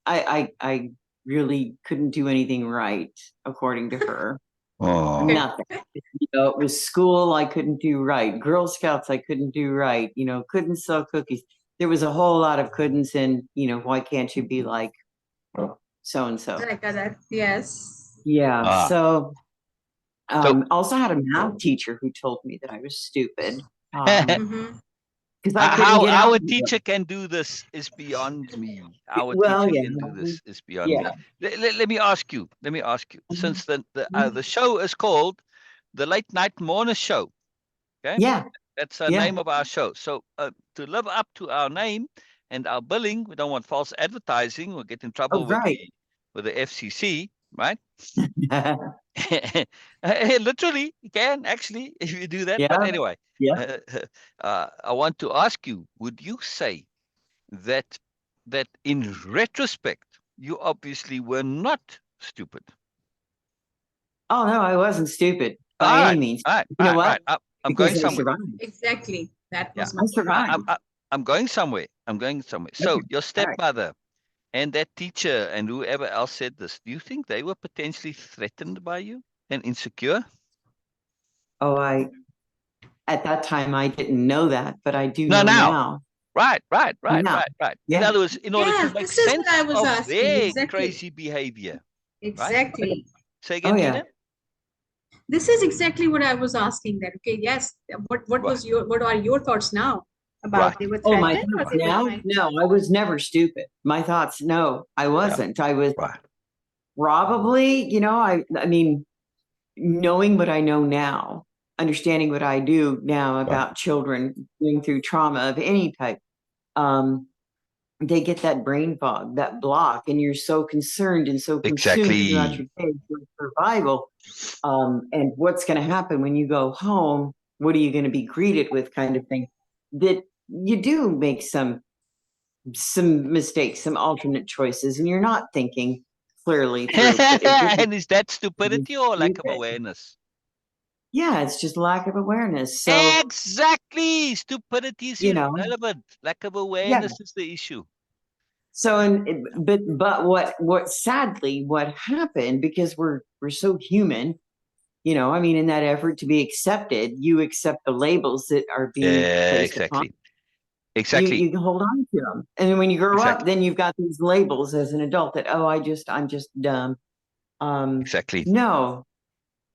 Speaker 3: I really couldn't do anything right according to her.
Speaker 2: Oh.
Speaker 3: Nothing. It was school I couldn't do right. Girl Scouts I couldn't do right. Couldn't sell cookies. There was a whole lot of couldn'ts, and why can't you be like so and so?
Speaker 1: Like that. Yes.
Speaker 3: Yeah.
Speaker 2: Ah.
Speaker 3: So
Speaker 2: So
Speaker 3: also had a math teacher who told me that I was stupid. Because I couldn't
Speaker 2: how
Speaker 3: get out.
Speaker 2: our teacher can do this is beyond me. Our
Speaker 3: Well,
Speaker 2: teacher
Speaker 3: yeah.
Speaker 2: can do this is beyond me.
Speaker 3: Yeah.
Speaker 2: Let me ask you. Let me ask you.
Speaker 3: Mhm.
Speaker 2: Since the show is called the Late Night Moreness Show, okay?
Speaker 3: Yeah.
Speaker 2: That's the
Speaker 3: Yeah.
Speaker 2: name of our show. So to live up to our name and our billing, we don't want false advertising. We'll get in
Speaker 3: Oh,
Speaker 2: trouble
Speaker 3: right.
Speaker 2: with the FCC, right? Literally, you can actually if you do that. But
Speaker 3: Yeah.
Speaker 2: anyway,
Speaker 3: Yeah.
Speaker 2: I want to ask you: would you say that in retrospect, you obviously were not stupid?
Speaker 3: Oh no, I wasn't stupid by
Speaker 2: All
Speaker 3: any
Speaker 2: right,
Speaker 3: means.
Speaker 2: all right,
Speaker 3: You
Speaker 2: all
Speaker 3: know
Speaker 2: right, all
Speaker 3: what?
Speaker 2: right. I'm going
Speaker 3: Because I
Speaker 2: somewhere.
Speaker 3: survived.
Speaker 1: Exactly. That
Speaker 2: Yeah,
Speaker 1: was my
Speaker 3: I
Speaker 1: point.
Speaker 3: survived.
Speaker 2: I'm going somewhere. I'm going somewhere.
Speaker 3: Okay.
Speaker 2: So your
Speaker 3: All right.
Speaker 2: stepmother and that teacher and whoever else said this, do you think they were potentially threatened by you and insecure?
Speaker 3: Oh, at that time I didn't know that, but I do
Speaker 2: No,
Speaker 3: know
Speaker 2: now.
Speaker 3: now.
Speaker 2: Right.
Speaker 3: Now.
Speaker 2: In
Speaker 3: Yeah.
Speaker 2: other words, in order to
Speaker 1: Yes,
Speaker 2: make
Speaker 1: this is what I
Speaker 2: sense
Speaker 1: was
Speaker 2: of
Speaker 1: asking.
Speaker 2: their
Speaker 1: Exactly.
Speaker 2: crazy behavior. Right?
Speaker 1: Exactly.
Speaker 2: Say
Speaker 3: Oh
Speaker 2: again,
Speaker 3: yeah.
Speaker 2: Beena?
Speaker 1: This is exactly what I was asking then. Okay, yes. What are your thoughts now about
Speaker 2: Right.
Speaker 1: they were
Speaker 3: Oh, my
Speaker 1: threatened or
Speaker 3: thoughts
Speaker 1: they were
Speaker 3: now?
Speaker 1: trying?
Speaker 3: No, I was never stupid. My thoughts, no, I wasn't. I was
Speaker 2: Right.
Speaker 3: probably, I mean, knowing what I know now, understanding what I do now about children going through trauma of any type, they get that brain fog, that block, and you're so concerned and so consumed throughout
Speaker 2: Exactly.
Speaker 3: your day with survival. And what's going to happen when you go home? What are you going to be greeted with, kind of thing? That you do make some mistakes, some alternate choices, and you're not thinking clearly through. But it didn't.
Speaker 2: And is that stupidity or lack of awareness?
Speaker 3: Yeah, it's just lack of awareness. So,
Speaker 2: Exactly. Stupidity is
Speaker 3: you know,
Speaker 2: irrelevant. Lack of
Speaker 3: yeah.
Speaker 2: awareness is the issue.
Speaker 3: So, but what sadly, what happened, because we're so human, I mean, in that effort to be accepted, you accept the labels that are being placed upon.
Speaker 2: Exactly.
Speaker 3: You can hold on to them. And then when you grow up,
Speaker 2: Exactly.
Speaker 3: then you've got these labels as an adult that, oh, I'm just dumb.
Speaker 2: Exactly.
Speaker 3: No,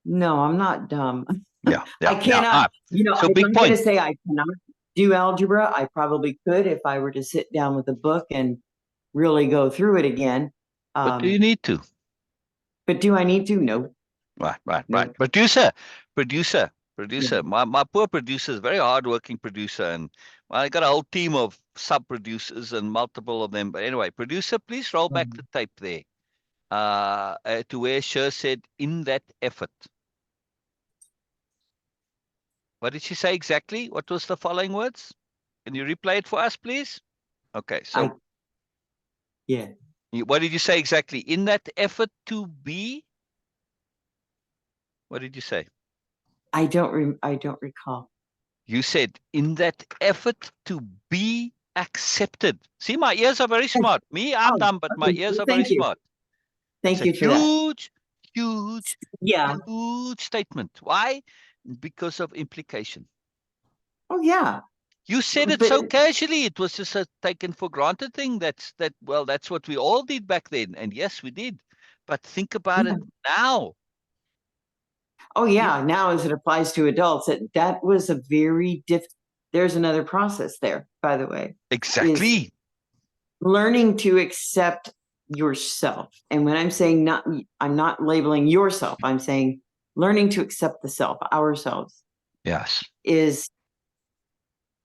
Speaker 3: I'm not dumb.
Speaker 2: Yeah.
Speaker 3: I cannot,
Speaker 2: So
Speaker 3: I'm
Speaker 2: big
Speaker 3: not going to
Speaker 2: point.
Speaker 3: say I cannot do algebra. I probably could if I were to sit down with a book and really go through it again.
Speaker 2: But do you need to?
Speaker 3: But do I need to? No.
Speaker 2: Right.
Speaker 3: No.
Speaker 2: Producer.
Speaker 3: Yeah.
Speaker 2: My poor producer is a very hardworking producer, and I got a whole team of sub-producers and multiple of them. But anyway, producer, please roll back the tape there to where Sher said, in that effort. What did she say exactly? What was the following words? Can you replay it for us, please? Okay, so
Speaker 3: Yeah.
Speaker 2: what did you say exactly? In that effort to be? What did you say?
Speaker 3: I don't recall.
Speaker 2: You said, in that effort to be accepted. See, my ears are very smart. Me, I'm dumb, but my
Speaker 3: Okay.
Speaker 2: ears are very
Speaker 3: Thank you.
Speaker 2: smart.
Speaker 3: Thank
Speaker 2: It's a
Speaker 3: you for that.
Speaker 2: huge
Speaker 3: Yeah.
Speaker 2: statement. Why? Because of implication.
Speaker 3: Oh, yeah.
Speaker 2: You said it
Speaker 3: But
Speaker 2: so casually. It was just a taken for granted thing. That's what we all did back then. And yes, we did. But think about
Speaker 3: yeah.
Speaker 2: it now.
Speaker 3: Oh, yeah. Now, as it applies to adults, that was a very there's another process there, by the way. Is
Speaker 2: Exactly.
Speaker 3: learning to accept yourself. And when I'm saying I'm not labeling yourself, I'm saying learning to accept the self, ourselves.
Speaker 2: Yes.
Speaker 3: Is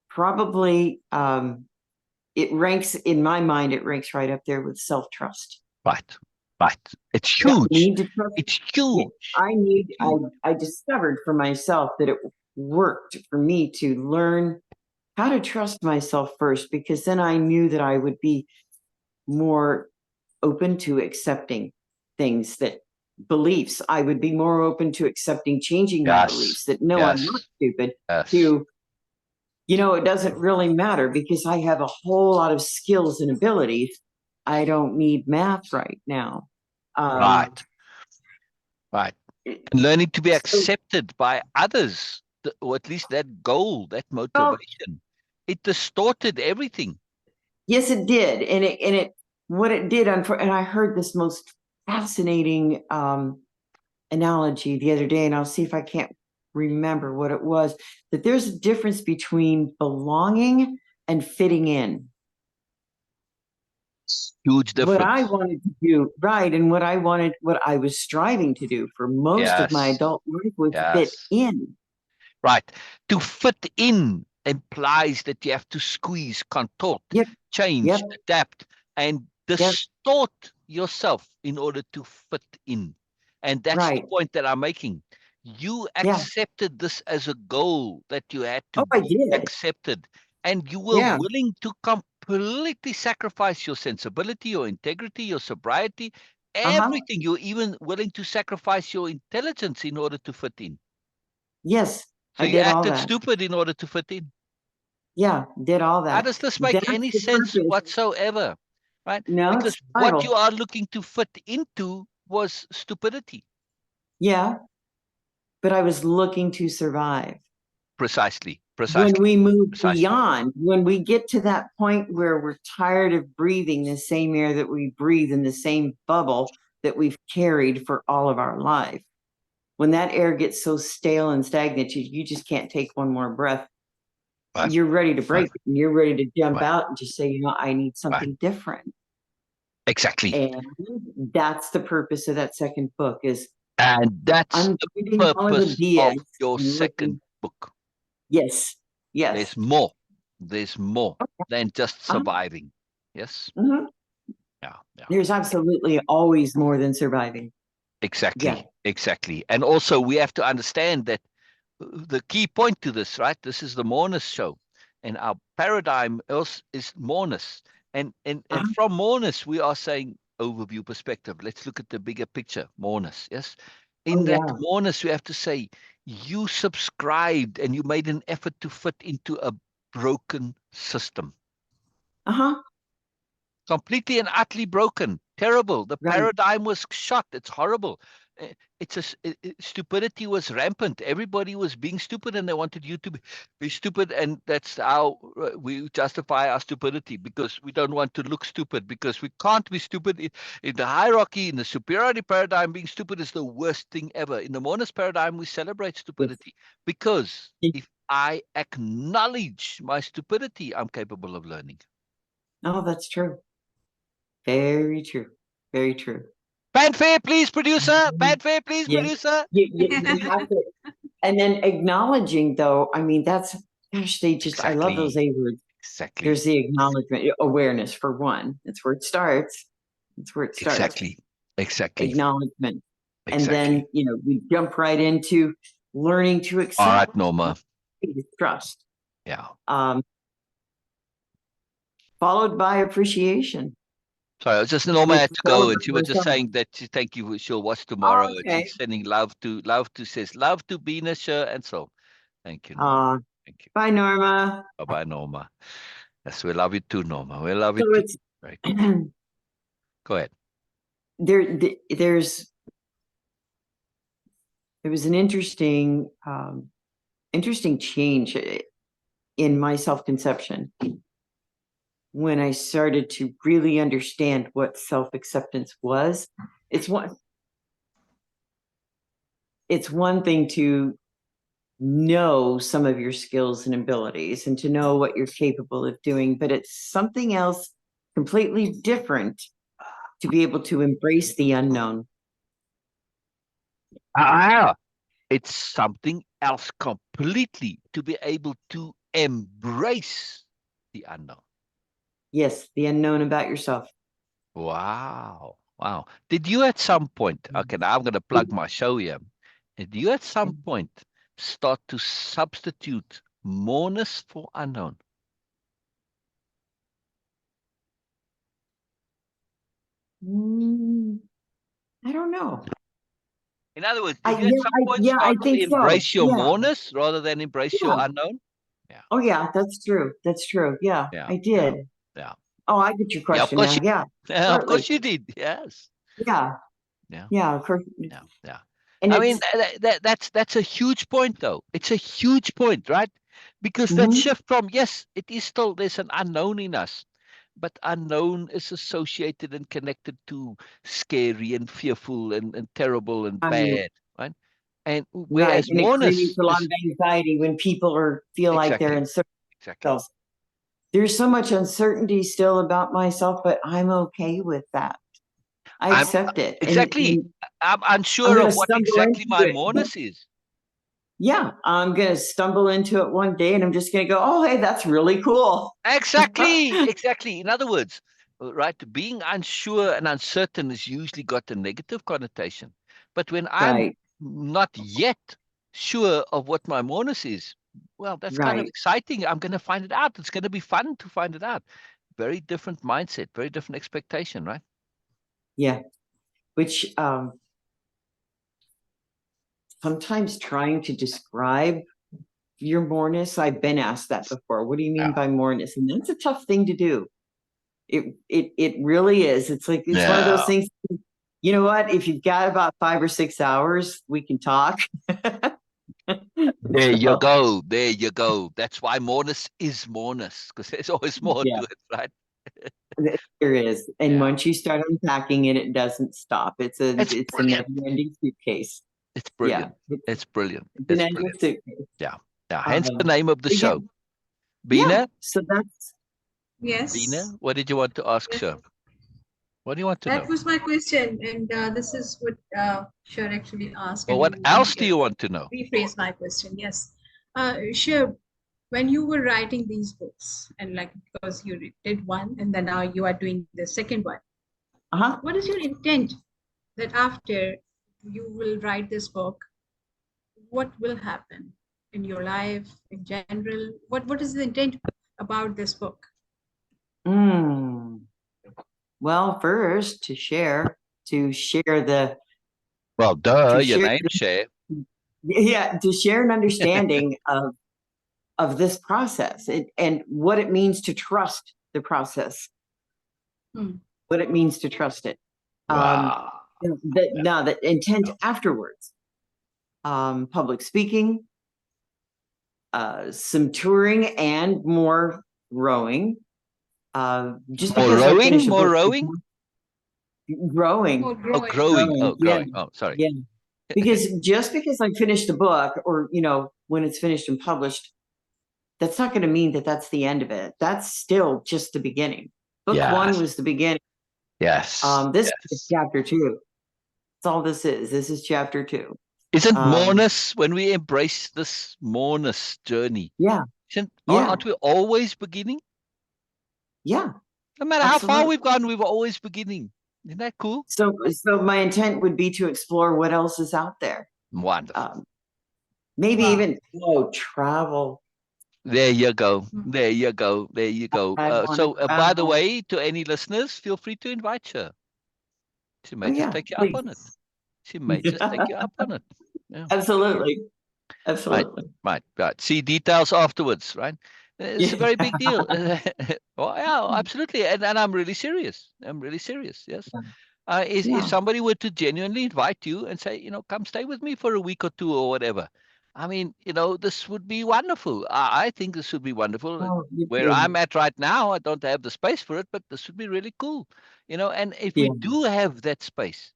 Speaker 3: probably, it ranks, in my mind, it ranks right up there with self-trust.
Speaker 2: Right. It's huge.
Speaker 3: Need to trust.
Speaker 2: It's huge.
Speaker 3: I discovered for myself that it worked for me to learn how to trust myself first, because then I knew that I would be more open to accepting things, that beliefs. I would be more open to accepting changing my beliefs, that no, I'm not stupid. To, it doesn't really matter because I have a whole lot of skills and abilities. I don't need math right now.
Speaker 2: Right. And learning to be accepted by others, or at least that goal, that motivation, it distorted everything.
Speaker 3: Yes, it did. And what it did, and I heard this most fascinating analogy the other day, and I'll see if I can't remember what it was, that there's a difference between belonging and fitting in.
Speaker 2: Huge difference.
Speaker 3: What I wanted to do, right, and what I was striving to do for most of my adult life was fit in.
Speaker 2: Right. To fit in implies that you have to squeeze, contort, change, adapt, and distort yourself in order to fit in. And that's the point that I'm making. You accepted this as a goal that you had to be accepted. And you were willing to completely sacrifice your sensibility, your integrity, your sobriety, everything. You're even willing to sacrifice your intelligence in order to fit in.
Speaker 3: Yes.
Speaker 2: So you acted stupid in order to fit in.
Speaker 3: Yeah, did all that.
Speaker 2: How does this make any sense whatsoever? Right?
Speaker 3: No,
Speaker 2: because what you are looking to fit into was stupidity.
Speaker 3: Yeah. but I was looking to survive.
Speaker 2: Precisely.
Speaker 3: When we move
Speaker 2: Precisely.
Speaker 3: beyond, when we get to that point where we're tired of breathing the same air that we breathe in the same bubble that we've carried for all of our life, when that air gets so stale and stagnant, you just can't take one more breath.
Speaker 2: Right.
Speaker 3: You're ready to break it, and you're ready to jump
Speaker 2: Right.
Speaker 3: out and just say, you know, I need something different.
Speaker 2: Exactly.
Speaker 3: And that's the purpose of that second book, is
Speaker 2: And that's the purpose of your second book.
Speaker 3: Yes. Yes.
Speaker 2: There's more. There's more than just surviving. Yes.
Speaker 3: Mm-hmm.
Speaker 2: Yeah. Yeah.
Speaker 3: There's absolutely always more than surviving.
Speaker 2: Exactly.
Speaker 3: Yeah.
Speaker 2: Exactly. And also we have to understand that the key point to this, right? This is the Moreness show, and our paradigm else is Moreness. And from Moreness, we are saying overview perspective. Let's look at the bigger picture, Moreness. Yes. In that Moreness, we have to say you subscribed and you made an effort to fit into a broken system. Completely and utterly broken. Terrible. The paradigm was shot. It's horrible. Stupidity was rampant. Everybody was being stupid, and they wanted you to be stupid, and that's how we justify our stupidity, because we don't want to look stupid, because we can't be stupid. In the hierarchy, in the superiority paradigm, being stupid is the worst thing ever. In the Moreness paradigm, we celebrate stupidity, because if I acknowledge my stupidity, I'm capable of learning.
Speaker 3: Oh, that's true. Very true. Very true.
Speaker 2: Fanfare, please, producer. Fanfare, please, producer.
Speaker 3: You have to. And then acknowledging, though, I mean, that's, gosh, I love those A words.
Speaker 2: Exactly.
Speaker 3: There's the acknowledgement, awareness for one. That's where it starts. That's where it starts.
Speaker 2: Exactly. Exactly.
Speaker 3: Acknowledgement. And then, we jump right into learning to accept.
Speaker 2: All right, Norma.
Speaker 3: Trust.
Speaker 2: Yeah.
Speaker 3: Followed by appreciation.
Speaker 2: Sorry, I was just Norma had to go, and she was just saying that thank you. She'll watch tomorrow. And she's sending love to Beena, Sher, and Syl. Thank you, Norma. Thank you.
Speaker 3: Bye, Norma.
Speaker 2: Bye, Norma. Yes, we love you too, Norma. We love you too. Right. Go ahead.
Speaker 3: There was an interesting change in my self-conception when I started to really understand what self-acceptance was. It's one thing to know some of your skills and abilities and to know what you're capable of doing, but it's something else completely different to be able to embrace the unknown.
Speaker 2: It's something else completely to be able to embrace the unknown.
Speaker 3: Yes, the unknown about yourself.
Speaker 2: Wow. Wow. Did you at some point, okay, now I'm going to plug my show here. Did you at some point start to substitute moreness for unknown?
Speaker 3: I don't know.
Speaker 2: In other words, did you at some point start to embrace your moreness rather than embrace your unknown?
Speaker 3: Yeah. Oh, yeah, that's true. That's true. Yeah, I did.
Speaker 2: Yeah.
Speaker 3: Oh, I get your question now.
Speaker 2: Yeah, of course you did. Yes.
Speaker 3: Yeah. Yeah, of course.
Speaker 2: Yeah. And I mean, that's a huge point, though. It's a huge point, right? Because that shift from, yes, it is still, there's an unknown in us, but unknown is associated and connected to scary and fearful and terrible and bad, right? And whereas
Speaker 3: and it
Speaker 2: moreness
Speaker 3: creates a lot of anxiety when people feel like they're uncertain.
Speaker 2: Exactly.
Speaker 3: So there's so much uncertainty still about myself, but I'm okay with that. I accept it.
Speaker 2: Exactly. I'm unsure of what exactly my moreness is.
Speaker 3: Yeah, I'm going to stumble into it one day and I'm just going to go, oh, hey, that's really cool.
Speaker 2: Exactly. Exactly. In other words, right, being unsure and uncertain has usually got a negative connotation. But when I'm not yet sure of what my moreness is, well, that's kind of exciting. I'm going to find it out. It's going to be fun to find it out. Very different mindset, very different expectation, right?
Speaker 3: Yeah. Which sometimes trying to describe your moreness, I've been asked that before. What do you mean by moreness? And that's a tough thing to do. It really is. It's like, it's one of those things You know what? If you've got about 5 or 6 hours, we can talk.
Speaker 2: There you
Speaker 3: So,
Speaker 2: go. There you go. That's why moreness is moreness, because there's always more
Speaker 3: yeah,
Speaker 2: to it, right?
Speaker 3: there is. And
Speaker 2: Yeah.
Speaker 3: once you start unpacking it, it doesn't stop. It's a
Speaker 2: It's brilliant.
Speaker 3: never-ending suitcase.
Speaker 2: It's
Speaker 3: Yeah,
Speaker 2: brilliant. It's brilliant.
Speaker 3: it's an
Speaker 2: It's
Speaker 3: endless
Speaker 2: brilliant.
Speaker 3: suitcase.
Speaker 2: Yeah. Yeah. Hence the
Speaker 3: Um,
Speaker 2: name of the
Speaker 3: but yeah,
Speaker 2: show.
Speaker 3: yeah.
Speaker 2: Beena,
Speaker 3: So that's
Speaker 1: Yes.
Speaker 2: Beena, what did you want to ask,
Speaker 1: Yes.
Speaker 2: Sher? What do you want to
Speaker 1: That
Speaker 2: know?
Speaker 1: was my question, and this is what Sher actually asked,
Speaker 2: Well,
Speaker 1: and
Speaker 2: what
Speaker 1: he
Speaker 2: else do you want to know?
Speaker 1: rephrased my question. Yes, Sher, when you were writing these books, and like because you did one, and then now you are doing the second one,
Speaker 3: uh-huh.
Speaker 1: what is your intent that after you will write this book, what will happen in your life in general? What is the intent about this book?
Speaker 3: Mm. Well, first to share the
Speaker 2: Well, duh,
Speaker 3: to
Speaker 2: your
Speaker 3: share
Speaker 2: name, Sher.
Speaker 3: yeah, to share an understanding of this process and what it means to trust the process,
Speaker 1: Hmm.
Speaker 3: what it means to trust it.
Speaker 2: Wow.
Speaker 3: Now the intent afterwards, public speaking, some touring and more rowing. Just
Speaker 2: More
Speaker 3: because I
Speaker 2: rowing?
Speaker 3: finish a
Speaker 2: More
Speaker 3: book,
Speaker 2: rowing?
Speaker 3: growing,
Speaker 1: More
Speaker 2: Oh,
Speaker 1: growing.
Speaker 2: growing. Oh,
Speaker 3: yeah,
Speaker 2: growing. Oh, sorry.
Speaker 3: yeah. Because just because I finished a book, or when it's finished and published, that's not going to mean that that's the end of it. That's still just the beginning. Book one
Speaker 2: Yes.
Speaker 3: was the beginning.
Speaker 2: Yes.
Speaker 3: This is
Speaker 2: Yes.
Speaker 3: chapter two. That's all this is. This is chapter two.
Speaker 2: Isn't
Speaker 3: Um,
Speaker 2: moreness, when we embrace this moreness journey,
Speaker 3: yeah, yeah,
Speaker 2: aren't we always beginning?
Speaker 3: yeah,
Speaker 2: No matter how far
Speaker 3: absolutely.
Speaker 2: we've gone, we were always beginning. Isn't that cool?
Speaker 3: So my intent would be to explore what else is out there.
Speaker 2: Wonderful.
Speaker 3: Maybe
Speaker 1: Wow.
Speaker 3: even travel.
Speaker 2: There you go.
Speaker 1: Hmm.
Speaker 2: There you go. There you go.
Speaker 3: I want to
Speaker 2: By the
Speaker 3: travel.
Speaker 2: way, to any listeners, feel free to invite her. She
Speaker 3: Oh
Speaker 2: may just
Speaker 3: yeah,
Speaker 2: take you up on it.
Speaker 3: please.
Speaker 2: She may just take you up on it. Yeah.
Speaker 3: Absolutely,
Speaker 2: Right.
Speaker 3: absolutely.
Speaker 2: Right. Right. See details afterwards. Right. It's a
Speaker 3: Yeah.
Speaker 2: very big deal. Well, yeah, absolutely. And I'm really serious. I'm really serious. Yes. If
Speaker 3: Yeah.
Speaker 2: somebody were to genuinely invite you and say, come stay with me for a week or two or whatever, I mean, this would be wonderful. I think this would be wonderful.
Speaker 3: Oh, you
Speaker 2: Where
Speaker 3: too.
Speaker 2: I'm at right now, I don't have the space for it, but this would be really cool. And if we
Speaker 3: Yeah.
Speaker 2: do have that space,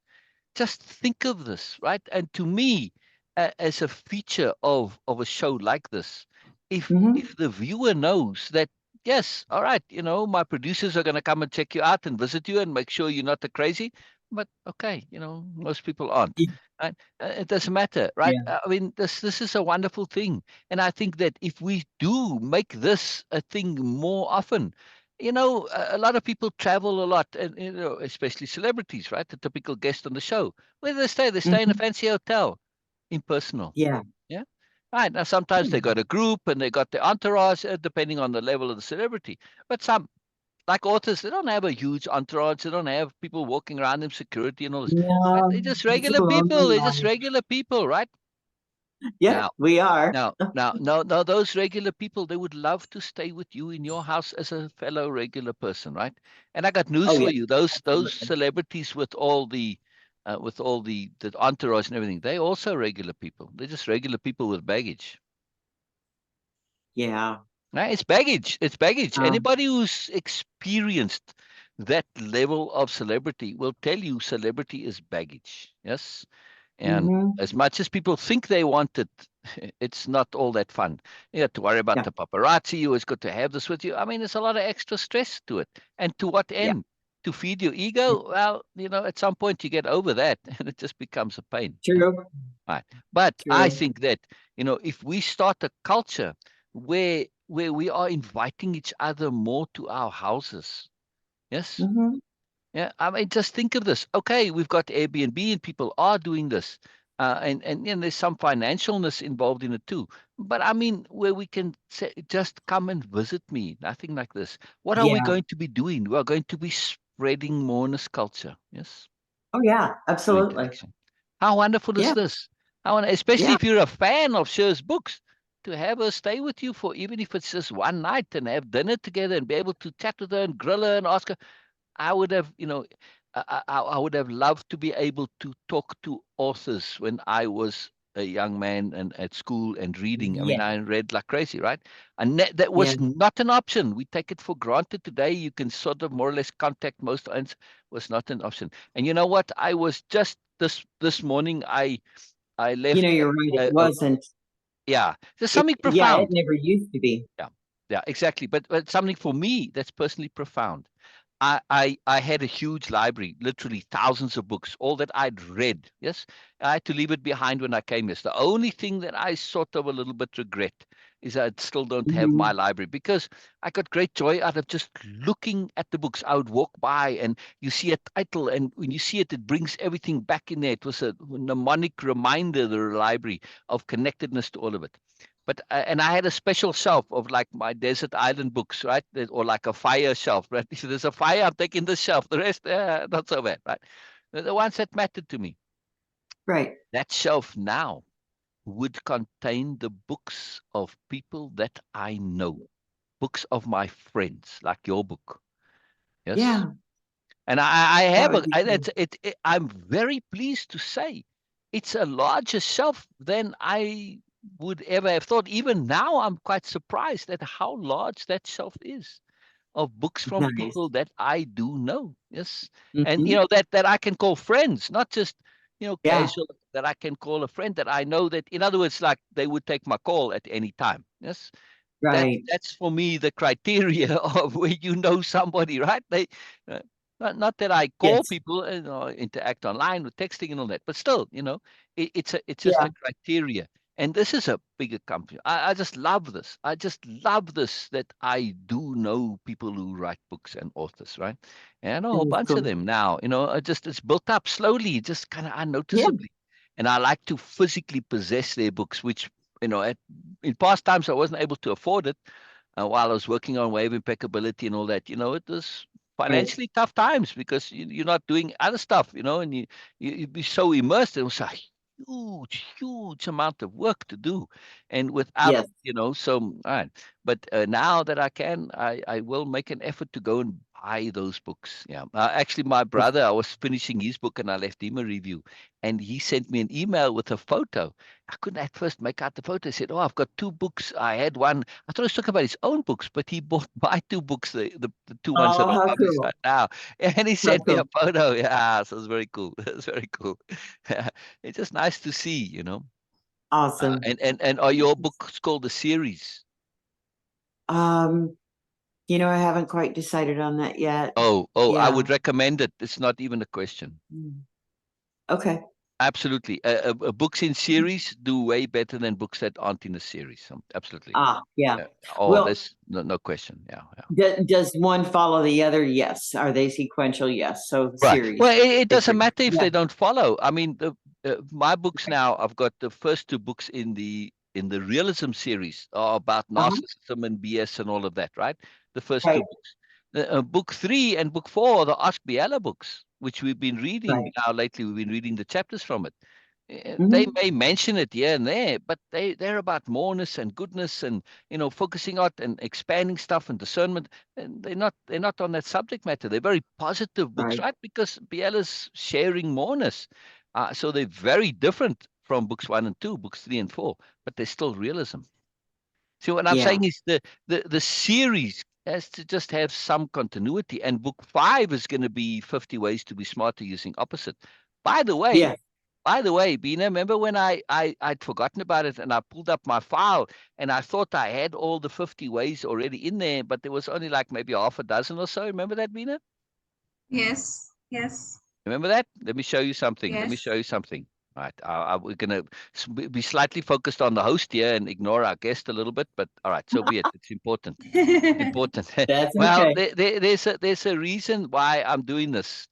Speaker 2: just think of this, right? And to me, as a feature of a show like this, if
Speaker 3: Hmm.
Speaker 2: if the viewer knows that, yes, all right, my producers are going to come and check you out and visit you and make sure you're not a crazy, but okay, most people aren't. Right? It doesn't matter, right?
Speaker 3: Yeah.
Speaker 2: I mean, this is a wonderful thing, and I think that if we do make this a thing more often, a lot of people travel a lot, and especially celebrities, right? The typical guest on the show. Where do they stay? They stay in a
Speaker 3: Hmm.
Speaker 2: fancy hotel, impersonal.
Speaker 3: Yeah.
Speaker 2: Yeah. Right. Now, sometimes they got a group and they got the entourage, depending on the level of the celebrity. But some, like authors, they don't have a huge entourage. They don't have people walking around them, security and all this. Right?
Speaker 3: No,
Speaker 2: They're just
Speaker 3: it's a
Speaker 2: regular people.
Speaker 3: lonely
Speaker 2: They're just
Speaker 3: life.
Speaker 2: regular people, right?
Speaker 3: Yeah,
Speaker 2: Now,
Speaker 3: we are.
Speaker 2: no, those regular people, they would love to stay with you in your house as a fellow regular person, right? And I got news
Speaker 3: Oh
Speaker 2: for
Speaker 3: yeah,
Speaker 2: you. Those
Speaker 3: absolutely.
Speaker 2: celebrities with all the entourage and everything, they also regular people. They're just regular people with baggage.
Speaker 3: Yeah.
Speaker 2: Right? It's baggage. It's baggage.
Speaker 3: Um,
Speaker 2: Anybody who's experienced that level of celebrity will tell you celebrity is baggage. Yes. And
Speaker 3: mhm.
Speaker 2: as much as people think they want it, it's not all that fun. You have to worry about
Speaker 3: Yeah.
Speaker 2: the paparazzi who has got to have this with you. I mean, there's a lot of extra stress to it. And to what
Speaker 3: Yeah.
Speaker 2: end? To feed your ego? Well, at some point you get over that and it just becomes a pain. Yeah.
Speaker 3: True.
Speaker 2: Right. But I
Speaker 3: True.
Speaker 2: think that, if we start a culture where we are inviting each other more to our houses, yes,
Speaker 3: Hmm.
Speaker 2: yeah, I mean, just think of this. Okay, we've got Airbnb and people are doing this. And there's some financialness involved in it too. But I mean, where we can say, just come and visit me, nothing like this. What are we
Speaker 3: Yeah.
Speaker 2: going to be doing? We are going to be spreading moreness culture. Yes,
Speaker 3: Oh yeah,
Speaker 2: through
Speaker 3: absolutely.
Speaker 2: interaction. How wonderful is
Speaker 3: Yeah.
Speaker 2: this? Especially
Speaker 3: Yeah.
Speaker 2: if you're a fan of Sher's books, to have her stay with you for even if it's just one night and have dinner together and be able to chat with her and grill her and ask her. I would have, I would have loved to be able to talk to authors when I was a young man and at school and reading. I mean,
Speaker 3: Yes.
Speaker 2: I read like crazy, right? And that
Speaker 3: Yeah.
Speaker 2: was not an option. We take it for granted today. You can sort of more or less contact most audience. Was not an option. And you know what? I was just this morning. I
Speaker 3: You know,
Speaker 2: left.
Speaker 3: you're right. It
Speaker 2: A, a,
Speaker 3: wasn't.
Speaker 2: yeah, there's something
Speaker 3: Yeah, it
Speaker 2: profound.
Speaker 3: never used to be.
Speaker 2: Yeah, yeah, exactly. But something for me that's personally profound. I had a huge library, literally thousands of books, all that I'd read. Yes, I had to leave it behind when I came here. So the only thing that I sort of a little bit regret is I still don't have my
Speaker 3: Mhm.
Speaker 2: library, because I got great joy out of just looking at the books. I would walk by and you see a title, and when you see it, it brings everything back in there. It was a mnemonic reminder, the library, of connectedness to all of it. But and I had a special shelf of like my desert island books, right? Or like a fire shelf, right? If there's a fire, I'm taking this shelf. The rest, not so bad, right? The ones that mattered to me.
Speaker 3: Right.
Speaker 2: That shelf now would contain the books of people that I know, books of my friends, like your book. Yes.
Speaker 3: Yeah,
Speaker 2: And I
Speaker 3: that
Speaker 2: have
Speaker 3: would be cool.
Speaker 2: I'm very pleased to say it's a larger shelf than I would ever have thought. Even now, I'm quite surprised at how large that shelf is, of books from
Speaker 3: Nice.
Speaker 2: people that I do know. Yes. And
Speaker 3: Hmm.
Speaker 2: that I can call friends, not just,
Speaker 3: Yeah,
Speaker 2: casual, that I can call a friend, that I know, that, in other words, like they would take my call at any time. Yes.
Speaker 3: right.
Speaker 2: That's for me the criteria of where you know somebody, right? Uh, not that I call
Speaker 3: Yes.
Speaker 2: people, interact online with texting and all that, but still, it's just
Speaker 3: Yeah.
Speaker 2: a criteria. And this is a bigger company. I just love this. I just love this, that I do know people who write books and authors, right? And a
Speaker 3: That
Speaker 2: whole
Speaker 3: is
Speaker 2: bunch of
Speaker 3: cool.
Speaker 2: them now. It's built up slowly, just kind of
Speaker 3: Yeah.
Speaker 2: unnoticeably. And I like to physically possess their books, which, in past times I wasn't able to afford it, while I was working on Way-of-Impeccability and all that. It was
Speaker 3: Right.
Speaker 2: financially tough times, because you're not doing other stuff, and you'd be so immersed. It was a huge, huge amount of work to do, and without,
Speaker 3: Yes.
Speaker 2: so all right. But now that I can, I will make an effort to go and buy those books. Yeah. Actually, my
Speaker 3: Yes.
Speaker 2: brother, I was finishing his book and I left him a review, and he sent me an email with a photo. I couldn't at first make out the photo. He said, "Oh, I've got two books. I had one." I thought he was talking about his own books, but he bought my two books, the two ones that
Speaker 3: Oh,
Speaker 2: are
Speaker 3: how
Speaker 2: published
Speaker 3: cool.
Speaker 2: right now. And he
Speaker 3: How
Speaker 2: sent me a
Speaker 3: cool.
Speaker 2: photo. Yeah, so it's very cool. It's very cool. It's just nice to see,
Speaker 3: Awesome.
Speaker 2: And are your books called the series?
Speaker 3: Um, I haven't quite decided on that yet.
Speaker 2: Oh, I
Speaker 3: Yeah.
Speaker 2: would recommend it. It's not even a question.
Speaker 3: Mm. Okay.
Speaker 2: Absolutely. Books in series do way better than books that aren't in a series. Absolutely.
Speaker 3: Ah, yeah.
Speaker 2: Oh,
Speaker 3: Well,
Speaker 2: there's no question. Yeah, yeah.
Speaker 3: does one follow the other? Yes. Are they sequential? Yes. So
Speaker 2: Right. Well,
Speaker 3: series.
Speaker 2: it doesn't
Speaker 3: Different.
Speaker 2: matter if
Speaker 3: Yeah.
Speaker 2: they don't follow. I mean, my books now, I've got the first two books in the realism series are about
Speaker 3: Uh-huh.
Speaker 2: narcissism and BS and all of that, right? The first two
Speaker 3: Right.
Speaker 2: books. Book 3 and book 4 are the Ask Biella books, which we've been reading
Speaker 3: Right.
Speaker 2: now lately. We've been reading the chapters from it. They
Speaker 3: Hmm.
Speaker 2: may mention it here and there, but they're about moreness and goodness, and focusing on and expanding stuff and discernment. And they're not on that subject matter. They're very positive books,
Speaker 3: Right.
Speaker 2: right? Because Biella's sharing moreness, so they're very different from books 1 and 2, books 3 and 4, but they're still realism. See, what I'm
Speaker 3: Yeah.
Speaker 2: saying is the series has to just have some continuity, and book 5 is going to be 50 ways to be smarter using opposite. By the way,
Speaker 3: Yeah.
Speaker 2: Beena, remember when I'd forgotten about it, and I pulled up my file and I thought I had all the 50 ways already in there, but there was only like maybe half a dozen or so. Remember that, Beena?
Speaker 1: Yes, yes,
Speaker 2: Remember that? Let me show you something. Let me show
Speaker 1: yes.
Speaker 2: you something. Right. We're going to be slightly focused on the host here and ignore our guest a little bit, but all right, so be it. It's important. Important.
Speaker 3: That's
Speaker 2: Well,
Speaker 3: okay.
Speaker 2: there's a reason why I'm doing this,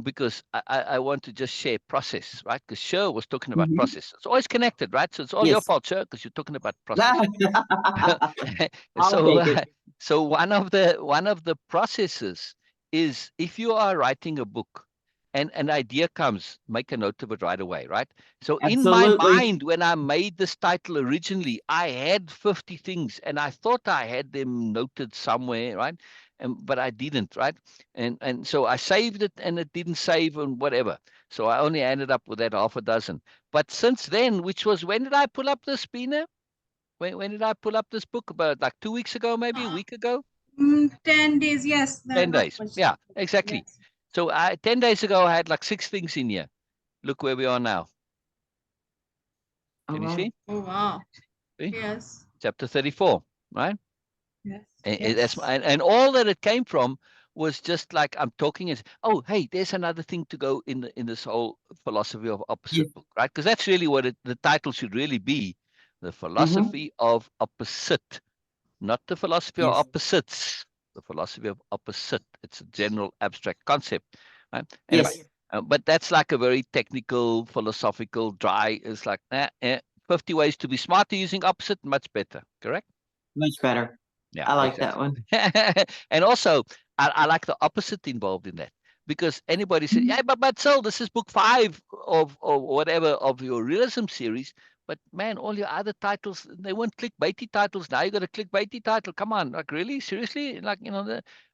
Speaker 2: because I want to just share process, right? Because Sher was talking about
Speaker 3: Hmm.
Speaker 2: process. It's always connected, right? So it's all your
Speaker 3: Yes.
Speaker 2: fault, Sher, because you're talking about process.
Speaker 3: I'll
Speaker 2: so
Speaker 3: take it.
Speaker 2: so one of the processes is, if you are writing a book, and an idea comes, make a note of it right away, right? So in my
Speaker 3: Absolutely.
Speaker 2: mind, when I made this title originally, I had 50 things and I thought I had them noted somewhere, right? But I didn't, right? And so I saved it and it didn't save and whatever. So I only ended up with that half a dozen. But since then, which was, when did I pull up this, Beena? When did I pull up this book? About like 2 weeks ago, maybe a week ago?
Speaker 1: 10 days, yes.
Speaker 2: 10
Speaker 1: Not
Speaker 2: days.
Speaker 1: much.
Speaker 2: Yeah, exactly.
Speaker 1: Yes.
Speaker 2: So 10 days ago, I had like 6 things in here. Look where we are now.
Speaker 3: Oh,
Speaker 2: Can you
Speaker 3: wow.
Speaker 2: see?
Speaker 1: Oh, wow.
Speaker 2: See?
Speaker 1: Yes.
Speaker 2: Chapter 34, right?
Speaker 1: Yes.
Speaker 2: And, that's
Speaker 1: Yes.
Speaker 2: and all that it came from was just like I'm talking is, oh, hey, there's another thing to go in this whole philosophy of
Speaker 3: Yes.
Speaker 2: opposite book, right? Because that's really what the title should really be, the philosophy of opposite, not the philosophy of
Speaker 3: Yes.
Speaker 2: opposites, the philosophy of opposite. It's a general abstract concept, right? Anyway,
Speaker 3: Yes.
Speaker 2: but that's like a very technical, philosophical, dry. It's like 50 ways to be smarter using opposite, much better, correct?
Speaker 3: Much better.
Speaker 2: Yeah,
Speaker 3: I like that
Speaker 2: exactly.
Speaker 3: one.
Speaker 2: And also, I like the opposite involved in that, because anybody says, yeah, but Syl, this is book 5 of whatever of your realism series. But man, all your other titles, they weren't clickbaity titles. Now you got a clickbaity title. Come on, like really, seriously, like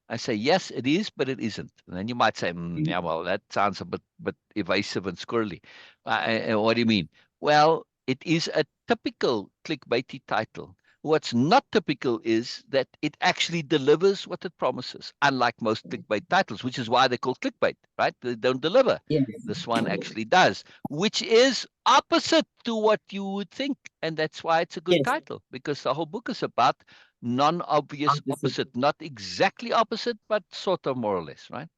Speaker 2: I say yes, it is, but it isn't. And then you might say, yeah, well, that sounds a bit evasive and squirrely. What do you mean? Well, it is a typical clickbaity title. What's not typical is that it actually delivers what it promises, unlike most clickbait titles, which is why they're called clickbait, right? They don't deliver.
Speaker 3: Yes.
Speaker 2: This one actually does, which is opposite to what you would think. And that's why it's a good
Speaker 3: Yes.
Speaker 2: title, because the whole book is about non-obvious opposite, not exactly opposite, but sort of more or less, right?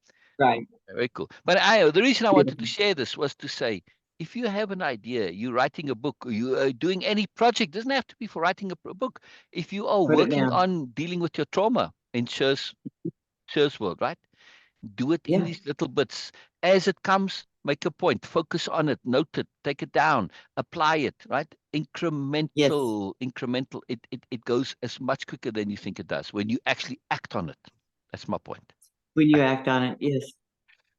Speaker 3: Right.
Speaker 2: Very cool. But the reason I wanted to share this was to say, if you have an idea, you're writing a book, or you are doing any project, doesn't have to be for writing a book. If you are
Speaker 3: Put it
Speaker 2: working
Speaker 3: down.
Speaker 2: on dealing with your trauma in Sher's world, right? Do it in
Speaker 3: Yeah.
Speaker 2: these little bits. As it comes, make a point, focus on it, note it, take it down, apply it, right?
Speaker 3: Yes.
Speaker 2: Incremental. It goes as much quicker than you think it does when you actually act on it. That's my point.
Speaker 3: When you act on it. Yes.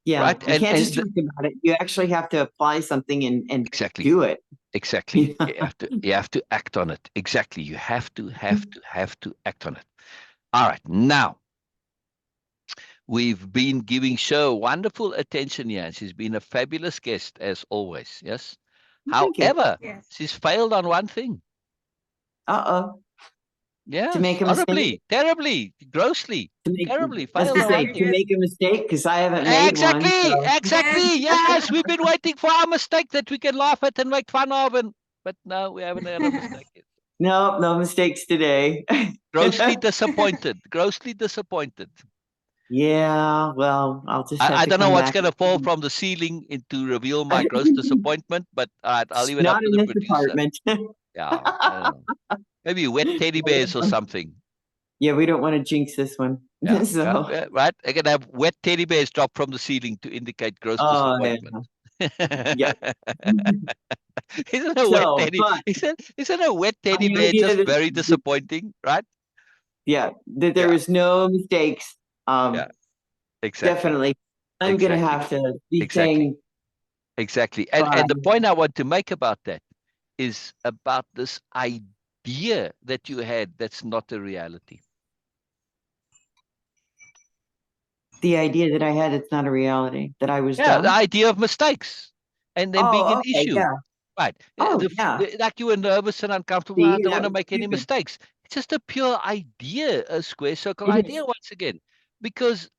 Speaker 3: Yeah.
Speaker 2: Right?
Speaker 3: You can't just talk about it. You actually have to apply something and
Speaker 2: Exactly.
Speaker 3: do it.
Speaker 2: Exactly.
Speaker 3: Yeah.
Speaker 2: You have to act on it. Exactly. You have to act on it. All right. Now, we've been giving Sher wonderful attention here. She's been a fabulous guest as always. Yes.
Speaker 3: Thank you.
Speaker 2: However,
Speaker 1: Yes.
Speaker 2: she's failed on one thing.
Speaker 3: Uh-oh.
Speaker 2: Yes.
Speaker 3: To make a mistake.
Speaker 2: Horribly, terribly, grossly,
Speaker 3: To make,
Speaker 2: terribly
Speaker 3: I was
Speaker 2: failed
Speaker 3: gonna
Speaker 2: on
Speaker 3: say
Speaker 2: one
Speaker 3: to
Speaker 2: thing.
Speaker 3: make a mistake because I haven't made one.
Speaker 2: Exactly.
Speaker 3: So.
Speaker 2: Exactly.
Speaker 1: Yes.
Speaker 2: Yes. We've been waiting for our mistake that we can laugh at and make fun of, but no, we haven't had a mistake yet.
Speaker 3: No, no mistakes today.
Speaker 2: Grossly disappointed. Grossly disappointed.
Speaker 3: Yeah, well, I'll just have
Speaker 2: I
Speaker 3: to
Speaker 2: don't know
Speaker 3: come
Speaker 2: what's
Speaker 3: back.
Speaker 2: going to fall from the ceiling to reveal my gross disappointment, but I'll leave it up
Speaker 3: Not
Speaker 2: to
Speaker 3: in
Speaker 2: the
Speaker 3: this
Speaker 2: producer.
Speaker 3: apartment.
Speaker 2: Yeah, I don't know. Maybe wet teddy bears or something.
Speaker 3: Yeah, we don't want to jinx this one.
Speaker 2: Yeah,
Speaker 3: So,
Speaker 2: yeah, right. I can have wet teddy bears drop from the ceiling to indicate gross
Speaker 3: oh yeah,
Speaker 2: disappointment.
Speaker 3: yep.
Speaker 2: Isn't a wet
Speaker 3: So,
Speaker 2: teddy?
Speaker 3: but
Speaker 2: Isn't a wet
Speaker 3: on
Speaker 2: teddy
Speaker 3: the
Speaker 2: bear
Speaker 3: idea
Speaker 2: just
Speaker 3: that,
Speaker 2: very disappointing, right?
Speaker 3: yeah, that there
Speaker 2: Yeah,
Speaker 3: was no mistakes.
Speaker 2: yeah, exactly,
Speaker 3: Definitely, I'm gonna
Speaker 2: exactly,
Speaker 3: have to be
Speaker 2: exactly,
Speaker 3: saying
Speaker 2: exactly.
Speaker 3: bye.
Speaker 2: And the point I want to make about that is about this idea that you had that's not a reality.
Speaker 3: The idea that I had, it's not a reality. That I was
Speaker 2: Yeah, the
Speaker 3: dumb.
Speaker 2: idea of mistakes and then being
Speaker 3: Oh,
Speaker 2: an
Speaker 3: okay,
Speaker 2: issue.
Speaker 3: yeah.
Speaker 2: Right.
Speaker 3: Oh, yeah.
Speaker 2: Like you were nervous and uncomfortable. I
Speaker 3: See,
Speaker 2: don't
Speaker 3: that
Speaker 2: want to
Speaker 3: was
Speaker 2: make any
Speaker 3: stupid.
Speaker 2: mistakes. It's just a pure idea, a square circle
Speaker 3: It
Speaker 2: idea
Speaker 3: is.
Speaker 2: once again. Because,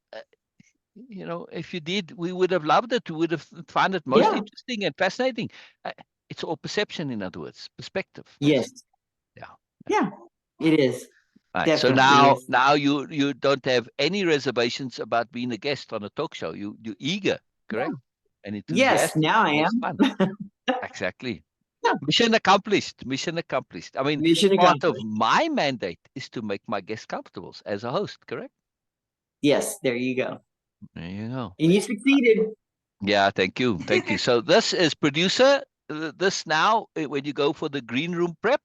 Speaker 2: if you did, we would have loved it. We would have found it most
Speaker 3: Yeah.
Speaker 2: interesting and fascinating. It's all perception, in other words, perspective.
Speaker 3: Yes.
Speaker 2: Yeah.
Speaker 3: Yeah. It is.
Speaker 2: Right. So
Speaker 3: Definitely is.
Speaker 2: now you don't have any reservations about being a guest on a talk show. You're eager, correct? And
Speaker 3: Yes.
Speaker 2: enthusiastic.
Speaker 3: Now I
Speaker 2: That's
Speaker 3: am.
Speaker 2: fun. Exactly.
Speaker 3: Yeah.
Speaker 2: Mission accomplished. Mission accomplished. I mean,
Speaker 3: Mission
Speaker 2: part of
Speaker 3: accomplished.
Speaker 2: my mandate is to make my guests comfortable as a host, correct?
Speaker 3: Yes. There you go.
Speaker 2: There you go.
Speaker 3: And you succeeded.
Speaker 2: Yeah, thank you. Thank you. So this is producer. This now, when you go for the green room prep,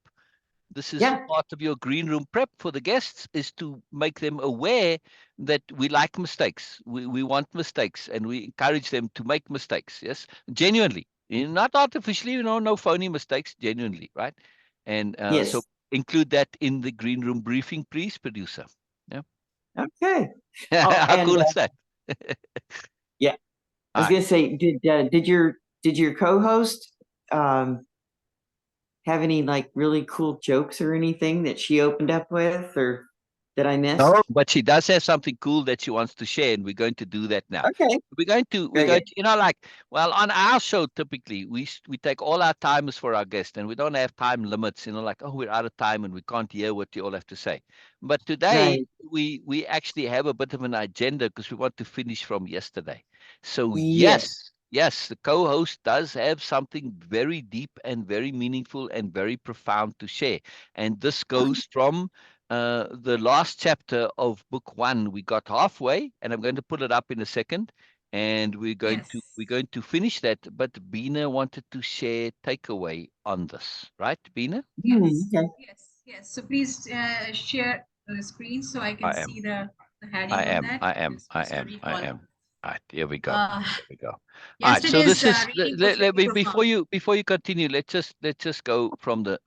Speaker 2: This is
Speaker 3: Yeah.
Speaker 2: part of your green room prep for the guests, is to make them aware that we like mistakes. We want mistakes, and we encourage them to make mistakes. Yes, genuinely, not artificially, no phony mistakes, genuinely, right? And so
Speaker 3: Yes.
Speaker 2: include that in the green room briefing, please, producer. Yeah.
Speaker 3: Okay. Oh,
Speaker 2: How
Speaker 3: and
Speaker 2: cool is that?
Speaker 3: yeah, I
Speaker 2: All
Speaker 3: was
Speaker 2: right.
Speaker 3: gonna say, did your co-host have any like really cool jokes or anything that she opened up with, or that I
Speaker 2: No,
Speaker 3: missed?
Speaker 2: but she does have something cool that she wants to share, and we're going to do that now.
Speaker 3: Okay.
Speaker 2: We're
Speaker 3: Very
Speaker 2: going
Speaker 3: good.
Speaker 2: to, like, well, on our show, typically we take all our time is for our guests, and we don't have time limits, like, oh, we're out of time and we can't hear what you all have to say. But today
Speaker 3: Right.
Speaker 2: we actually have a bit of an agenda because we want to finish from yesterday. So
Speaker 3: Yes.
Speaker 2: yes, the co-host does have something very deep and very meaningful and very profound to share. And this goes from the last chapter of book 1. We got halfway, and I'm going to put it up in a second, and
Speaker 1: Yes.
Speaker 2: we're going to finish that. But Beena wanted to share takeaway on this, right, Beena?
Speaker 1: Yes.
Speaker 3: Okay.
Speaker 1: Yes. So please share the screen so I can
Speaker 2: I am,
Speaker 1: see the heading on that. Just, just to
Speaker 2: I
Speaker 1: recall.
Speaker 2: am. All right, here we go.
Speaker 1: Uh,
Speaker 2: Here we go. All right, so
Speaker 1: Yesterday's
Speaker 2: this is
Speaker 1: reading was
Speaker 2: let
Speaker 1: really
Speaker 2: me
Speaker 1: profound.
Speaker 2: before you continue. Let's just go from the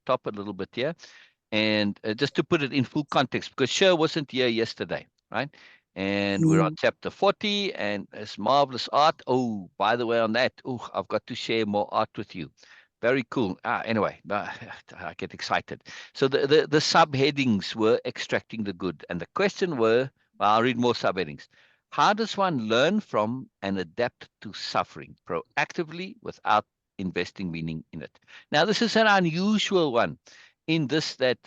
Speaker 2: top a little bit here. And just to put it in full context, because Sher wasn't here yesterday, right? And we're on
Speaker 3: Mhm.
Speaker 2: chapter 40, and it's marvelous art. Oh, by the way, on that, oh, I've got to share more art with you. Very cool. Anyway, I get excited. So the subheadings were extracting the good, and the question were, well, I'll read more subheadings. How does one learn from and adapt to suffering proactively without investing meaning in it? Now, this is an unusual one in this that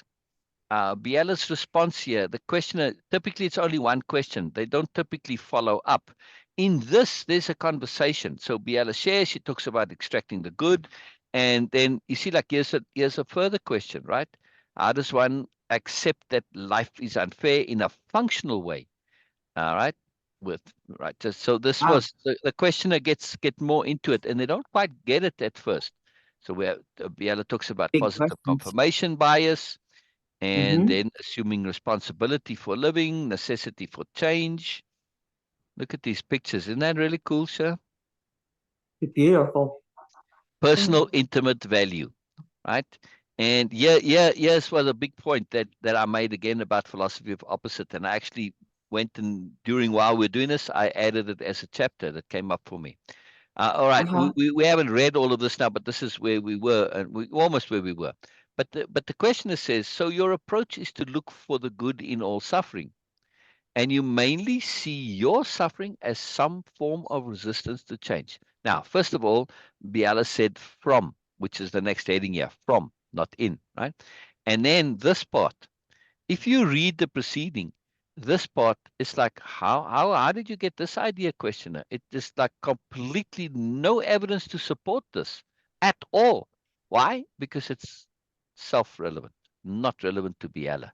Speaker 2: Biella's response here, the questioner, typically it's only one question. They don't typically follow up. In this, there's a conversation. So Biella shares, she talks about extracting the good. And then you see, like, here's a further question, right? How does one accept that life is unfair in a functional way? All right. With right. So this
Speaker 3: Wow.
Speaker 2: was the questioner get more into it, and they don't quite get it at first. So where Biella talks about
Speaker 3: Big
Speaker 2: positive
Speaker 3: questions.
Speaker 2: confirmation bias, and
Speaker 3: Mm-hmm.
Speaker 2: then assuming responsibility for living, necessity for change. Look at these pictures. Isn't that really cool, sir?
Speaker 3: Beautiful.
Speaker 2: Personal, intimate value, right? And yes, was a big point that I made again about philosophy of opposite. And I actually went and while we're doing this, I added it as a chapter that came up for me. All right,
Speaker 3: Uh-huh.
Speaker 2: we haven't read all of this now, but this is where we were, and we almost where we were. But the questioner says, so your approach is to look for the good in all suffering, and you mainly see your suffering as some form of resistance to change. Now, first of all, Biella said from, which is the next heading here, from, not in, right? And then this part, if you read the preceding, this part is like, how did you get this idea, questioner? It is like completely no evidence to support this at all. Why? Because it's self-relevant, not relevant to Biella.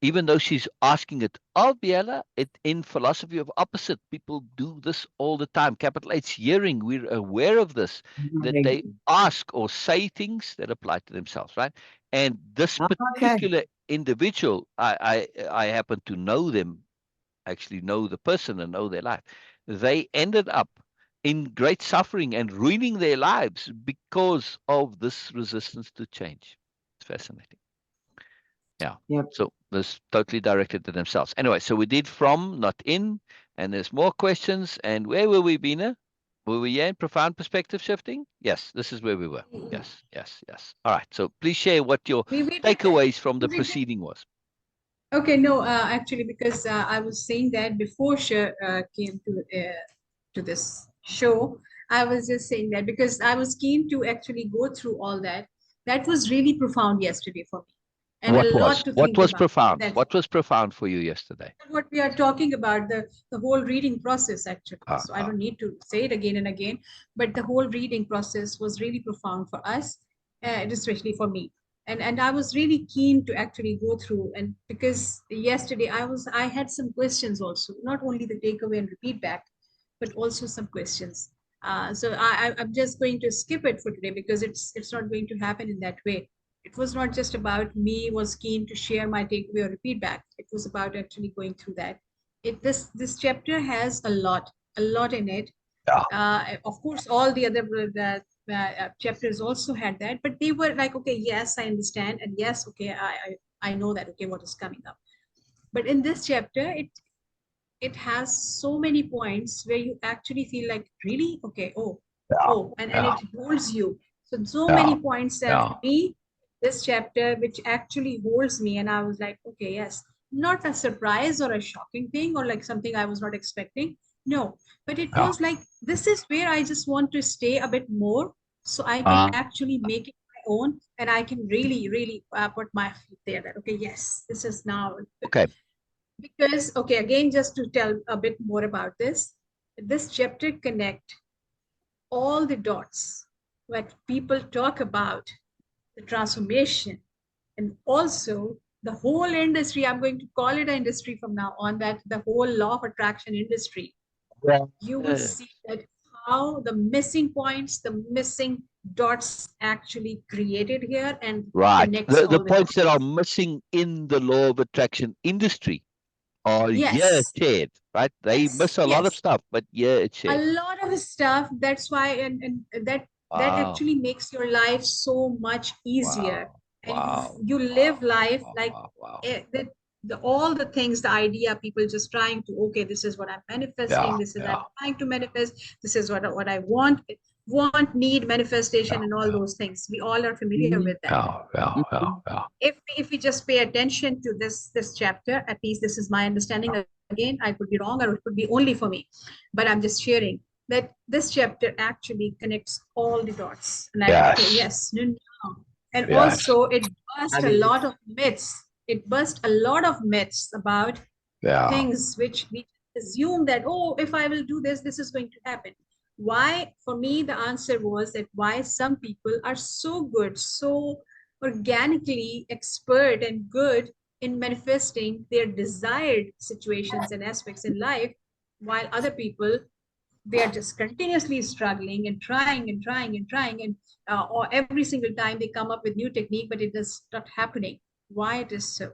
Speaker 2: Even though she's asking it of Biella, it in philosophy of opposite, people do this all the time. Capital H hearing, we're aware of this, that
Speaker 3: Right.
Speaker 2: they ask or say things that apply to themselves, right? And this
Speaker 3: Okay.
Speaker 2: particular individual, I happen to know them, actually know the person and know their life. They ended up in great suffering and ruining their lives because of this resistance to change. It's fascinating. Yeah.
Speaker 3: Yep.
Speaker 2: So this totally directed to themselves. Anyway, so we did from, not in, and there's more questions. And where were we, Beena? Were we here in profound perspective shifting? Yes, this is where we were. Yes. All right. So please share what your
Speaker 1: We did
Speaker 2: takeaways from the
Speaker 1: we did
Speaker 2: proceeding was.
Speaker 1: Okay, no, actually, because I was saying that before Sher came to this show, I was just saying that because I was keen to actually go through all that. That was really profound yesterday for me, and a lot to
Speaker 2: What
Speaker 1: think
Speaker 2: was
Speaker 1: about.
Speaker 2: profound?
Speaker 1: That's
Speaker 2: What was profound for you yesterday?
Speaker 1: what we are talking about, the whole reading process actually.
Speaker 2: Ah,
Speaker 1: So I
Speaker 2: ah.
Speaker 1: don't need to say it again and again, but the whole reading process was really profound for us, and especially for me. And I was really keen to actually go through, and because yesterday I had some questions also, not only the takeaway and repeat back, but also some questions. So I'm just going to skip it for today because it's not going to happen in that way. It was not just about me was keen to share my takeaway or feedback. It was about actually going through that. This chapter has a lot in it.
Speaker 2: Yeah.
Speaker 1: Of course, all the other chapters also had that, but they were like, okay, yes, I understand, and yes, okay, I know that, okay, what is coming up. But in this chapter, it has so many points where you actually feel like, really, okay,
Speaker 2: Yeah.
Speaker 1: and it holds you. So
Speaker 2: Yeah.
Speaker 1: many points that
Speaker 2: Yeah.
Speaker 1: for me, this chapter, which actually holds me, and I was like, okay, yes, not a surprise or a shocking thing or like something I was not expecting. No, but it
Speaker 2: Yeah.
Speaker 1: was like, this is where I just want to stay a bit more so I can actually make it my own, and I can really, really put my feet there that, okay, yes, this is now.
Speaker 2: Okay.
Speaker 1: Because, okay, again, just to tell a bit more about this chapter connect all the dots that people talk about the transformation, and also the whole industry. I'm going to call it an industry from now on, that the whole law of attraction industry.
Speaker 2: Yeah.
Speaker 1: You will see that how the missing points, the missing dots actually created here and
Speaker 2: Right.
Speaker 1: connects
Speaker 2: The
Speaker 1: all the
Speaker 2: points that are
Speaker 1: dots.
Speaker 2: missing in the law of attraction industry are here
Speaker 1: Yes,
Speaker 2: shared, right? They
Speaker 1: yes,
Speaker 2: miss a lot of
Speaker 1: yes.
Speaker 2: stuff, but yeah, it's
Speaker 1: A
Speaker 2: shared.
Speaker 1: lot of stuff. That's why, and that
Speaker 2: Wow.
Speaker 1: actually makes your life so much easier,
Speaker 2: Wow.
Speaker 1: and you
Speaker 2: Wow.
Speaker 1: you live
Speaker 2: Wow.
Speaker 1: life
Speaker 2: Wow.
Speaker 1: like
Speaker 2: Wow. Wow.
Speaker 1: all the things, the idea, people just trying to, okay, this is what I'm
Speaker 2: Yeah.
Speaker 1: manifesting, this is I'm
Speaker 2: Yeah.
Speaker 1: trying to manifest, this is what I want, need,
Speaker 2: Yeah.
Speaker 1: manifestation, and all those things. We all are familiar
Speaker 3: Mhm.
Speaker 1: with that.
Speaker 2: Yeah. Yeah. Yeah.
Speaker 3: Mhm.
Speaker 2: Yeah.
Speaker 1: If we just pay attention to this chapter, at least this is my understanding. Again, I could be wrong, or it could be only for me, but I'm just sharing that this chapter actually connects all the dots. Like, okay,
Speaker 2: Yes.
Speaker 1: yes, no, no. And
Speaker 2: Yes.
Speaker 1: also it
Speaker 3: I
Speaker 1: burst a
Speaker 3: mean,
Speaker 1: lot of myths. It burst a lot of myths about
Speaker 2: Yeah.
Speaker 1: things which we assume that, oh, if I will do this, this is going to happen. Why? For me, the answer was that why some people are so good, so organically expert and good in manifesting their desired situations and aspects in life, while other people, they are just continuously struggling and trying and trying and trying, and or every single time they come up with new technique, but it is not happening. Why it is so?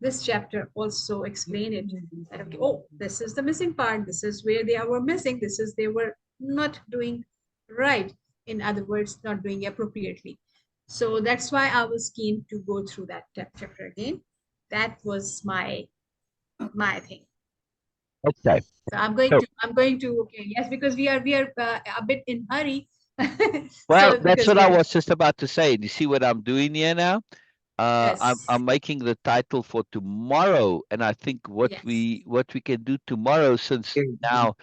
Speaker 1: This chapter also explain it, that, okay, oh, this is the missing part, this is where they were missing, this is they were not doing right, in other words, not doing appropriately. So that's why I was keen to go through that chapter again. That was my thing.
Speaker 2: Okay.
Speaker 1: So
Speaker 2: So,
Speaker 1: I'm going to, okay, yes, because we are a bit in hurry.
Speaker 2: well,
Speaker 1: So
Speaker 2: that's
Speaker 1: because
Speaker 2: what
Speaker 1: we
Speaker 2: I
Speaker 1: are,
Speaker 2: was just about to say. Do you see what I'm doing here now?
Speaker 1: yes,
Speaker 2: I'm making the title for tomorrow, and I think
Speaker 1: yes,
Speaker 2: what we can do tomorrow, since
Speaker 3: very good.
Speaker 2: now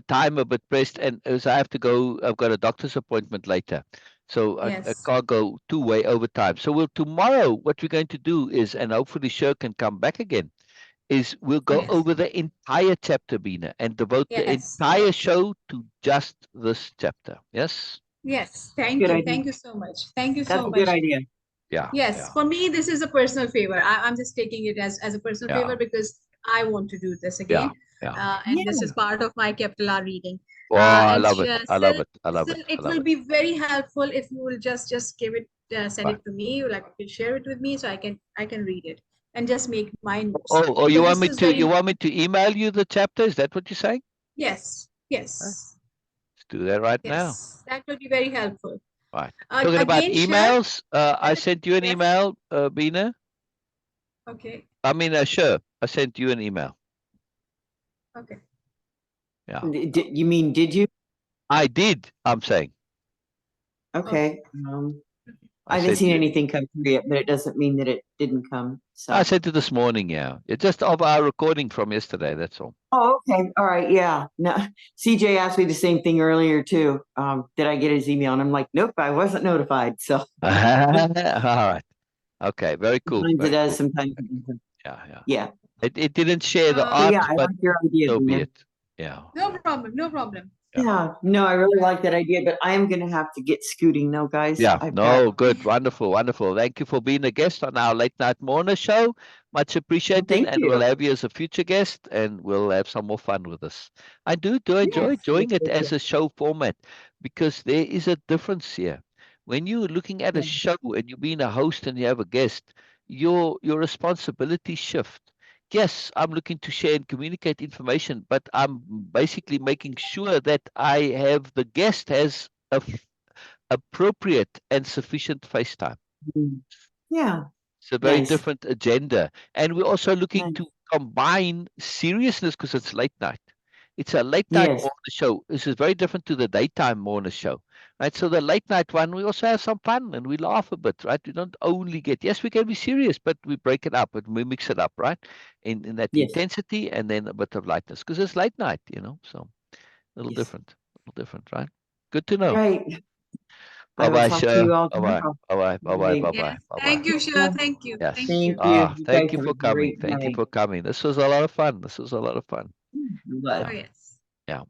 Speaker 2: time a bit pressed, and as I have to go, I've got a doctor's appointment later, so I
Speaker 1: yes,
Speaker 2: can't go two-way overtime. So we'll tomorrow, what we're going to do is, and hopefully Sher can come back again, is we'll go
Speaker 1: yes,
Speaker 2: over the entire chapter, Beena, and devote the
Speaker 1: yes,
Speaker 2: entire show to just this chapter. Yes?
Speaker 1: yes.
Speaker 3: Good idea.
Speaker 1: Thank you so much. Thank you
Speaker 3: That's
Speaker 1: so
Speaker 3: a good
Speaker 1: much.
Speaker 3: idea.
Speaker 2: Yeah.
Speaker 1: Yes,
Speaker 2: Yeah.
Speaker 1: for me, this is a personal favor. I'm just taking it as a personal
Speaker 2: Yeah.
Speaker 1: favor because I want to do this
Speaker 2: Yeah.
Speaker 1: again.
Speaker 2: Yeah.
Speaker 1: And
Speaker 3: Yeah.
Speaker 1: this is part of my capital R reading.
Speaker 2: Oh, I
Speaker 1: And
Speaker 2: love it. I love
Speaker 1: still,
Speaker 2: it. I love it. I
Speaker 1: it
Speaker 2: love
Speaker 1: will
Speaker 2: it.
Speaker 1: be very helpful if you will just give it, send
Speaker 2: Right.
Speaker 1: it to me, like you can share it with me, so I can read it and just make my notes,
Speaker 2: Oh,
Speaker 1: because this is
Speaker 2: you
Speaker 1: very,
Speaker 2: want me to email you the chapter? Is that what you're saying?
Speaker 1: yes,
Speaker 2: Huh?
Speaker 1: yes,
Speaker 2: Let's do that right now.
Speaker 1: yes, that will be very helpful.
Speaker 2: Right. Talking about
Speaker 1: Again, Sher,
Speaker 2: emails, I sent you an
Speaker 1: yes,
Speaker 2: email, Beena.
Speaker 1: okay,
Speaker 2: I mean, sure. I sent you an email.
Speaker 1: okay.
Speaker 2: Yeah.
Speaker 3: You mean, did you?
Speaker 2: I did, I'm saying.
Speaker 1: Okay.
Speaker 3: Okay.
Speaker 2: I
Speaker 3: I haven't
Speaker 2: sent
Speaker 3: seen
Speaker 2: you.
Speaker 3: anything come through yet, but it doesn't mean that it didn't come.
Speaker 2: I
Speaker 3: So.
Speaker 2: sent it this morning, yeah. It's just of our recording from yesterday, that's all.
Speaker 3: Oh, okay. All right. Yeah. No, CJ asked me the same thing earlier too. Did I get his email? And I'm like, nope, I wasn't notified. So
Speaker 2: All right. Okay, very cool.
Speaker 3: sometimes it
Speaker 2: Very
Speaker 3: does,
Speaker 2: cool.
Speaker 3: sometimes it doesn't.
Speaker 2: Yeah, yeah.
Speaker 3: Yeah.
Speaker 2: It didn't share the
Speaker 1: Uh,
Speaker 3: So
Speaker 2: art,
Speaker 3: yeah, I
Speaker 2: but
Speaker 3: like your idea,
Speaker 2: so be
Speaker 3: Dina.
Speaker 2: it. Yeah.
Speaker 1: no
Speaker 2: Yeah.
Speaker 1: problem, no problem.
Speaker 2: Yeah.
Speaker 3: Yeah. No, I really like that idea, but I am gonna have to get scooting now, guys.
Speaker 2: Yeah,
Speaker 3: I've got
Speaker 2: no, good, wonderful, wonderful. Thank you for being a guest on our late night Moreness show. Much appreciated,
Speaker 3: thank
Speaker 2: and we'll
Speaker 3: you.
Speaker 2: have you as a future guest, and we'll have some more fun with us. I do enjoy
Speaker 3: Yes.
Speaker 2: doing it as a show format, because there is a difference here. When you're looking at a
Speaker 3: Yeah.
Speaker 2: show and you're being a host and you have a guest, your responsibilities shift. Yes, I'm looking to share and communicate information, but I'm basically making sure that I have the guest has appropriate and sufficient face time.
Speaker 3: Mm. Yeah.
Speaker 2: It's a very
Speaker 3: Nice.
Speaker 2: different agenda. And we're also looking
Speaker 3: Nice.
Speaker 2: to combine seriousness because it's late night. It's a late night
Speaker 3: Yes.
Speaker 2: morning show. This is very different to the daytime morning show, right? So the late night one, we also have some fun and we laugh a bit, right? We don't only get, yes, we can be serious, but we break it up and we mix it up, right? In that
Speaker 3: Yes.
Speaker 2: intensity and then a bit of lightness because it's late night, so
Speaker 3: Yes.
Speaker 2: a little different, right? Good to know.
Speaker 3: Right. I
Speaker 2: Bye
Speaker 3: will
Speaker 2: bye,
Speaker 3: talk to
Speaker 2: Sher.
Speaker 3: you all
Speaker 2: Bye bye.
Speaker 3: tomorrow.
Speaker 2: Bye bye. Bye bye.
Speaker 3: Right.
Speaker 2: Bye bye.
Speaker 1: Yes.
Speaker 2: Bye bye.
Speaker 1: Thank you, Sher. Thank you.
Speaker 2: Yes.
Speaker 1: Thank
Speaker 3: Thank
Speaker 1: you.
Speaker 3: you.
Speaker 2: Ah,
Speaker 3: You guys
Speaker 2: thank you
Speaker 3: have
Speaker 2: for
Speaker 3: a
Speaker 2: coming.
Speaker 3: great
Speaker 2: Thank you
Speaker 3: night.
Speaker 2: for coming. This was a lot of fun. This was a lot of fun.
Speaker 3: But
Speaker 1: Oh,
Speaker 2: Yeah.
Speaker 1: yes.
Speaker 2: Yeah.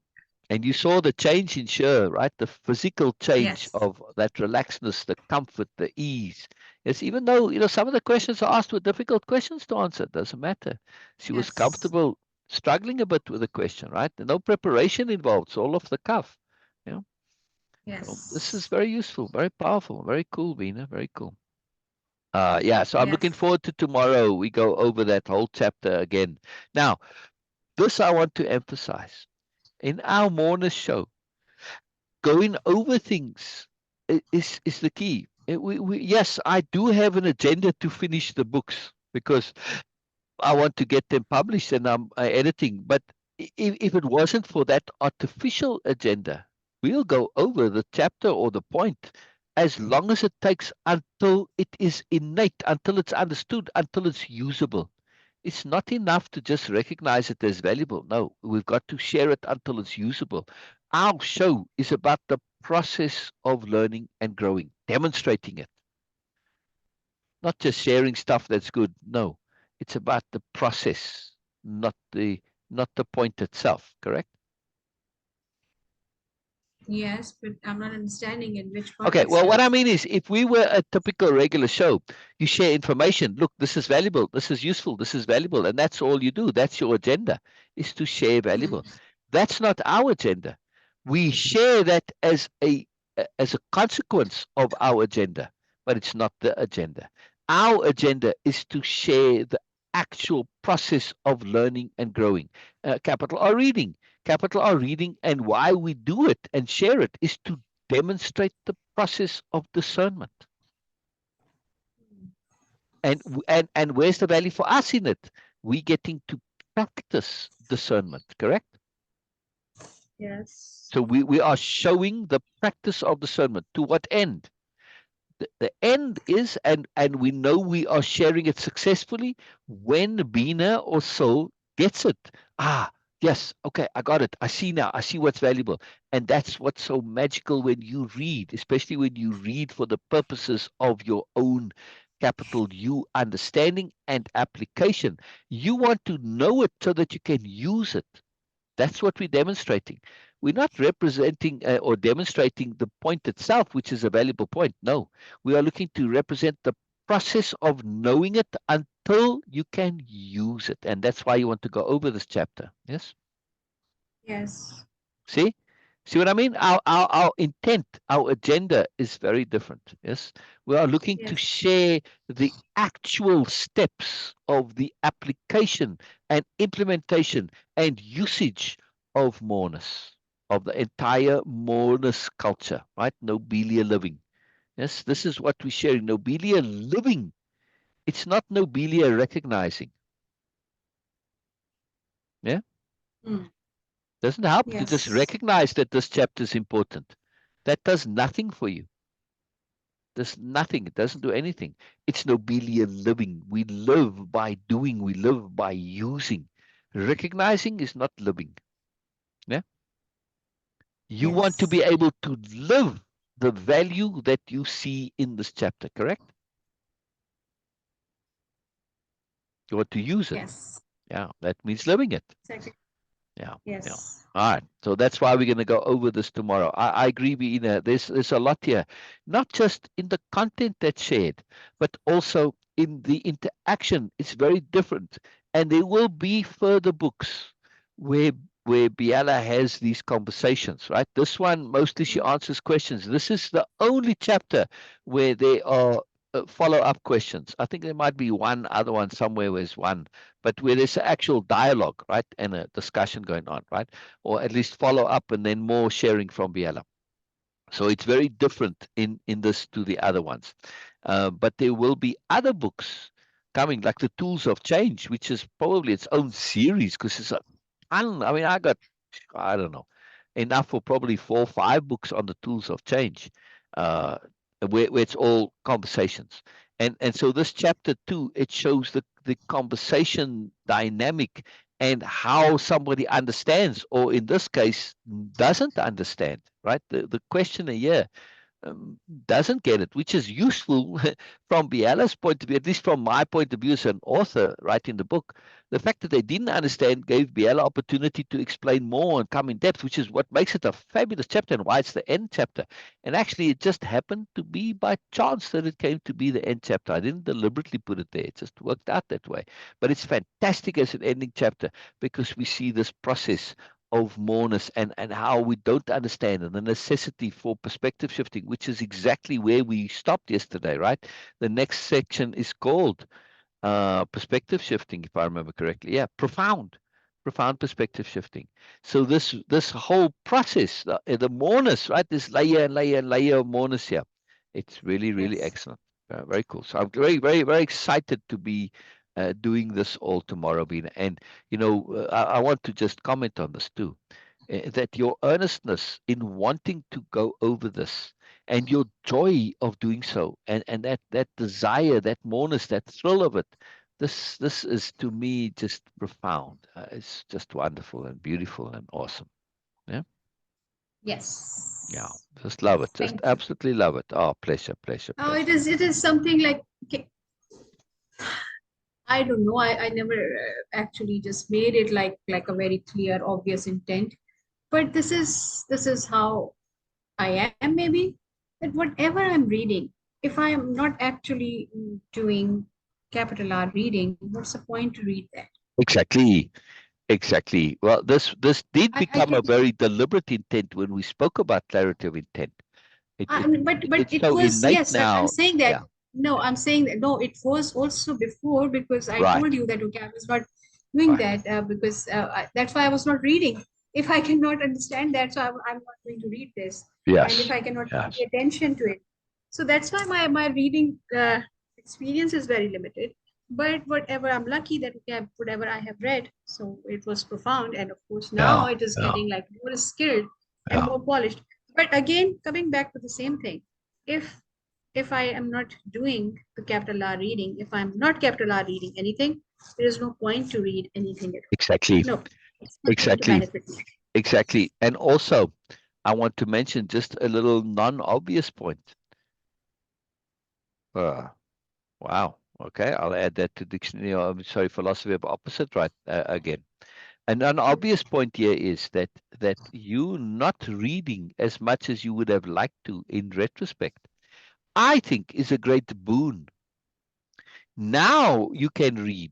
Speaker 2: And you saw the change in Sher, right? The physical change
Speaker 1: Yes.
Speaker 2: of that relaxedness, the comfort, the ease. Yes, even though, some of the questions are asked were difficult questions to answer, doesn't matter. She was
Speaker 1: Yes.
Speaker 2: comfortable struggling a bit with the question, right? No preparation involved. It's all off the cuff. Yeah. So this is
Speaker 1: Yes.
Speaker 2: very useful, very powerful, very cool, Beena. Very cool. Yeah, so I'm looking
Speaker 1: Yes.
Speaker 2: forward to tomorrow. We go over that whole chapter again. Now, this I want to emphasize. In our Moreness show, going over things is the key. Yes, I do have an agenda to finish the books because I want to get them published and I'm editing. But if it wasn't for that artificial agenda, we'll go over the chapter or the point as long as it takes until it is innate, until it's understood, until it's usable. It's not enough to just recognize it as valuable. No, we've got to share it until it's usable. Our show is about the process of learning and growing, demonstrating it, not just sharing stuff that's good. No, it's about the process, not the point itself. Correct?
Speaker 1: Yes, but I'm not understanding in which
Speaker 2: Okay,
Speaker 1: context
Speaker 2: well, what
Speaker 1: you're.
Speaker 2: I mean is if we were a typical regular show, you share information. Look, this is valuable, this is useful, this is valuable, and that's all you do. That's your agenda, is to share valuable.
Speaker 1: Yes.
Speaker 2: That's not our agenda. We share that as a consequence of our agenda, but it's not the agenda. Our agenda is to share the actual process of learning and growing. Capital R reading. Capital R reading, and why we do it and share it is to demonstrate the process of discernment. And where's the value for us in it? We getting to practice discernment, correct?
Speaker 1: Yes.
Speaker 2: So we are showing the practice of discernment. To what end? The end is, and we know we are sharing it successfully when Beena or Syl gets it. Yes, okay, I got it. I see now. I see what's valuable. And that's what's so magical when you read, especially when you read for the purposes of your own capital U understanding and application. You want to know it so that you can use it. That's what we're demonstrating. We're not representing or demonstrating the point itself, which is a valuable point. No, we are looking to represent the process of knowing it until you can use it. And that's why you want to go over this chapter. Yes?
Speaker 1: Yes.
Speaker 2: See? See what I mean? Our intent, our agenda is very different. Yes? We are looking to
Speaker 1: Yes.
Speaker 2: share the actual steps of the application and implementation and usage of Moreness, of the entire Moreness culture, right? Nobelia-Living. Yes, this is what we're sharing. Nobelia-Living. It's not Nobelia recognizing. Yeah?
Speaker 1: Mm.
Speaker 2: Doesn't help to just
Speaker 1: Yes.
Speaker 2: recognize that this chapter is important. That does nothing for you. Does nothing. It doesn't do anything. It's Nobelia-Living. We live by doing. We live by using. Recognizing is not living. Yeah. You want to
Speaker 1: Yes.
Speaker 2: be able to live the value that you see in this chapter, correct? You want to use it.
Speaker 1: Yes.
Speaker 2: Yeah, that means living it.
Speaker 1: Exactly.
Speaker 2: Yeah, yeah.
Speaker 1: Yes.
Speaker 2: All right. So that's why we're going to go over this tomorrow. I agree, Beena. There's a lot here, not just in the content that's shared, but also in the interaction. It's very different, and there will be further books where where Biella has these conversations, right? This one, mostly she answers questions. This is the only chapter where there are follow-up questions. I think there might be one other one somewhere where there's one, but where there's actual dialogue, right? And a discussion going on, right? Or at least follow-up and then more sharing from Biella. So it's very different in this to the other ones. But there will be other books coming, like the Tools of Change, which is probably its own series because it's a ton. I mean, I don't know, enough for probably 4 or 5 books on the Tools of Change, uh, where it's all conversations. And so this chapter 2, it shows the conversation dynamic and how somebody understands, or in this case, doesn't understand, right? The questioner here doesn't get it, which is useful from Biella's point of view, at least from my point of view as an author writing the book. The fact that they didn't understand gave Biella opportunity to explain more and come in depth, which is what makes it a fabulous chapter and why it's the end chapter. And actually, it just happened to be by chance that it came to be the end chapter. I didn't deliberately put it there. It just worked out that way. But it's fantastic as an ending chapter because we see this process of moreness and how we don't understand and the necessity for perspective shifting, which is exactly where we stopped yesterday, right? The next section is called perspective shifting, if I remember correctly. Yeah, profound perspective shifting. So this whole process, the moreness, right? This layer and layer and layer of moreness here. It's really, really
Speaker 1: Yes.
Speaker 2: excellent. Very cool. So I'm very, very, very excited to be doing this all tomorrow, Beena. And, I want to just comment on this too, that your earnestness in wanting to go over this and your joy of doing so and that desire, that moreness, that thrill of it, this is to me just profound. It's just wonderful and beautiful and awesome. Yeah. Yeah.
Speaker 1: Yes.
Speaker 2: Just love it. Just
Speaker 1: Thank you.
Speaker 2: absolutely love it. Oh, pleasure, pleasure,
Speaker 1: Oh,
Speaker 2: pleasure.
Speaker 1: it is something like, okay, I don't know. I never actually just made it like a very clear, obvious intent. But this is how I am maybe. That whatever I'm reading, if I am not actually doing capital R reading, what's the point to read that?
Speaker 2: Exactly. Exactly. Well, this did
Speaker 1: I
Speaker 2: become
Speaker 1: can
Speaker 2: a very deliberate intent when we spoke about clarity of intent. It
Speaker 1: I
Speaker 2: it
Speaker 1: mean, but
Speaker 2: it's
Speaker 1: it
Speaker 2: so
Speaker 1: was,
Speaker 2: innate
Speaker 1: yes, I'm
Speaker 2: now.
Speaker 1: saying that.
Speaker 2: Yeah.
Speaker 1: No,
Speaker 2: Yeah.
Speaker 1: I'm saying that no, it was also before because I told
Speaker 2: Right.
Speaker 1: you that okay, I was not doing
Speaker 2: Right.
Speaker 1: that because that's why I was not reading. If I cannot understand that, so I'm not going to read this. And if
Speaker 2: Yes.
Speaker 1: I cannot
Speaker 2: Yes.
Speaker 1: pay attention to it, so that's why my reading experience is very limited. But whatever, I'm lucky that okay, whatever I have read, so it was profound, and of course now
Speaker 2: Yeah.
Speaker 1: it is
Speaker 2: Yeah.
Speaker 1: getting like more skilled and
Speaker 2: Yeah.
Speaker 1: more polished. But again, coming back to the same thing, if if I am not doing the capital R reading, if I'm not capital R reading anything, there is no point to read anything at
Speaker 2: Exactly.
Speaker 1: all. No, it's not going to
Speaker 2: Exactly.
Speaker 1: benefit me.
Speaker 2: Exactly. And also, I want to mention just a little non-obvious point. Uh, wow. Okay, I'll add that to dictionary. I'm sorry, philosophy of opposite. Right. Again. An obvious point here is that you not reading as much as you would have liked to in retrospect, I think is a great boon. Now you can read,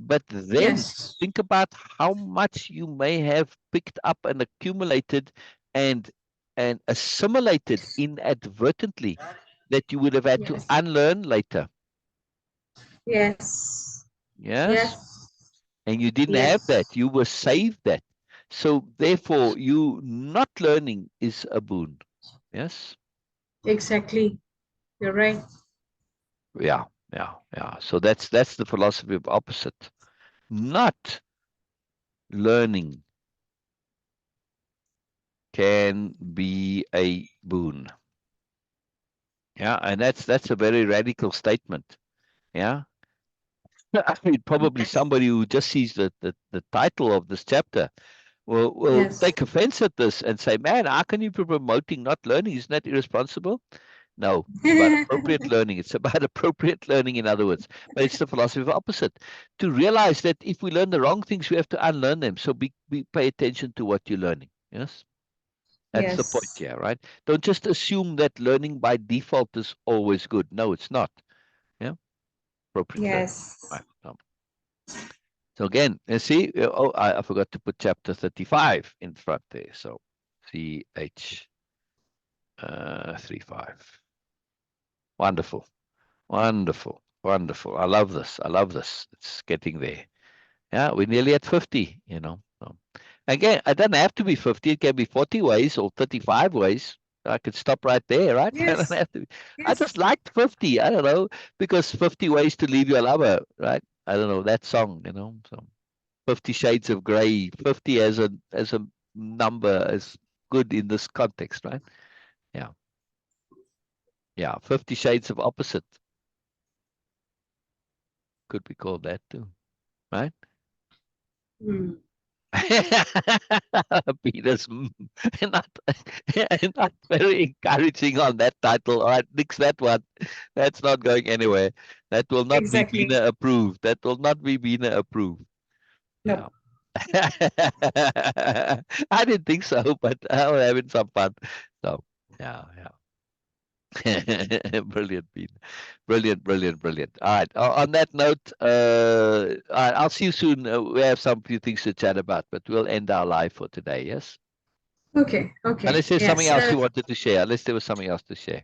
Speaker 2: but then
Speaker 1: Yes,
Speaker 2: think about how much you may have picked up and accumulated and assimilated inadvertently that you would have had to
Speaker 1: yes,
Speaker 2: unlearn later.
Speaker 1: yes,
Speaker 2: Yes.
Speaker 1: yes,
Speaker 2: And you didn't have
Speaker 1: yes,
Speaker 2: that. You were saved that. So therefore, you not learning is a boon. Yes.
Speaker 1: exactly. You're right.
Speaker 2: Yeah. Yeah. Yeah. So that's the philosophy of opposite. Not learning can be a boon. Yeah, and that's a very radical statement. Yeah. I mean, probably
Speaker 1: Yes,
Speaker 2: somebody who just sees the title of this chapter will
Speaker 1: yes,
Speaker 2: take offense at this and say, "Man, how can you be promoting not learning? Isn't that irresponsible?" No, it's about appropriate learning. It's about appropriate learning, in other words. But it's the philosophy of opposite. To realize that if we learn the wrong things, we have to unlearn them. So pay attention to what you're learning. Yes, that's the point
Speaker 1: yes,
Speaker 2: here, right? Don't just assume that learning by default is always good. No, it's not. Yeah, appropriate learning.
Speaker 1: yes.
Speaker 2: Right. So again, you see, oh, I forgot to put chapter 35 in front there. So CH 35. Wonderful, wonderful, wonderful. I love this. I love this. It's getting there. Yeah, we're nearly at 50, you know. So, again, it doesn't have to be 50. It can be 40 ways or 35 ways. I could stop right there, right? I don't
Speaker 1: Yes,
Speaker 2: have to. I
Speaker 1: yes,
Speaker 2: just liked 50. I don't know, because 50 ways to leave your lover, right? I don't know that song, you know. So 50 Shades of Grey. 50 as a number is good in this context, right? Yeah, yeah. 50 Shades of Opposite could be called that too, right?
Speaker 1: Hmm.
Speaker 2: Peter's not, not very encouraging on that title. All right, nix that one. That's not going anywhere. That will not be
Speaker 1: Exactly.
Speaker 2: Beena approved. That will not be Beena approved.
Speaker 1: No.
Speaker 2: Yeah. I didn't think so, but I was having some fun. So, yeah, yeah. Brilliant, Bean. Brilliant, brilliant, brilliant. All right. On that note, all right, I'll see you soon. We have some few things to chat about, but we'll end our live for today. Yes.
Speaker 1: Okay, okay.
Speaker 2: Unless there's something
Speaker 1: Yes.
Speaker 2: else you wanted to share. Unless there was something else to share.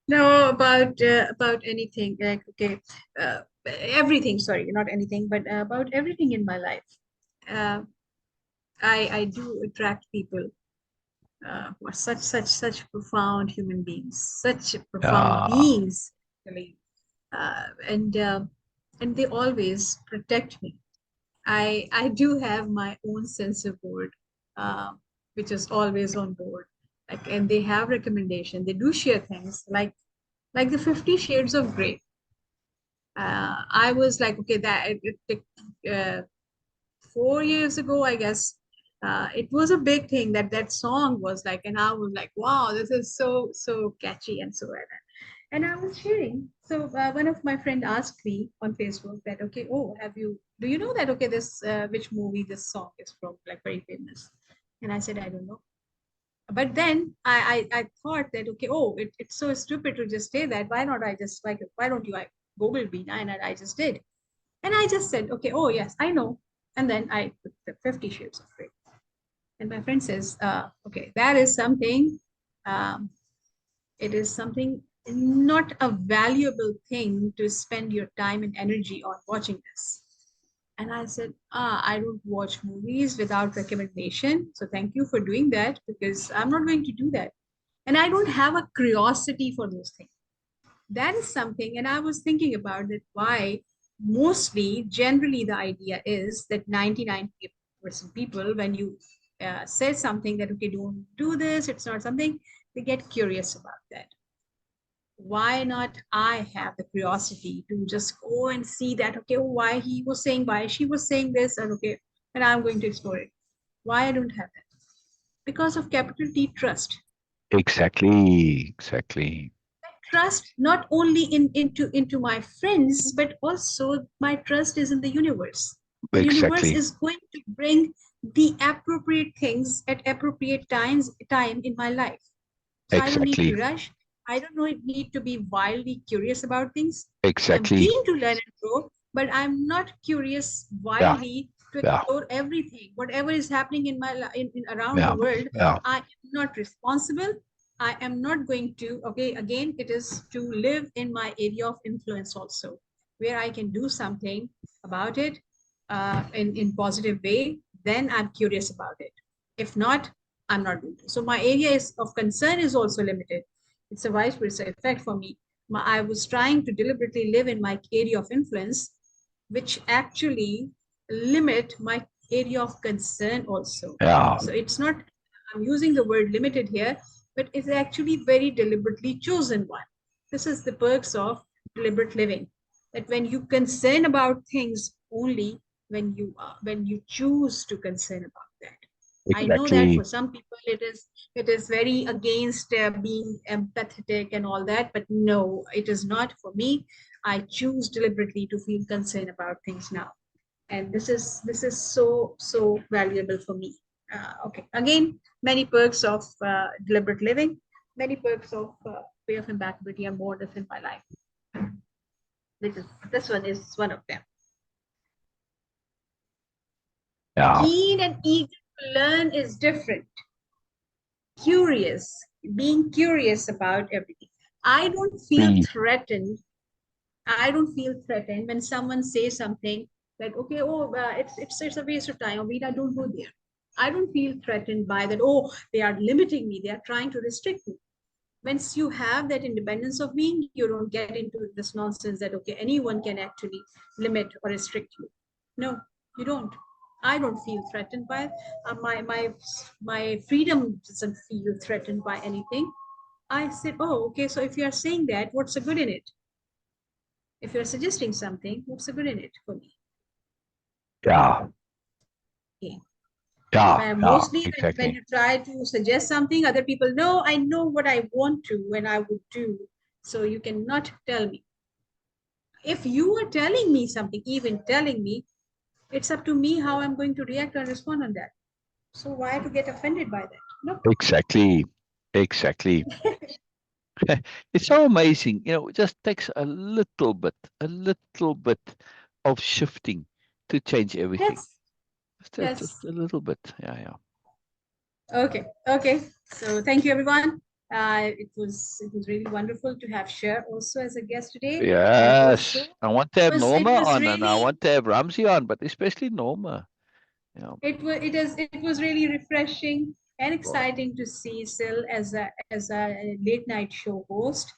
Speaker 1: No, about anything, like, okay, everything, sorry, not anything, but about everything in my life. Uh, I do attract people who are such profound human beings, such profound
Speaker 2: Yeah.
Speaker 1: beings, really. Uh, and uh, and they always protect me. I do have my own sensor board, uh, which is always on board. Like, and they have recommendation. They do share things like the 50 Shades of Grey. I was like, okay, that it, 4 years ago, I guess, it was a big thing that that song was like, and I was like, wow, this is so catchy and so on. And I was sharing. So one of my friend asked me on Facebook that, okay, oh, do you know that, okay, this, which movie this song is from, like very famous. And I said, I don't know. But then I thought that, okay, oh, it's so stupid to just say that. Why not I just, like, why don't you, I Google Beena, and I just did. And I just said, okay, oh yes, I know. And then I put the 50 Shades of Grey. And my friend says, okay, that is something, um, it is something, not a valuable thing to spend your time and energy on watching this. And I said, I don't watch movies without recommendation. So thank you for doing that, because I'm not going to do that. And I don't have a curiosity for those things. That is something. And I was thinking about it, why mostly, generally, the idea is that 99% people, when you say something that, okay, don't do this, it's not something, they get curious about that. Why not I have the curiosity to just go and see that, okay, why he was saying, why she was saying this, and okay, and I'm going to explore it. Why I don't have that? Because of capital T, trust.
Speaker 2: Exactly. Exactly.
Speaker 1: Trust not only into my friends, but also my trust is in the universe. The universe
Speaker 2: Exactly.
Speaker 1: is going to bring the appropriate things at appropriate time in my life. So I don't need to
Speaker 2: Exactly.
Speaker 1: rush. I don't need to be wildly curious about things. I'm
Speaker 2: Exactly.
Speaker 1: keen to learn and grow, but I'm not curious
Speaker 2: Yeah.
Speaker 1: wildly to
Speaker 2: Yeah.
Speaker 1: explore everything. Whatever is happening in my in around the
Speaker 2: Yeah.
Speaker 1: world,
Speaker 2: Yeah.
Speaker 1: I am not responsible. I am not going to. Okay, again, it is to live in my area of influence also, where I can do something about it in positive way. Then I'm curious about it. If not, I'm not going to. So my area is of concern is also limited. It's a vice versa effect for me. I was trying to deliberately live in my area of influence, which actually limit my area of concern also.
Speaker 2: Yeah.
Speaker 1: So it's not, I'm using the word limited here, but it's actually very deliberately chosen one. This is the perks of deliberate living. That when you concern about things only when you choose to concern about that. I know that
Speaker 2: Exactly.
Speaker 1: for some people it is very against being empathetic and all that, but no, it is not for me. I choose deliberately to feel concerned about things now, and this is so valuable for me. Okay, again, many perks of deliberate living, many perks of way of impeccability and more this in my life. This one is one of them.
Speaker 2: Yeah.
Speaker 1: Keen and eager to learn is different. Curious, being curious about everything. I don't feel
Speaker 2: Mm.
Speaker 1: threatened. I don't feel threatened when someone says something like, okay, oh, it's a waste of time, or we don't go there. I don't feel threatened by that. Oh, they are limiting me. They are trying to restrict me. Once you have that independence of being, you don't get into this nonsense that, okay, anyone can actually limit or restrict you. No, you don't. I don't feel threatened by it. My freedom doesn't feel threatened by anything. I said, oh, okay, so if you are saying that, what's the good in it? If you're suggesting something, what's the good in it for me?
Speaker 2: Yeah.
Speaker 1: Yeah.
Speaker 2: Yeah. Yeah.
Speaker 1: Mostly when
Speaker 2: Exactly.
Speaker 1: you try to suggest something, other people know I know what I want to when I would do. So you cannot tell me. If you are telling me something, even telling me, it's up to me how I'm going to react and respond on that. So why to get offended by that? No.
Speaker 2: Exactly. Exactly. It's so amazing. It just takes a little bit of shifting to change everything.
Speaker 1: Yes.
Speaker 2: Just
Speaker 1: Yes.
Speaker 2: a little bit. Yeah. Yeah.
Speaker 1: Okay. Okay. So thank you, everyone. It was really wonderful to have Cher also as a guest today, and also
Speaker 2: Yes. I want to have
Speaker 1: it
Speaker 2: Norma
Speaker 1: was
Speaker 2: on and I
Speaker 1: really
Speaker 2: want to have Ramsey on, but especially Norma. Yeah.
Speaker 1: it was really refreshing and
Speaker 2: Wow.
Speaker 1: exciting to see Syl as a late night show host,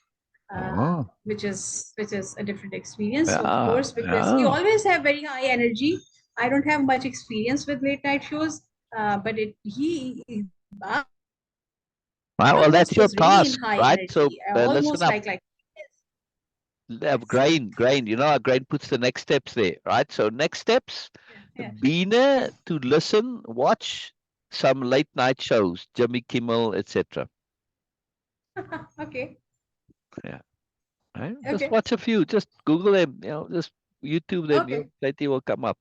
Speaker 2: Oh,
Speaker 1: which is a different experience, of
Speaker 2: yeah.
Speaker 1: course, because you
Speaker 2: Yeah.
Speaker 1: always have very high energy. I don't have much experience with late night shows, but our host
Speaker 2: Well,
Speaker 1: was
Speaker 2: that's
Speaker 1: really
Speaker 2: your
Speaker 1: in high
Speaker 2: task, right?
Speaker 1: energy,
Speaker 2: So
Speaker 1: almost
Speaker 2: listen up.
Speaker 1: yes,
Speaker 2: Grain. How grain puts the next steps there, right? So next steps,
Speaker 1: yeah,
Speaker 2: Beena to listen, watch some late night shows, Jimmy Kimmel, etc.
Speaker 1: okay,
Speaker 2: Yeah. Right? Just
Speaker 1: okay,
Speaker 2: watch a few. Just Google them. Just YouTube them.
Speaker 1: okay,
Speaker 2: Plenty will come up,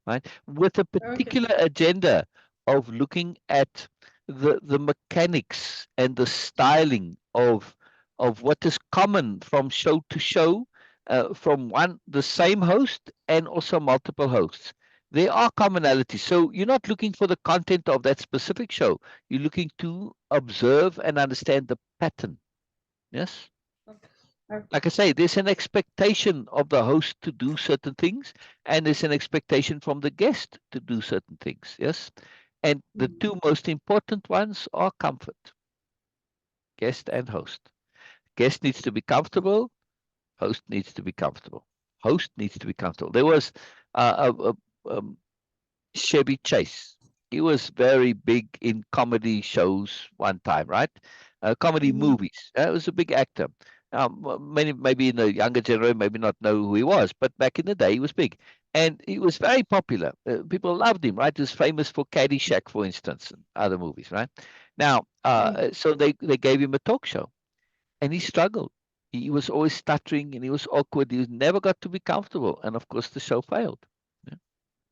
Speaker 2: right? With a
Speaker 1: okay.
Speaker 2: particular agenda of looking at the mechanics and the styling of what is common from show to show, from the same host and also multiple hosts. There are commonalities. So you're not looking for the content of that specific show. You're looking to observe and understand the pattern. Yes.
Speaker 1: Okay.
Speaker 2: Like I say, there's an expectation of the host to do certain things, and there's an expectation from the guest to do certain things. Yes. And the
Speaker 1: Mhm.
Speaker 2: two most important ones are comfort, guest and host. Guest needs to be comfortable, host needs to be comfortable. Host needs to be comfortable. There was a Chevy Chase. He was very big in comedy shows one time, right? Comedy
Speaker 1: Mhm.
Speaker 2: movies. He was a big actor. Many maybe in the younger generation maybe not know who he was, but back in the day he was big, and he was very popular. People loved him, right? He was famous for Caddyshack, for instance, and other movies, right? Now,
Speaker 1: Mhm.
Speaker 2: so they gave him a talk show, and he struggled. He was always stuttering, and he was awkward. He never got to be comfortable, and of course the show failed. Yeah.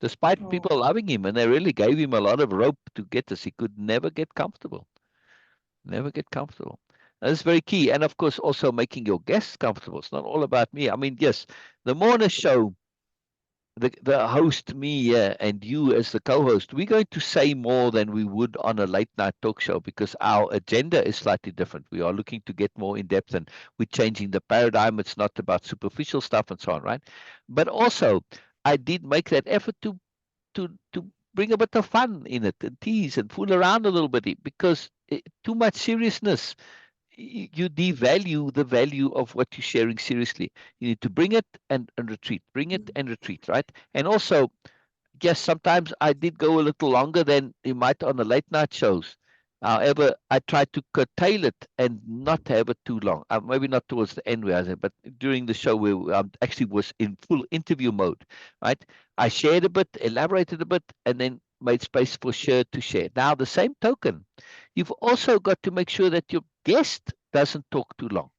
Speaker 2: Despite
Speaker 1: Oh.
Speaker 2: people loving him, and they really gave him a lot of rope to get this, he could never get comfortable. Never get comfortable. That's very key. And of course, also making your guests comfortable. It's not all about me. I mean, yes, the Moreness show, the host, me, and you as the co-host, we're going to say more than we would on a late night talk show because our agenda is slightly different. We are looking to get more in depth and we're changing the paradigm. It's not about superficial stuff and so on, right? But also, I did make that effort to bring a bit of fun in it and tease and fool around a little bit because too much seriousness, you devalue the value of what you're sharing seriously. You need to bring it and retreat, bring it and retreat, right? And also, yes, sometimes I did go a little longer than you might on the late night shows. However, I tried to curtail it and not have it too long. Maybe not towards the end where I said, but during the show where I actually was in full interview mode, right? I shared a bit, elaborated a bit, and then made space for Sher to share. Now, the same token, you've also got to make sure that your guest doesn't talk too long.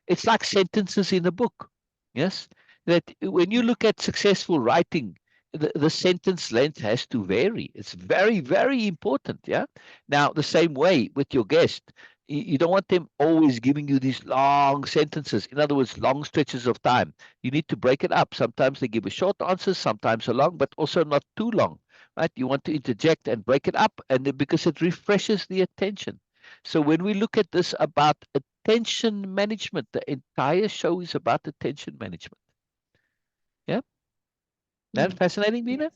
Speaker 2: It's like sentences in a book. Yes. That when you look at successful writing, the sentence length has to vary. It's very, very important. Yeah. Now, the same way with your guest, you don't want them always giving you these long sentences. In other words, long stretches of time. You need to break it up. Sometimes they give a short answer, sometimes a long, but also not too long. right? You want to interject and break it up, and because it refreshes the attention. So when we look at this about attention management, the entire show is about attention management. Yeah, that fascinating, Beena?
Speaker 1: Yes.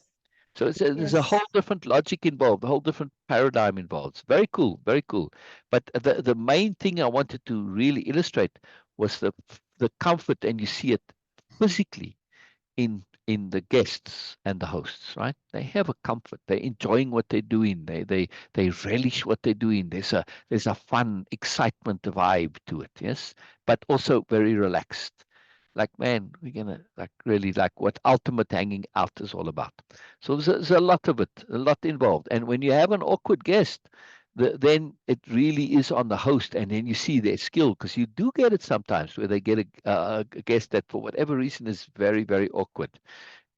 Speaker 2: So there's a whole
Speaker 1: Yes.
Speaker 2: different logic involved, a whole different paradigm involved. Very cool, very cool. But the main thing I wanted to really illustrate was the comfort, and you see it physically in the guests and the hosts, right? They have a comfort. They're enjoying what they're doing. They relish what they're doing. There's a fun, excitement vibe to it, yes, but also very relaxed. Like, man, we're gonna like really like what ultimate hanging out is all about. So there's a lot of it, a lot involved. And when you have an awkward guest, then it really is on the host, and then you see their skill, because you do get it sometimes where they get a guest that for whatever reason is very, very awkward,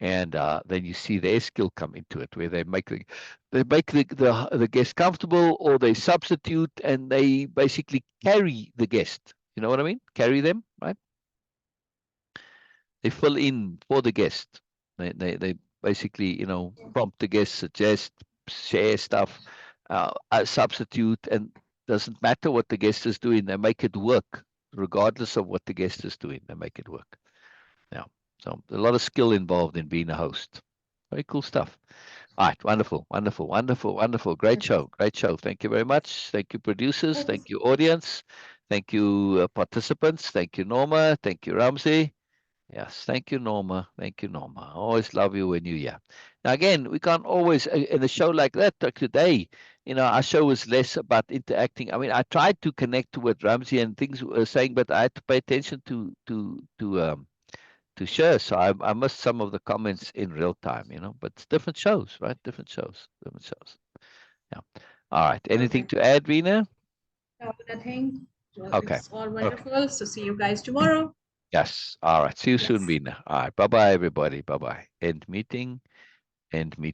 Speaker 2: and then you see their skill come into it, where they make the guest comfortable, or they substitute and they basically carry the guest. You know what I mean? Carry them, right? They fill in for the guest. They basically, prompt the guest, suggest, share stuff, substitute, and doesn't matter what the guest is doing. They make it work, regardless of what the guest is doing. They make it work. Yeah. So a lot of skill involved in being a host. Very cool stuff. All right, wonderful, wonderful, wonderful, wonderful. Great
Speaker 1: Yes.
Speaker 2: show, great show. Thank you very much. Thank you, producers.
Speaker 1: Yes.
Speaker 2: Thank you, audience. Thank you, participants. Thank you, Norma. Thank you, Ramsey. Yes, thank you, Norma. Thank you, Norma. I always love you when you're here. Now, again, we can't always, in a show like that, like today, our show is less about interacting. I mean, I tried to connect to what Ramsey and things were saying, but I had to pay attention to Sher, so I missed some of the comments in real time, but it's different shows, right? Different shows, different shows. Yeah. All right. Anything
Speaker 1: Okay.
Speaker 2: to add, Veena?
Speaker 1: No, nothing. Well,
Speaker 2: Okay.
Speaker 1: it's all
Speaker 2: Okay.
Speaker 1: wonderful. So see you guys tomorrow.
Speaker 2: Yes. All right. See you soon,
Speaker 1: Yes.
Speaker 2: Veena. All right. Bye bye, everybody. Bye bye. End meeting. End meeting.